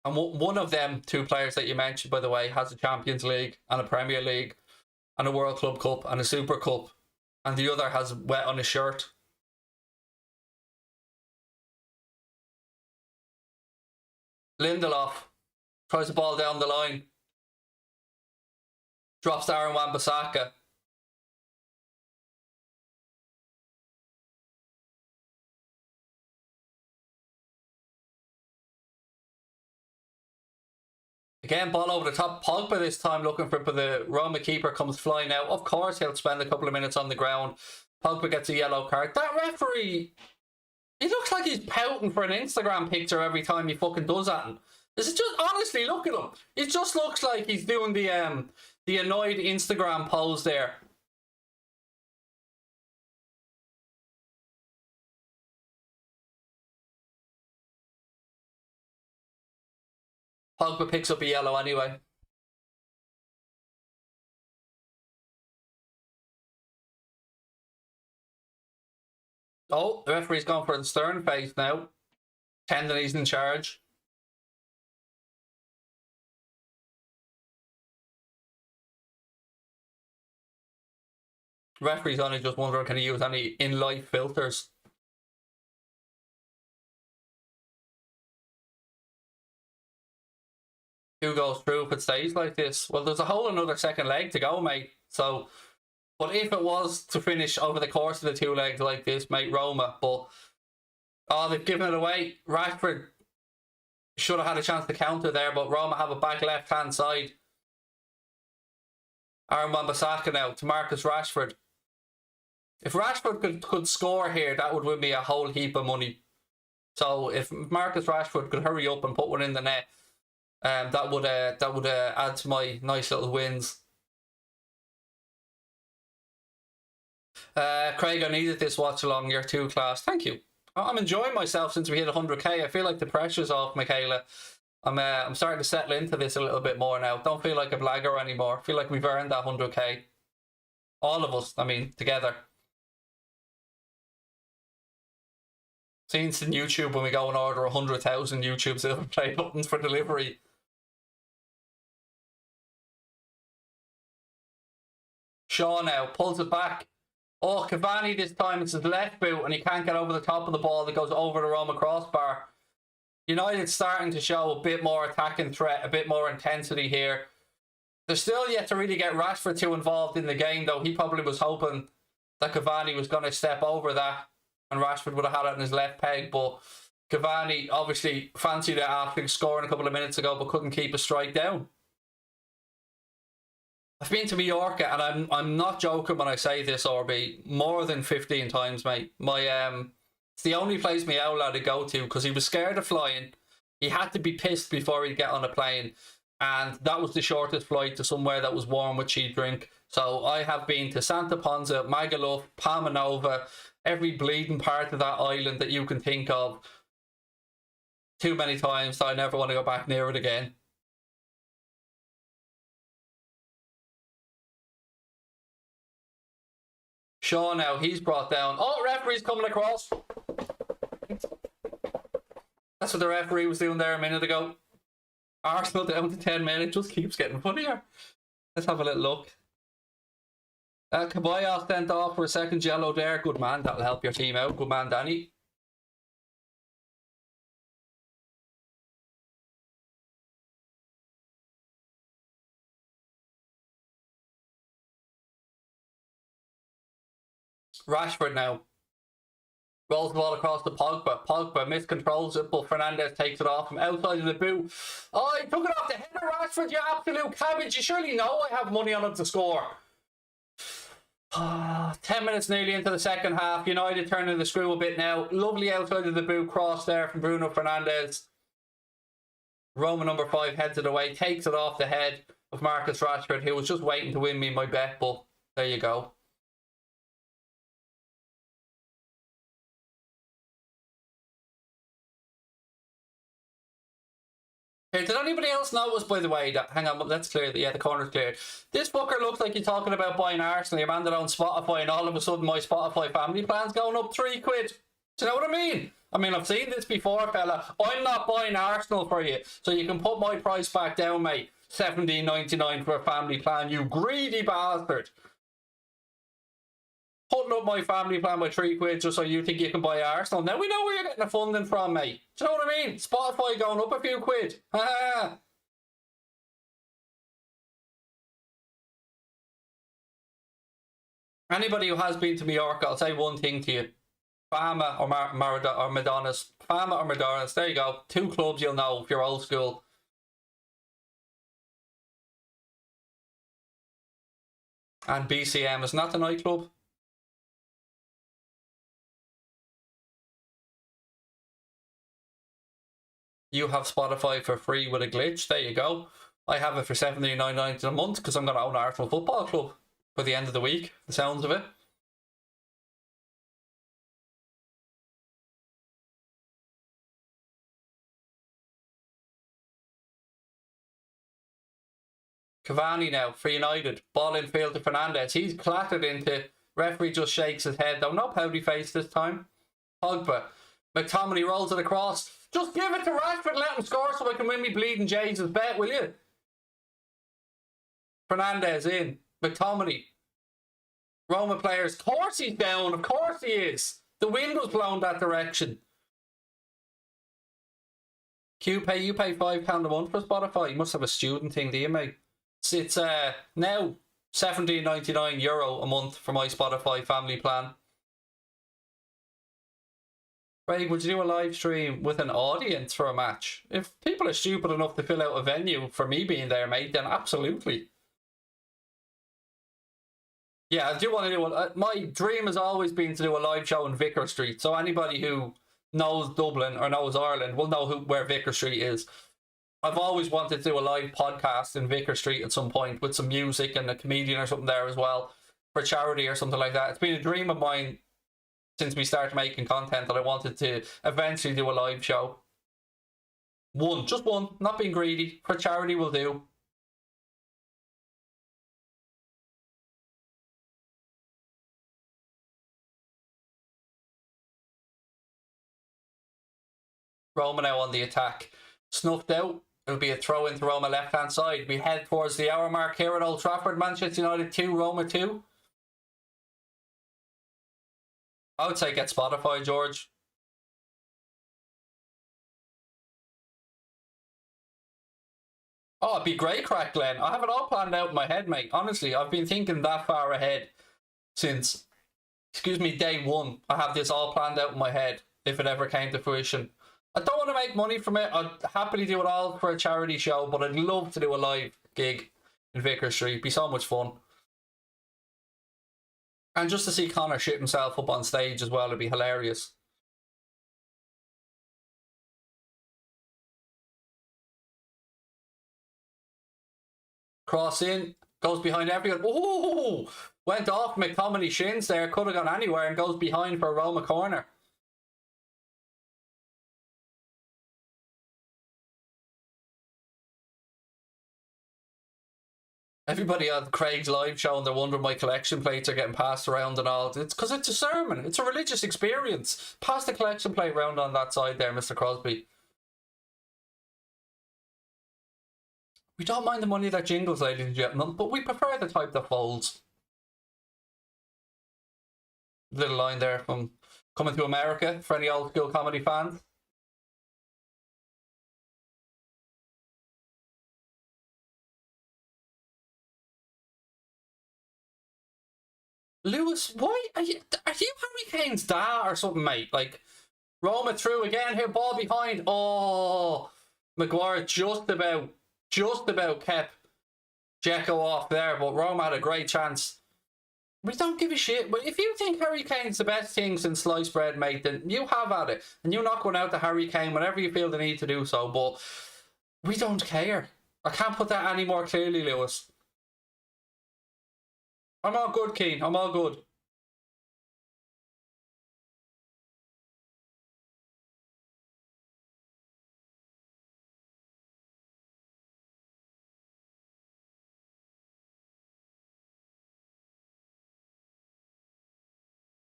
And one of them 2 players that you mentioned, by the way, has a Champions League and a Premier League and a World Club Cup and a Super Cup. And the other has wet on his shirt. Lindelof tries the ball down the line. Drops to Aaron Wan-Bissaka. Again, ball over the top. Pogba this time looking for it, but the Roma keeper comes flying out. Of course, he'll spend a couple of minutes on the ground. Pogba gets a yellow card. That referee, he looks like he's pouting for an Instagram picture every time he fucking does that. Is it just, honestly, look at him. It just looks like he's doing the annoyed Instagram pose there. Pogba picks up a yellow anyway. Oh, the referee's gone for the stern face now. Tendon he's in charge. The referee's only just wondering, can he use any in-life filters? Who goes through if it stays like this? Well, there's a whole another second leg to go, mate. So, but if it was to finish over the course of the 2 legs like this, mate, Roma. But, oh, they've given it away. Rashford should have had a chance to counter there, but Roma have a back left-hand side. Aaron Wan-Bissaka now to Marcus Rashford. If Rashford could score here, that would win me a whole heap of money. So if Marcus Rashford could hurry up and put one in the net, that would add to my nice little wins. Craig, I needed this watch along. You're too class. Thank you. I'm enjoying myself since we hit 100k. I feel like the pressure's off, Michaela. I'm starting to settle into this a little bit more now. Don't feel like a blagger anymore. I feel like we've earned that 100k. All of us, I mean, together. Scenes in YouTube when we go and order 100,000 YouTube silver play buttons for delivery. Shaw now pulls it back. Oh, Cavani this time, it's his left boot and he can't get over the top of the ball that goes over the Roma crossbar. United's starting to show a bit more attacking threat, a bit more intensity here. They're still yet to really get Rashford too involved in the game, though. He probably was hoping that Cavani was going to step over that and Rashford would have had it in his left peg, but Cavani obviously fancied it after scoring a couple of minutes ago, but couldn't keep a strike down. I've been to Mallorca, and I'm not joking when I say this, RB, more than 15 times, mate. It's the only place my old lad to go to because he was scared of flying. He had to be pissed before he'd get on a plane, and that was the shortest flight to somewhere that was warm with cheap drink. So I have been to Santa Ponsa, Magaluf, Palma Nova, every bleeding part of that island that you can think of. Too many times that I never want to go back near it again. Shaw now, he's brought down. Oh, referee's coming across. That's what the referee was doing there a minute ago. Arsenal down to 10 men. It just keeps getting funnier. Let's have a little look. Caballas sent off for a second yellow there. Good man, that'll help your team out. Good man, Danny. Rashford now. Rolls the ball across to Pogba. Pogba miscontrols it, but Fernandes takes it off from outside of the boot. Oh, he took it off the head of Rashford, you absolute cabbage. You surely know I have money on him to score. 10 minutes nearly into the second half. United turning the screw a bit now. Lovely outside of the boot cross there from Bruno Fernandes. Roma number 5 heads it away, takes it off the head of Marcus Rashford, who was just waiting to win me my bet, but there you go. Hey, did anybody else notice, by the way, that, hang on, let's clear the, yeah, the corner's cleared. This fucker looks like you're talking about buying Arsenal, your man that owns Spotify, and all of a sudden my Spotify family plan's going up £3. Do you know what I mean? I mean, I've seen this before, fella. I'm not buying Arsenal for you, so you can put my price back down, mate. $17.99 for a family plan, you greedy bastard. Putting up my family plan by £3 just so you think you can buy Arsenal. Now we know where you're getting the funding from, mate. Do you know what I mean? Spotify going up a few quid. Anybody who has been to Mallorca, I'll say one thing to you. Fama or Madonna's. Fama or Madonna's. There you go. 2 clubs you'll know if you're old school. And BCM, isn't that the nightclub? You have Spotify for free with a glitch. There you go. I have it for $17.99 a month because I'm going to own Arsenal Football Club by the end of the week. The sounds of it. Cavani now for United. Ball in field to Fernandes. He's clattered into. Referee just shakes his head though. No pouty face this time. Pogba. McTominay rolls it across. Just give it to Rashford and let him score so I can win me bleeding Jays' bet, will you? Fernandes in. McTominay. Roma players. Of course he's down. Of course he is. The wind was blown that direction. You pay £5 a month for Spotify. You must have a student thing, do you, mate? It's now €17.99 a month for my Spotify family plan. Craig, would you do a live stream with an audience for a match? If people are stupid enough to fill out a venue for me being there, mate, then absolutely. Yeah, I do want to do it. My dream has always been to do a live show in Vicar Street. So anybody who knows Dublin or knows Ireland will know where Vicar Street is. I've always wanted to do a live podcast in Vicar Street at some point with some music and a comedian or something there as well for charity or something like that. It's been a dream of mine since we started making content that I wanted to eventually do a live show. One, just one, not being greedy. For charity will do. Roma now on the attack. Snuffed out. It'll be a throw into Roma left-hand side. We head towards the hour mark here at Old Trafford. Manchester United 2, Roma 2. I would say get Spotify, George. Oh, it'd be great crack, Glenn. I have it all planned out in my head, mate. Honestly, I've been thinking that far ahead since, excuse me, day one. I have this all planned out in my head if it ever came to fruition. I don't want to make money from it. I'd happily do it all for a charity show, but I'd love to do a live gig in Vicar Street. It'd be so much fun. And just to see Connor shit himself up on stage as well, it'd be hilarious. Cross in, goes behind everyone. Oh, went off McTominay's shins there. Could have gone anywhere and goes behind for a Roma corner. Everybody on Craig's live show and they're wondering why collection plates are getting passed around and all. It's because it's a sermon. It's a religious experience. Pass the collection plate round on that side there, Mr. Crosby. We don't mind the money that jingles, ladies and gentlemen, but we prefer the type that folds. Little line there from Coming to America for any old school comedy fans. Lewis, why are you Harry Kane's dad or something, mate? Like, Roma through again here, ball behind. Oh, Maguire just about kept Dzeko off there, but Roma had a great chance. We don't give a shit. But if you think Harry Kane's the best thing since sliced bread, mate, then you have at it. And you knock one out to Harry Kane whenever you feel the need to do so. But we don't care. I can't put that any more clearly, Lewis. I'm all good, Keane. I'm all good.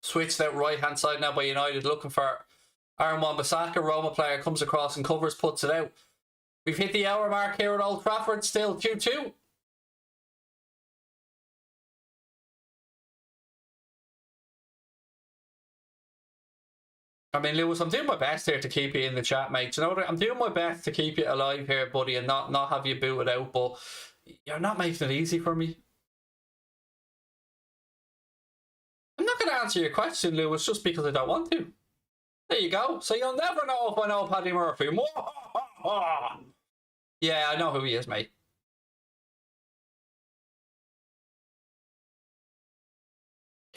Switched out right-hand side now by United, looking for Aaron Wan-Bissaka. Roma player comes across and covers, puts it out. We've hit the hour mark here at Old Trafford, still 2-2. I mean, Lewis, I'm doing my best here to keep you in the chat, mate. You know what? I'm doing my best to keep you alive here, buddy, and not have you booted out, but you're not making it easy for me. I'm not going to answer your question, Lewis, just because I don't want to. There you go. So you'll never know if I know Paddy Murphy. Yeah, I know who he is, mate.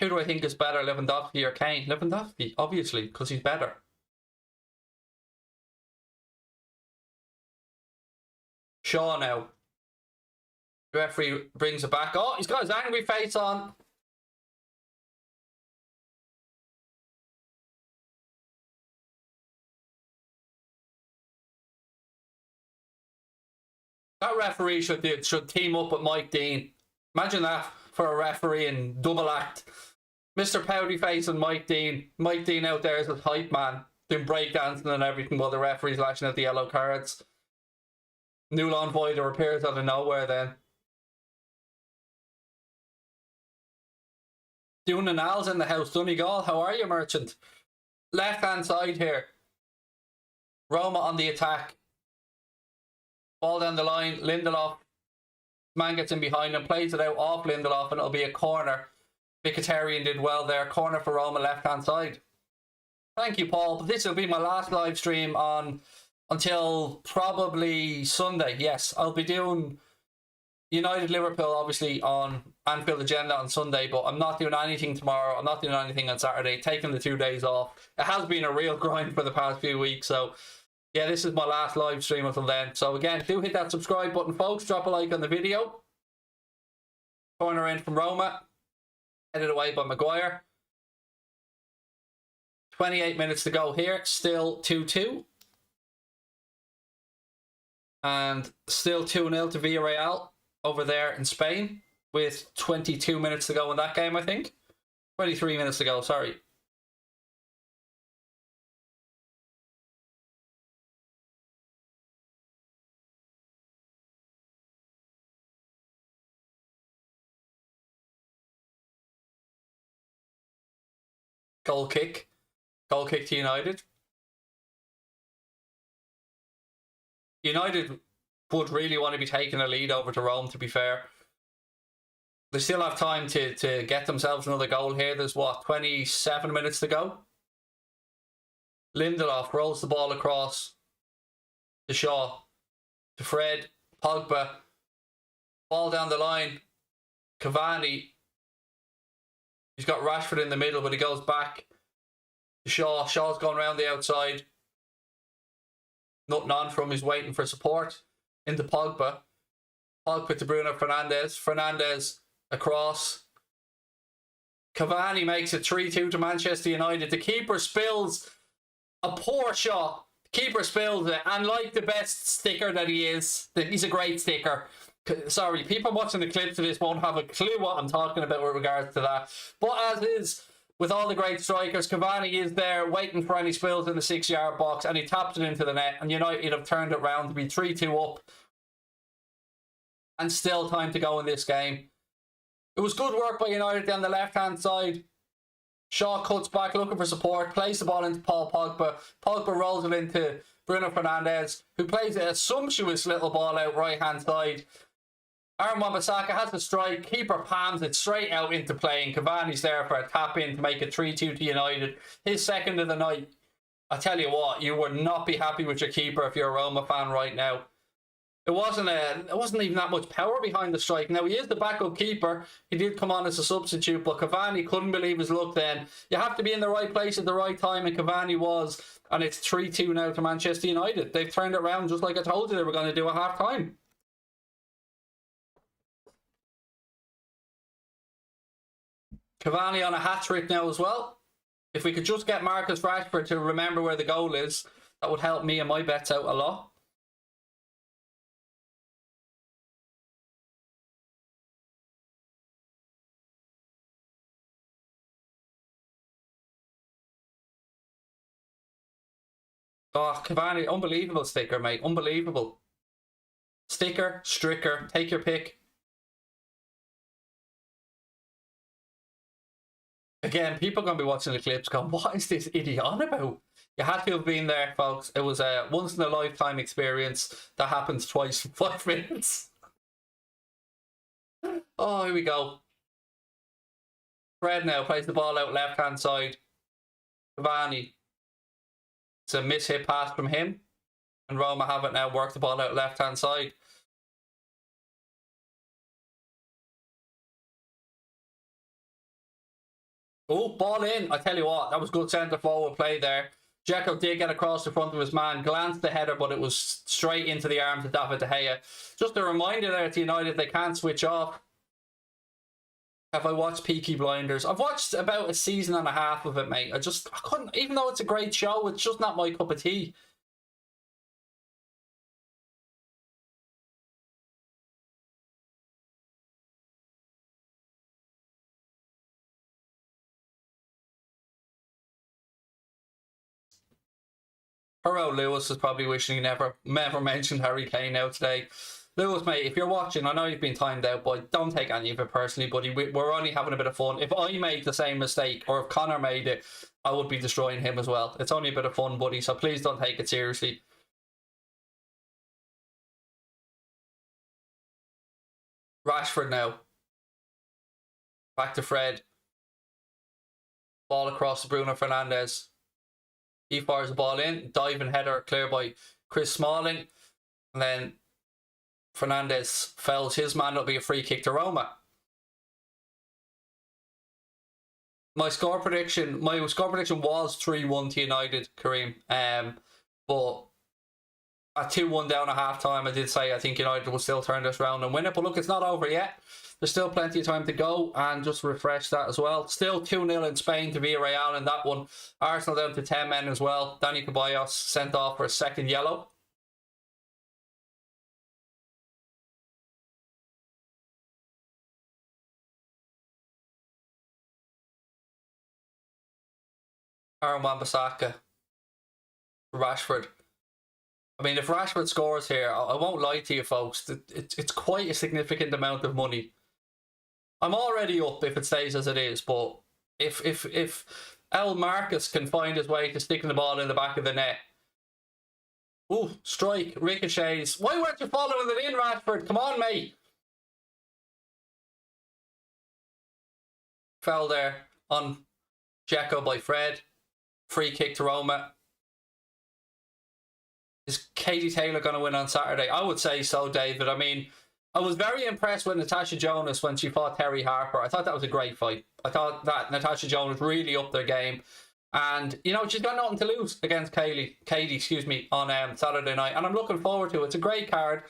Who do I think is better, Lewandowski or Kane? Lewandowski, obviously, because he's better. Shaw now. The referee brings it back. Oh, he's got his angry face on. That referee should team up with Mike Dean. Imagine that for a referee in double act. Mr. Pouty Face and Mike Dean. Mike Dean out there as a hype man, doing breakdancing and everything while the referee's lashing out the yellow cards. Nulon Voider appears out of nowhere then. Doing the Nals in the house. Donegal, how are you, merchant? Left hand side here. Roma on the attack. Ball down the line. Lindelof. Man gets in behind him, plays it out off Lindelof, and it'll be a corner. Mkhitaryan did well there. Corner for Roma, left hand side. Thank you, Paul. But this will be my last live stream on until probably Sunday. Yes, I'll be doing United Liverpool obviously on Anfield Agenda on Sunday, but I'm not doing anything tomorrow. I'm not doing anything on Saturday. Taking the 2 days off. It has been a real grind for the past few weeks, so yeah, this is my last live stream until then. So again, do hit that subscribe button, folks. Drop a like on the video. Corner in from Roma. Headed away by Maguire. 28 minutes to go here. Still 2-2. And still 2-0 to Villarreal over there in Spain, with 22 minutes to go in that game, I think. 23 minutes to go, sorry. Goal kick. Goal kick to United. United would really want to be taking a lead over to Rome, to be fair. They still have time to get themselves another goal here. There's, what, 27 minutes to go? Lindelof rolls the ball across to Shaw, to Fred, Pogba. Ball down the line. Cavani. He's got Rashford in the middle, but he goes back to Shaw. Shaw's going around the outside. Nothing on from, he's waiting for support. Into Pogba. Pogba to Bruno Fernandes. Fernandes across. Cavani makes it 3-2 to Manchester United. The keeper spills a poor shot. The keeper spills it, and like the best sticker that he is, he's a great sticker. Sorry, people watching the clips of this won't have a clue what I'm talking about with regards to that. But as is with all the great strikers, Cavani is there waiting for any spills in the 6-yard box, and he taps it into the net, and United have turned it round to be 3-2 up. And still time to go in this game. It was good work by United down the left-hand side. Shaw cuts back looking for support, plays the ball into Paul Pogba. Pogba rolls it into Bruno Fernandes, who plays a sumptuous little ball out right-hand side. Aaron Wan-Bissaka has the strike, keeper palms it straight out into play, and Cavani's there for a tap-in to make it 3-2 to United. His second of the night. I tell you what, you would not be happy with your keeper if you're a Roma fan right now. It wasn't even that much power behind the strike. Now, he is the backup keeper. He did come on as a substitute, but Cavani couldn't believe his luck then. You have to be in the right place at the right time, and Cavani was, and it's 3-2 now to Manchester United. They've turned it around just like I told you they were going to do at half-time. Cavani on a hat-trick now as well. If we could just get Marcus Rashford to remember where the goal is, that would help me and my bets out a lot. Oh, Cavani, unbelievable sticker, mate. Unbelievable. Sticker, stricker, take your pick. Again, people are going to be watching the clips going, what is this idiot on about? You had to have been there, folks. It was a once-in-a-lifetime experience that happens twice in 5 minutes. Oh, here we go. Fred now plays the ball out left-hand side. Cavani. It's a miss-hit pass from him. And Roma have it now, work the ball out left-hand side. Oh, ball in. I tell you what, that was good centre-forward play there. Dzeko did get across the front of his man, glanced the header, but it was straight into the arms of David De Gea. Just a reminder there to United, they can't switch off. Have I watched Peaky Blinders? I've watched about a season and a half of it, mate. I couldn't, even though it's a great show, it's just not my cup of tea. Hero Lewis is probably wishing he never mentioned Harry Kane out today. Lewis, mate, if you're watching, I know you've been timed out, but don't take any of it personally, buddy. We're only having a bit of fun. If I made the same mistake, or if Connor made it, I would be destroying him as well. It's only a bit of fun, buddy, so please don't take it seriously. Rashford now. Back to Fred. Ball across to Bruno Fernandes. He fires the ball in. Diving header clear by Chris Smalling. And then Fernandes fouls his man. It'll be a free kick to Roma. My score prediction was 3-1 to United, Kareem. But at 2-1 down at half time, I did say I think United will still turn this round and win it. But look, it's not over yet. There's still plenty of time to go, and just refresh that as well. Still 2-0 in Spain to Villarreal in that one. Arsenal down to 10 men as well. Dani Ceballos sent off for a second yellow. Aaron Wan-Bissaka. Rashford. I mean, if Rashford scores here, I won't lie to you folks, it's quite a significant amount of money. I'm already up if it stays as it is, but if El Marcus can find his way to sticking the ball in the back of the net. Ooh, strike, ricochets. Why weren't you following it in, Rashford? Come on, mate. Foul there on Dzeko by Fred. Free kick to Roma. Is Katie Taylor going to win on Saturday? I would say so, David. I mean, I was very impressed with Natasha Jonas when she fought Terry Harper. I thought that was a great fight. I thought that Natasha Jonas really upped their game. And, you know, she's got nothing to lose against Katie, on Saturday night. And I'm looking forward to it. It's a great card.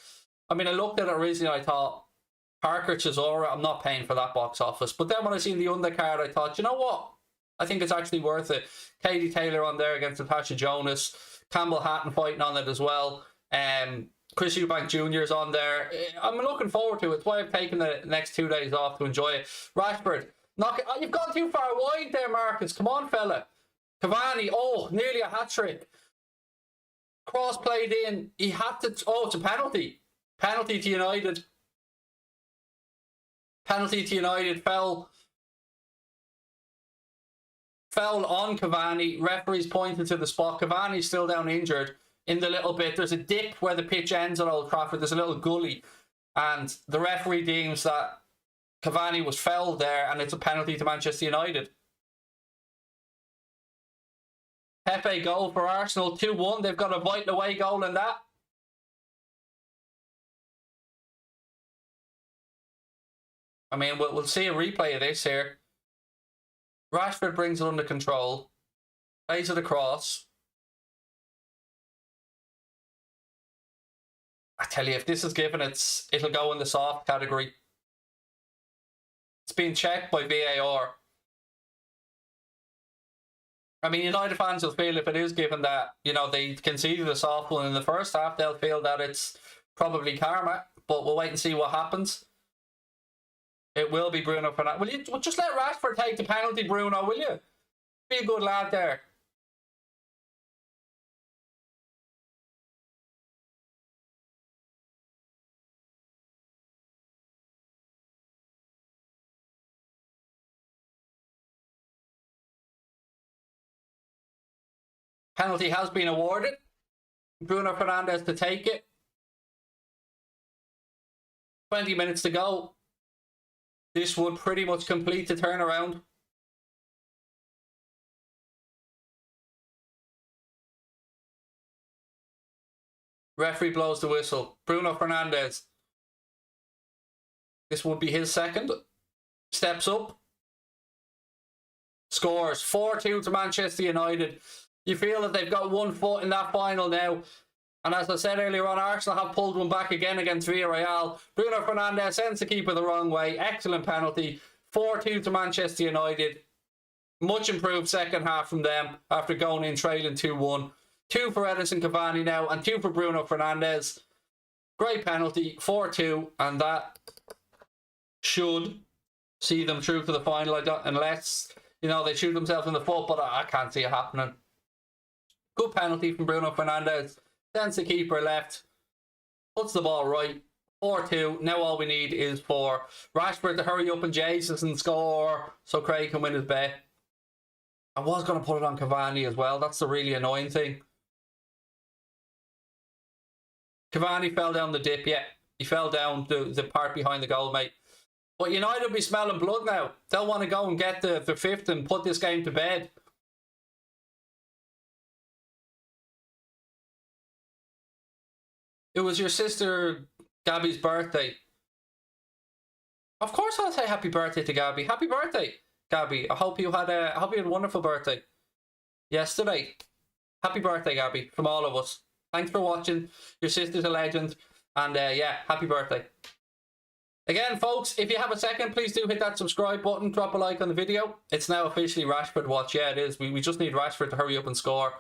I mean, I looked at it originally, I thought, Parker Chisora, I'm not paying for that box office. But then when I seen the undercard, I thought, you know what? I think it's actually worth it. Katie Taylor on there against Natasha Jonas. Campbell Hatton fighting on it as well. Chris Eubank Jr. is on there. I'm looking forward to it. It's why I've taken the next 2 days off to enjoy it. Rashford, knock it. Oh, you've gone too far wide there, Marcus. Come on, fella. Cavani, oh, nearly a hat-trick. Cross played in. He had to... Oh, it's a penalty. Penalty to United. Penalty to United. Foul on Cavani. Referee's pointed to the spot. Cavani's still down injured in the little bit. There's a dip where the pitch ends at Old Trafford. There's a little gully. And the referee deems that Cavani was fouled there, and it's a penalty to Manchester United. Pepe goal for Arsenal, 2-1. They've got a vital away goal in that. I mean, we'll see a replay of this here. Rashford brings it under control. Plays it across. I tell you, if this is given, it'll go in the soft category. It's been checked by VAR. I mean, United fans will feel if it is given that, you know, they conceded a soft one in the first half, they'll feel that it's probably karma. But we'll wait and see what happens. It will be Bruno Fernandes. Will you just let Rashford take the penalty, Bruno, will you? Be a good lad there. Penalty has been awarded. Bruno Fernandes to take it. 20 minutes to go. This would pretty much complete the turnaround. Referee blows the whistle. Bruno Fernandes. This would be his second. Steps up. Scores 4-2 to Manchester United. You feel that they've got 1 foot in that final now. And as I said earlier on, Arsenal have pulled one back again against Villarreal. Bruno Fernandes sends the keeper the wrong way. Excellent penalty. 4-2 to Manchester United. Much improved second half from them after going in trailing 2-1. 2 for Edinson Cavani now and 2 for Bruno Fernandes. Great penalty. 4-2. And that should see them through to the final. Unless, you know, they shoot themselves in the foot, but I can't see it happening. Good penalty from Bruno Fernandes. Sends the keeper left. Puts the ball right. 4-2. Now all we need is for Rashford to hurry up and Jesus and score so Craig can win his bet. I was going to put it on Cavani as well. That's the really annoying thing. Cavani fell down the dip. Yeah, he fell down the part behind the goal, mate. But United will be smelling blood now. They'll want to go and get the fifth and put this game to bed. It was your sister Gabby's birthday. Of course I'll say happy birthday to Gabby. Happy birthday, Gabby. I hope you had a wonderful birthday yesterday. Happy birthday, Gabby, from all of us. Thanks for watching. Your sister's a legend. And yeah, happy birthday. Again, folks, if you have a second, please do hit that subscribe button. Drop a like on the video. It's now officially Rashford watch. Yeah, it is. We just need Rashford to hurry up and score.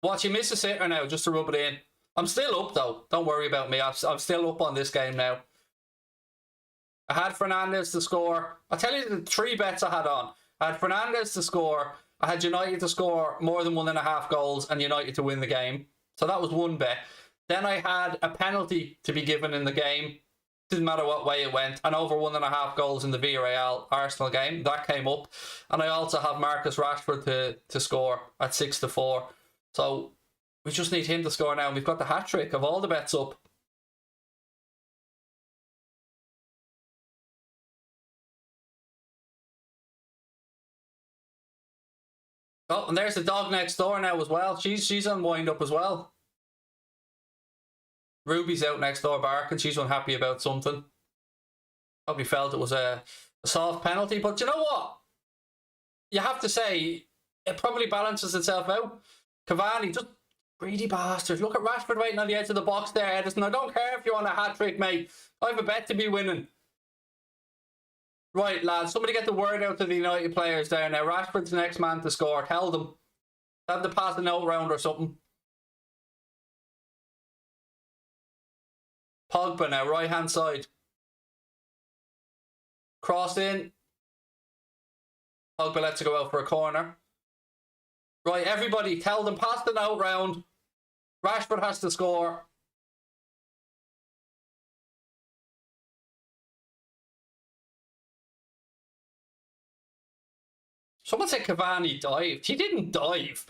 Watch, you miss a sitter now, just to rub it in. I'm still up, though. Don't worry about me. I'm still up on this game now. I had Fernandes to score. I'll tell you the 3 bets I had on. I had Fernandes to score. I had United to score more than 1.5 goals and United to win the game. So that was one bet. Then I had a penalty to be given in the game. Didn't matter what way it went. And over 1.5 goals in the Villarreal Arsenal game. That came up. And I also have Marcus Rashford to score at 6-4. So we just need him to score now. And we've got the hat-trick of all the bets up. Oh, and there's the dog next door now as well. She's on wind up as well. Ruby's out next door barking. She's unhappy about something. Probably felt it was a soft penalty. But you know what? You have to say, it probably balances itself out. Cavani, just greedy bastard. Look at Rashford waiting on the edge of the box there, Edison. I don't care if you're on a hat-trick, mate. I have a bet to be winning. Right, lads, somebody get the word out to the United players there now. Rashford's the next man to score. Tell them. Have to pass the note round or something. Pogba now, right-hand side. Cross in. Pogba lets it go out for a corner. Right, everybody, tell them, pass the note round. Rashford has to score. Someone said Cavani dived. He didn't dive.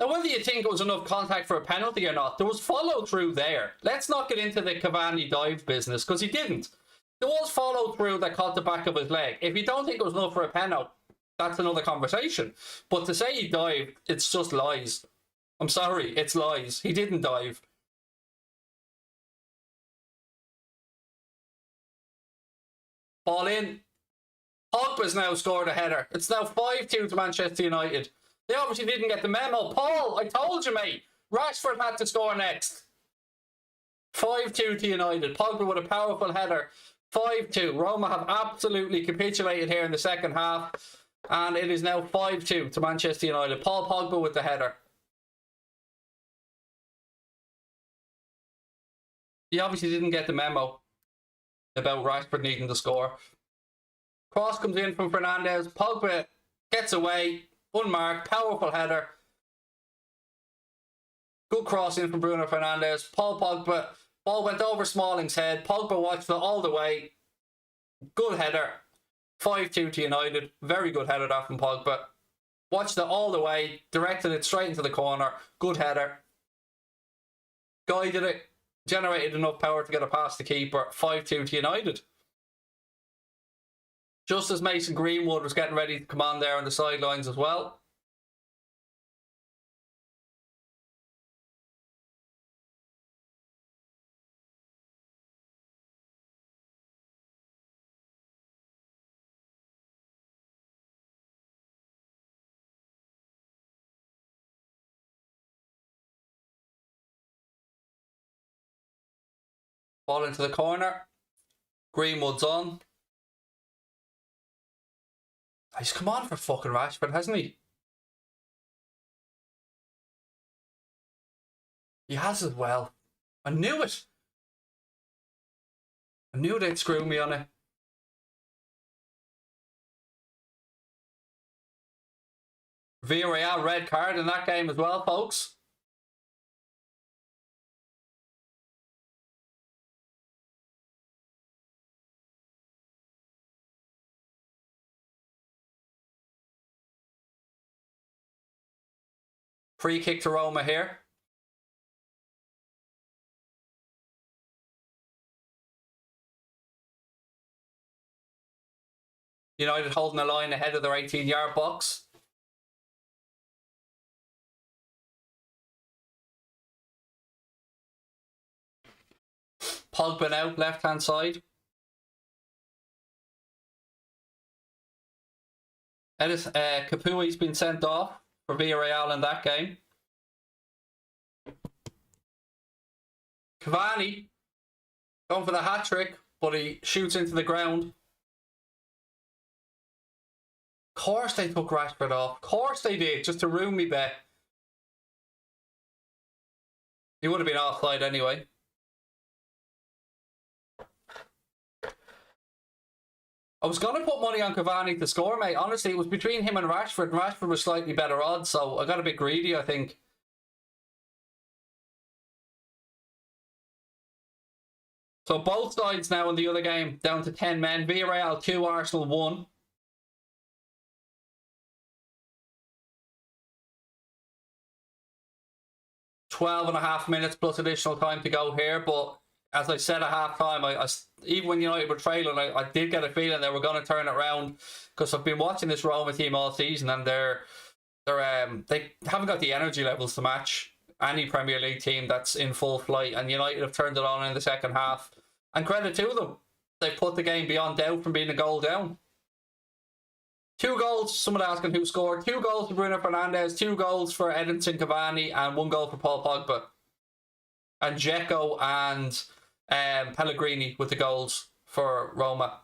Now, whether you think it was enough contact for a penalty or not, there was follow-through there. Let's not get into the Cavani dive business, because he didn't. There was follow-through that caught the back of his leg. If you don't think it was enough for a penalty, that's another conversation. But to say he dived, it's just lies. I'm sorry, it's lies. He didn't dive. Ball in. Pogba's now scored a header. It's now 5-2 to Manchester United. They obviously didn't get the memo. Paul, I told you, mate. Rashford had to score next. 5-2 to United. Pogba with a powerful header. 5-2. Roma have absolutely capitulated here in the second half. And it is now 5-2 to Manchester United. Paul Pogba with the header. He obviously didn't get the memo about Rashford needing to score. Cross comes in from Fernandes. Pogba gets away. Unmarked. Powerful header. Good cross in from Bruno Fernandes. Paul Pogba. Ball went over Smalling's head. Pogba watched it all the way. Good header. 5-2 to United. Very good header that from Pogba. Watched it all the way. Directed it straight into the corner. Good header. Guided it. Generated enough power to get it past the keeper. 5-2 to United. Just as Mason Greenwood was getting ready to come on there on the sidelines as well. Ball into the corner. Greenwood's on. He's come on for fucking Rashford, hasn't he? He has as well. I knew it. I knew they'd screw me on it. Villarreal red card in that game as well, folks. Free kick to Roma here. United holding the line ahead of their 18-yard box. Pogba out, left-hand side. Capui's been sent off for Villarreal in that game. Cavani going for the hat-trick, but he shoots into the ground. Of course they took Rashford off. Of course they did, just to ruin me bet. He would have been offside anyway. I was going to put money on Cavani to score, mate. Honestly, it was between him and Rashford. Rashford was slightly better odds, so I got a bit greedy, I think. So both sides now in the other game, down to 10 men. Villarreal 2, Arsenal 1. .5 minutes plus additional time to go here, but as I said at half-time, I even when United were trailing, I did get a feeling they were going to turn it around, because I've been watching this Roma team all season, and they haven't got the energy levels to match any Premier League team that's in full flight, and United have turned it on in the second half. And credit to them, they've put the game beyond doubt from being a goal down. 2 goals, someone asking who scored. 2 goals for Bruno Fernandes, 2 goals for Edinson Cavani, and 1 goal for Paul Pogba. And Dzeko and Pellegrini with the goals for Roma.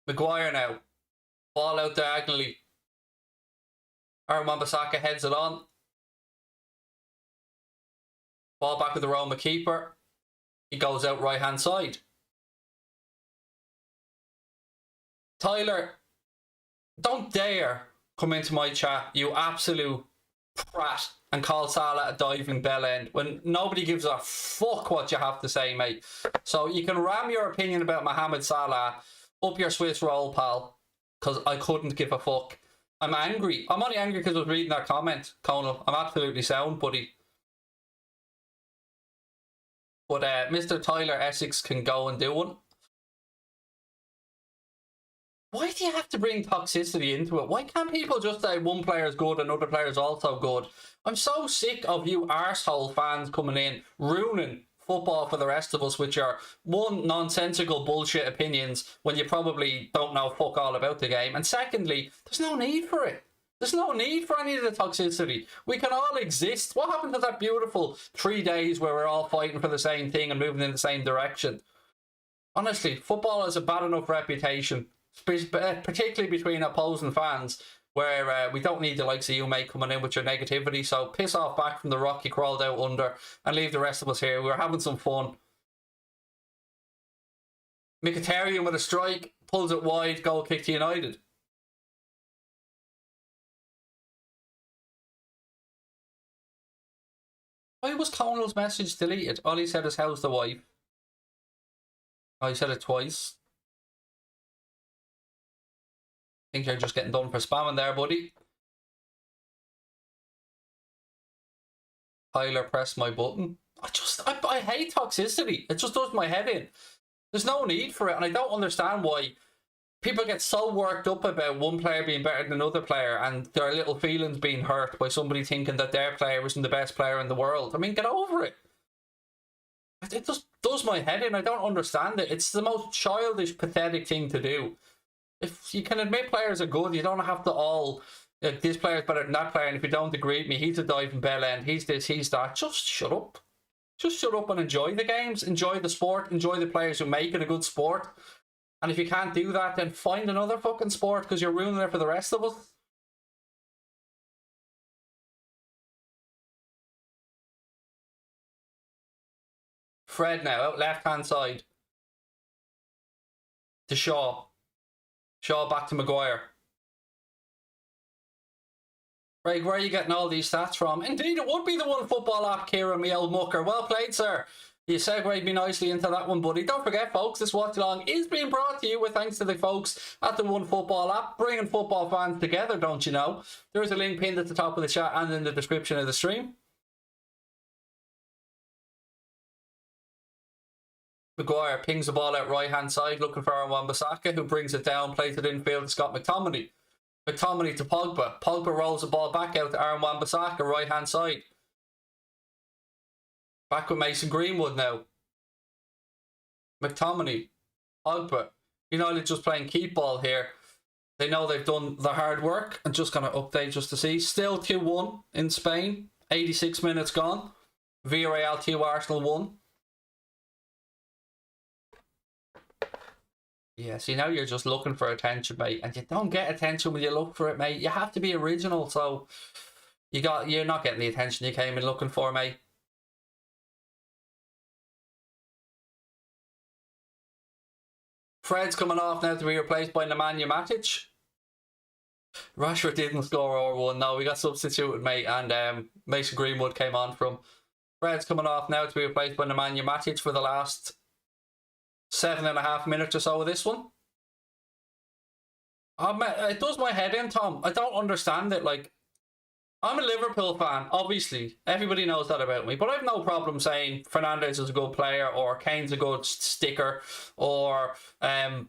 Maguire now. Ball out diagonally. Aaron Wan-Bissaka heads it on. Ball back with the Roma keeper. He goes out right hand side. Tyler, don't dare come into my chat, you absolute prat, and call Salah a diving bell end when nobody gives a fuck what you have to say, mate. So you can ram your opinion about Mohamed Salah up your Swiss roll, pal, because I couldn't give a fuck. I'm angry. I'm only angry because I was reading that comment, Conal. I'm absolutely sound, buddy. But Mr. Tyler Essex can go and do one. Why do you have to bring toxicity into it? Why can't people just say one player's good and another player's also good? I'm so sick of you arsehole fans coming in, ruining football for the rest of us with your nonsensical bullshit opinions when you probably don't know fuck all about the game. And secondly, there's no need for it. There's no need for any of the toxicity. We can all exist. What happened to that beautiful 3 days where we're all fighting for the same thing and moving in the same direction? Honestly, football has a bad enough reputation, particularly between opposing fans, where we don't need the likes of you, mate, coming in with your negativity. So piss off back from the rock you crawled out under and leave the rest of us here. We're having some fun. Mkhitaryan with a strike, pulls it wide, goal kick to United. Why was Conal's message deleted? All he said is, how's the wife? Oh, he said it twice. I think you're just getting done for spamming there, buddy. Tyler, press my button. I hate toxicity. It just does my head in. There's no need for it, and I don't understand why people get so worked up about one player being better than another player and their little feelings being hurt by somebody thinking that their player isn't the best player in the world. I mean, get over it. It just does my head in. I don't understand it. It's the most childish, pathetic thing to do. If you can admit players are good, you don't have to all, like, this player's better than that player, and if you don't agree with me, he's a diving bell end, he's this, he's that. Just shut up. Just shut up and enjoy the games, enjoy the sport, enjoy the players who make it a good sport. And if you can't do that, then find another fucking sport, because you're ruining it for the rest of us. Fred now, out left-hand side. To Shaw. Shaw back to Maguire. Craig, where are you getting all these stats from? Indeed, it would be the One Football app, Kieran, me old mucker. Well played, sir. You segued me nicely into that one, buddy. Don't forget, folks, this watch along is being brought to you with thanks to the folks at the One Football app, bringing football fans together, don't you know? There is a link pinned at the top of the chat and in the description of the stream. Maguire pings the ball out right-hand side, looking for Wan-Bissaka, who brings it down, plays it infield to Scott McTominay. McTominay to Pogba. Pogba rolls the ball back out to Aaron Wan-Bissaka, right-hand side. Back with Mason Greenwood now. McTominay. Pogba. United just playing keep ball here. They know they've done the hard work. I'm just going to update just to see. Still 2-1 in Spain. 86 minutes gone. Villarreal 2, Arsenal 1. Yeah, see, now you're just looking for attention, mate. And you don't get attention when you look for it, mate. You have to be original, so you're not getting the attention you came in looking for, mate. Fred's coming off now to be replaced by Nemanja Matic. Rashford didn't score or one. No, we got substituted, mate, and Mason Greenwood came on from. Fred's coming off now to be replaced by Nemanja Matic for the last 7.5 minutes or so of this one. It does my head in, Tom. I don't understand it. Like, I'm a Liverpool fan, obviously. Everybody knows that about me. But I've no problem saying Fernandes is a good player or Kane's a good sticker or,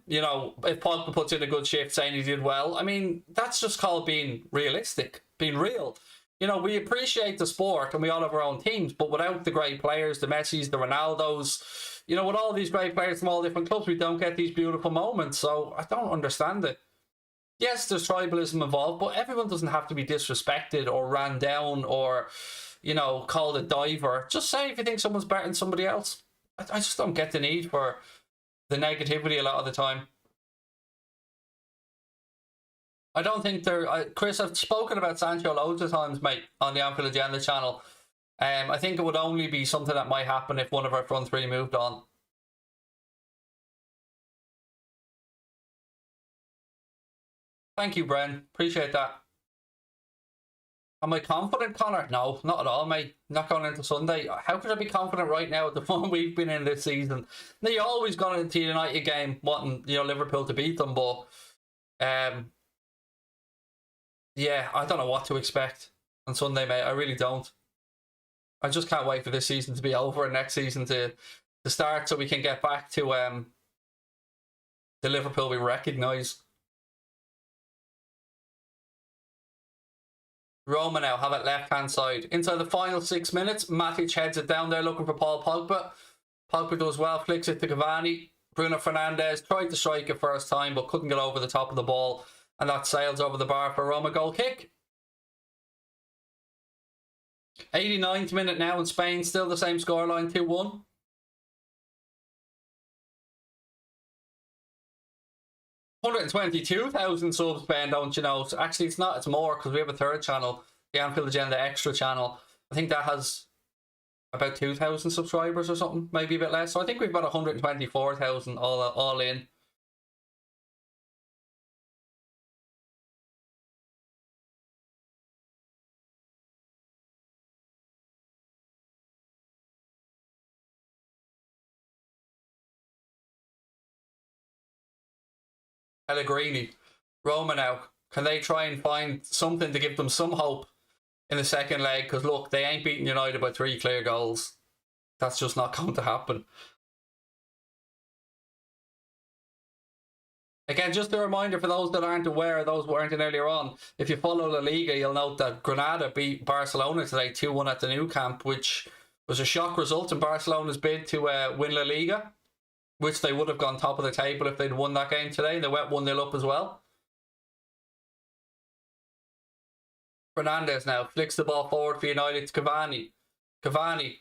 you know, if Pogba puts in a good shift saying he did well. I mean, that's just called being realistic, being real. You know, we appreciate the sport and we all have our own teams, but without the great players, the Messis, the Ronaldos, you know, with all these great players from all different clubs, we don't get these beautiful moments. So I don't understand it. Yes, there's tribalism involved, but everyone doesn't have to be disrespected or ran down or, you know, called a diver. Just say if you think someone's better than somebody else. I just don't get the need for the negativity a lot of the time. I don't think Chris, I've spoken about Sancho loads of times, mate, on the Anfield Agenda channel. I think it would only be something that might happen if one of our front three moved on. Thank you, Bren. Appreciate that. Am I confident, Connor? No, not at all, mate. Not going into Sunday. How could I be confident right now at the form we've been in this season? Now, you always gone into the United game wanting, you know, Liverpool to beat them, but yeah, I don't know what to expect on Sunday, mate. I really don't. I just can't wait for this season to be over and next season to start so we can get back to the Liverpool we recognise. Roma now have it left-hand side. Inside the final 6 minutes, Matic heads it down there looking for Paul Pogba. Pogba does well, flicks it to Cavani. Bruno Fernandes tried to strike it first time, but couldn't get over the top of the ball. And that sails over the bar for a Roma goal kick. 89th minute now in Spain, still the same scoreline, 2-1. $122,000 subs, Ben, don't you know? So actually, it's not, it's more because we have a third channel, the Anfield Agenda Extra channel. I think that has about 2,000 subscribers or something, maybe a bit less. So I think we've got 124,000 all in. Pellegrini, Roma now. Can they try and find something to give them some hope in the second leg? Because look, they ain't beating United by 3 clear goals. That's just not going to happen. Again, just a reminder for those that aren't aware, those who weren't in earlier on, if you follow La Liga, you'll note that Granada beat Barcelona today 2-1 at the Nou Camp, which was a shock result in Barcelona's bid to win La Liga, which they would have gone top of the table if they'd won that game today. They went 1-0 up as well. Fernandes now flicks the ball forward for United to Cavani. Cavani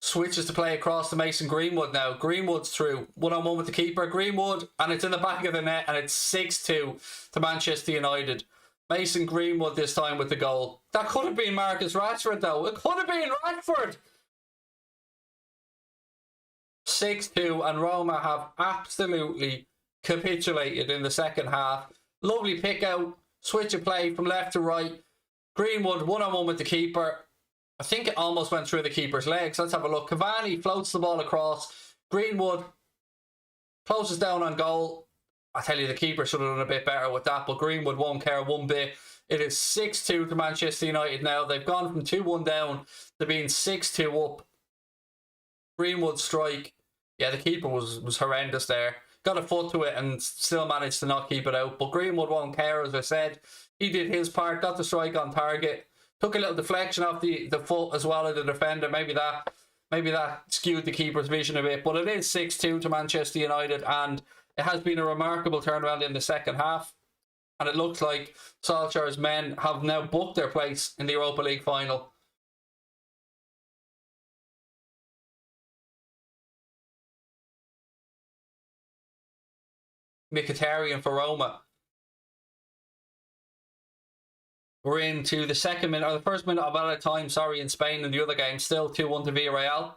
switches to play across to Mason Greenwood now. Greenwood's through. 1-on-1 with the keeper. Greenwood, and it's in the back of the net, and it's 6-2 to Manchester United. Mason Greenwood this time with the goal. That could have been Marcus Rashford, though. It could have been Rashford. 6-2, and Roma have absolutely capitulated in the second half. Lovely pick out, switch of play from left to right. Greenwood 1-on-1 with the keeper. I think it almost went through the keeper's legs. Let's have a look. Cavani floats the ball across. Greenwood closes down on goal. I tell you, the keeper should have done a bit better with that, but Greenwood won't care one bit. It is 6-2 to Manchester United now. They've gone from 2-1 down to being 6-2 up. Greenwood strike. Yeah, the keeper was horrendous there. Got a foot to it and still managed to not keep it out. But Greenwood won't care, as I said. He did his part, got the strike on target. Took a little deflection off the foot as well of the defender. Maybe that skewed the keeper's vision a bit. But it is 6-2 to Manchester United, and it has been a remarkable turnaround in the second half. And it looks like Solskjaer's men have now booked their place in the Europa League final. Mkhitaryan for Roma. We're into the second minute, or the first minute of added time, sorry, in Spain in the other game. Still 2-1 to Villarreal.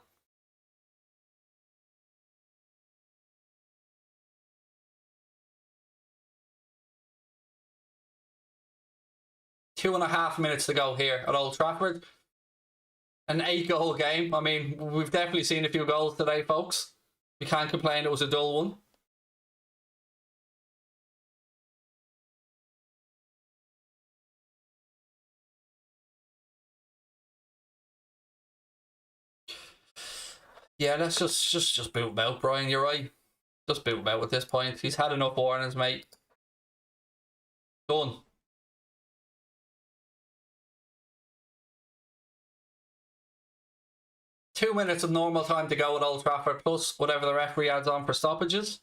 Two and a half minutes to go here at Old Trafford. An 8-goal game. I mean, we've definitely seen a few goals today, folks. We can't complain it was a dull one. Yeah, let's just boot him out, Brian. You're right. Just boot him out at this point. He's had enough warnings, mate. Done. Two minutes of normal time to go at Old Trafford, plus whatever the referee adds on for stoppages.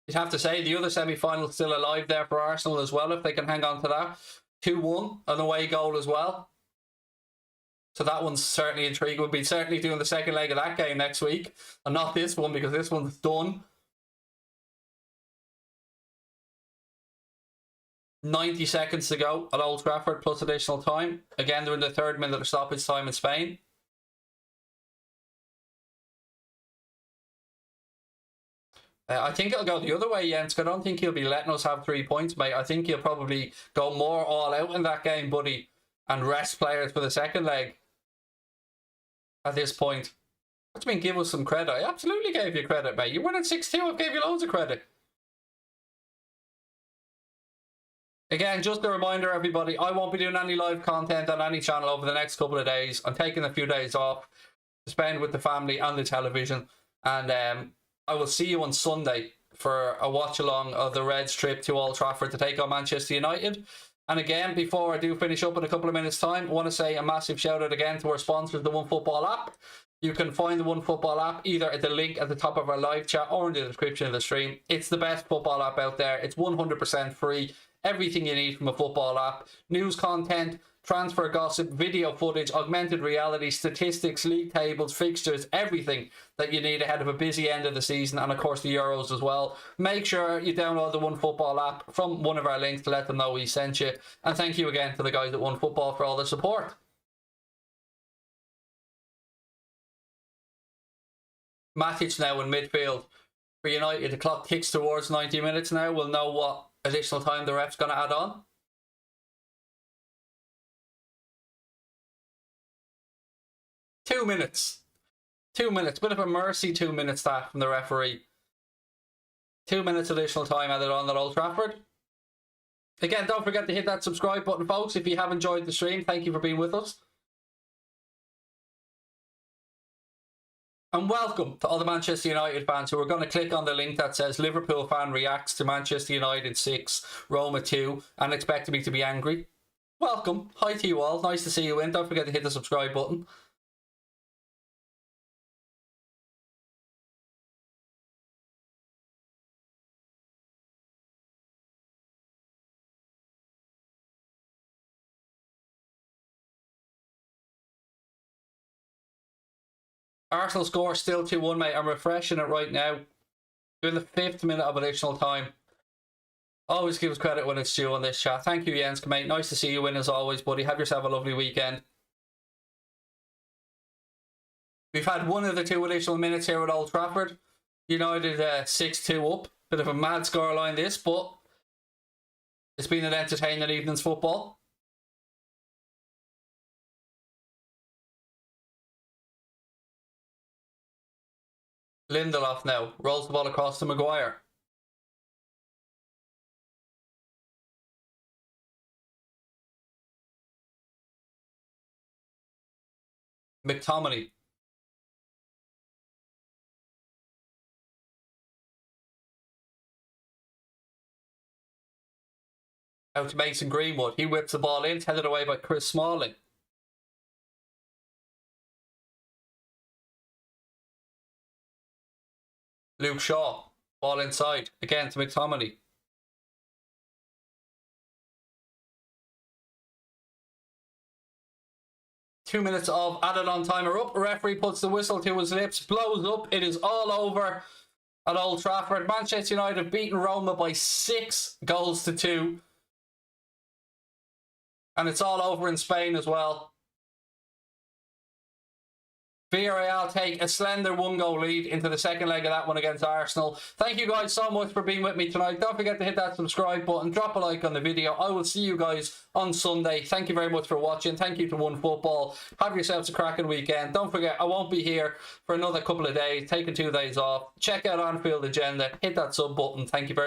You'd have to say the other semi-final still alive there for Arsenal as well, if they can hang on to that. 2-1, an away goal as well. So that one's certainly intriguing. We'll be certainly doing the second leg of that game next week, and not this one, because this one's done. 90 seconds to go at Old Trafford, plus additional time. Again, they're in the third minute of stoppage time in Spain. I think it'll go the other way, Jens. I don't think he'll be letting us have 3 points, mate. I think he'll probably go more all out in that game, buddy, and rest players for the second leg at this point. What do you mean, give us some credit? I absolutely gave you credit, mate. You're winning 6-2. I gave you loads of credit. Again, just a reminder, everybody, I won't be doing any live content on any channel over the next couple of days. I'm taking a few days off to spend with the family and the television. And I will see you on Sunday for a watch-along of the Reds' trip to Old Trafford to take on Manchester United. And again, before I do finish up in a couple of minutes' time, I want to say a massive shout-out again to our sponsors, the OneFootball app. You can find the OneFootball app either at the link at the top of our live chat or in the description of the stream. It's the best football app out there. It's 100% free. Everything you need from a football app. News content, transfer gossip, video footage, augmented reality, statistics, league tables, fixtures, everything that you need ahead of a busy end of the season, and of course the Euros as well. Make sure you download the OneFootball app from one of our links to let them know we sent you. And thank you again to the guys at OneFootball for all the support. Matic now in midfield for United. The clock ticks towards 90 minutes now. We'll know what additional time the ref's going to add on. Two minutes. 2 minutes. Bit of a mercy 2 minutes that from the referee. 2 minutes additional time added on at Old Trafford. Again, don't forget to hit that subscribe button, folks. If you have enjoyed the stream, thank you for being with us. And welcome to all the Manchester United fans who are going to click on the link that says Liverpool fan reacts to Manchester United 6, Roma 2, and expect me to be angry. Welcome. Hi to you all. Nice to see you in. Don't forget to hit the subscribe button. Arsenal score still 2-1, mate. I'm refreshing it right now. We're in the 5th minute of additional time. Always give us credit when it's due on this chat. Thank you, Jens, mate. Nice to see you in as always, buddy. Have yourself a lovely weekend. We've had one of the 2 additional minutes here at Old Trafford. United 6-2 up. Bit of a mad scoreline this, but it's been an entertaining evening's football. Lindelof now rolls the ball across to Maguire. McTominay. Out to Mason Greenwood. He whips the ball in, headed away by Chris Smalling. Luke Shaw. Ball inside. Again to McTominay. Two minutes of added on time are up. Referee puts the whistle to his lips, blows up. It is all over at Old Trafford. Manchester United have beaten Roma by 6 goals to 2. And it's all over in Spain as well. Villarreal take a slender 1-goal lead into the second leg of that one against Arsenal. Thank you guys so much for being with me tonight. Don't forget to hit that subscribe button, drop a like on the video. I will see you guys on Sunday. Thank you very much for watching. Thank you to One Football. Have yourselves a cracking weekend. Don't forget, I won't be here for another couple of days, taking 2 days off. Check out Anfield Agenda. Hit that sub button. Thank you very much.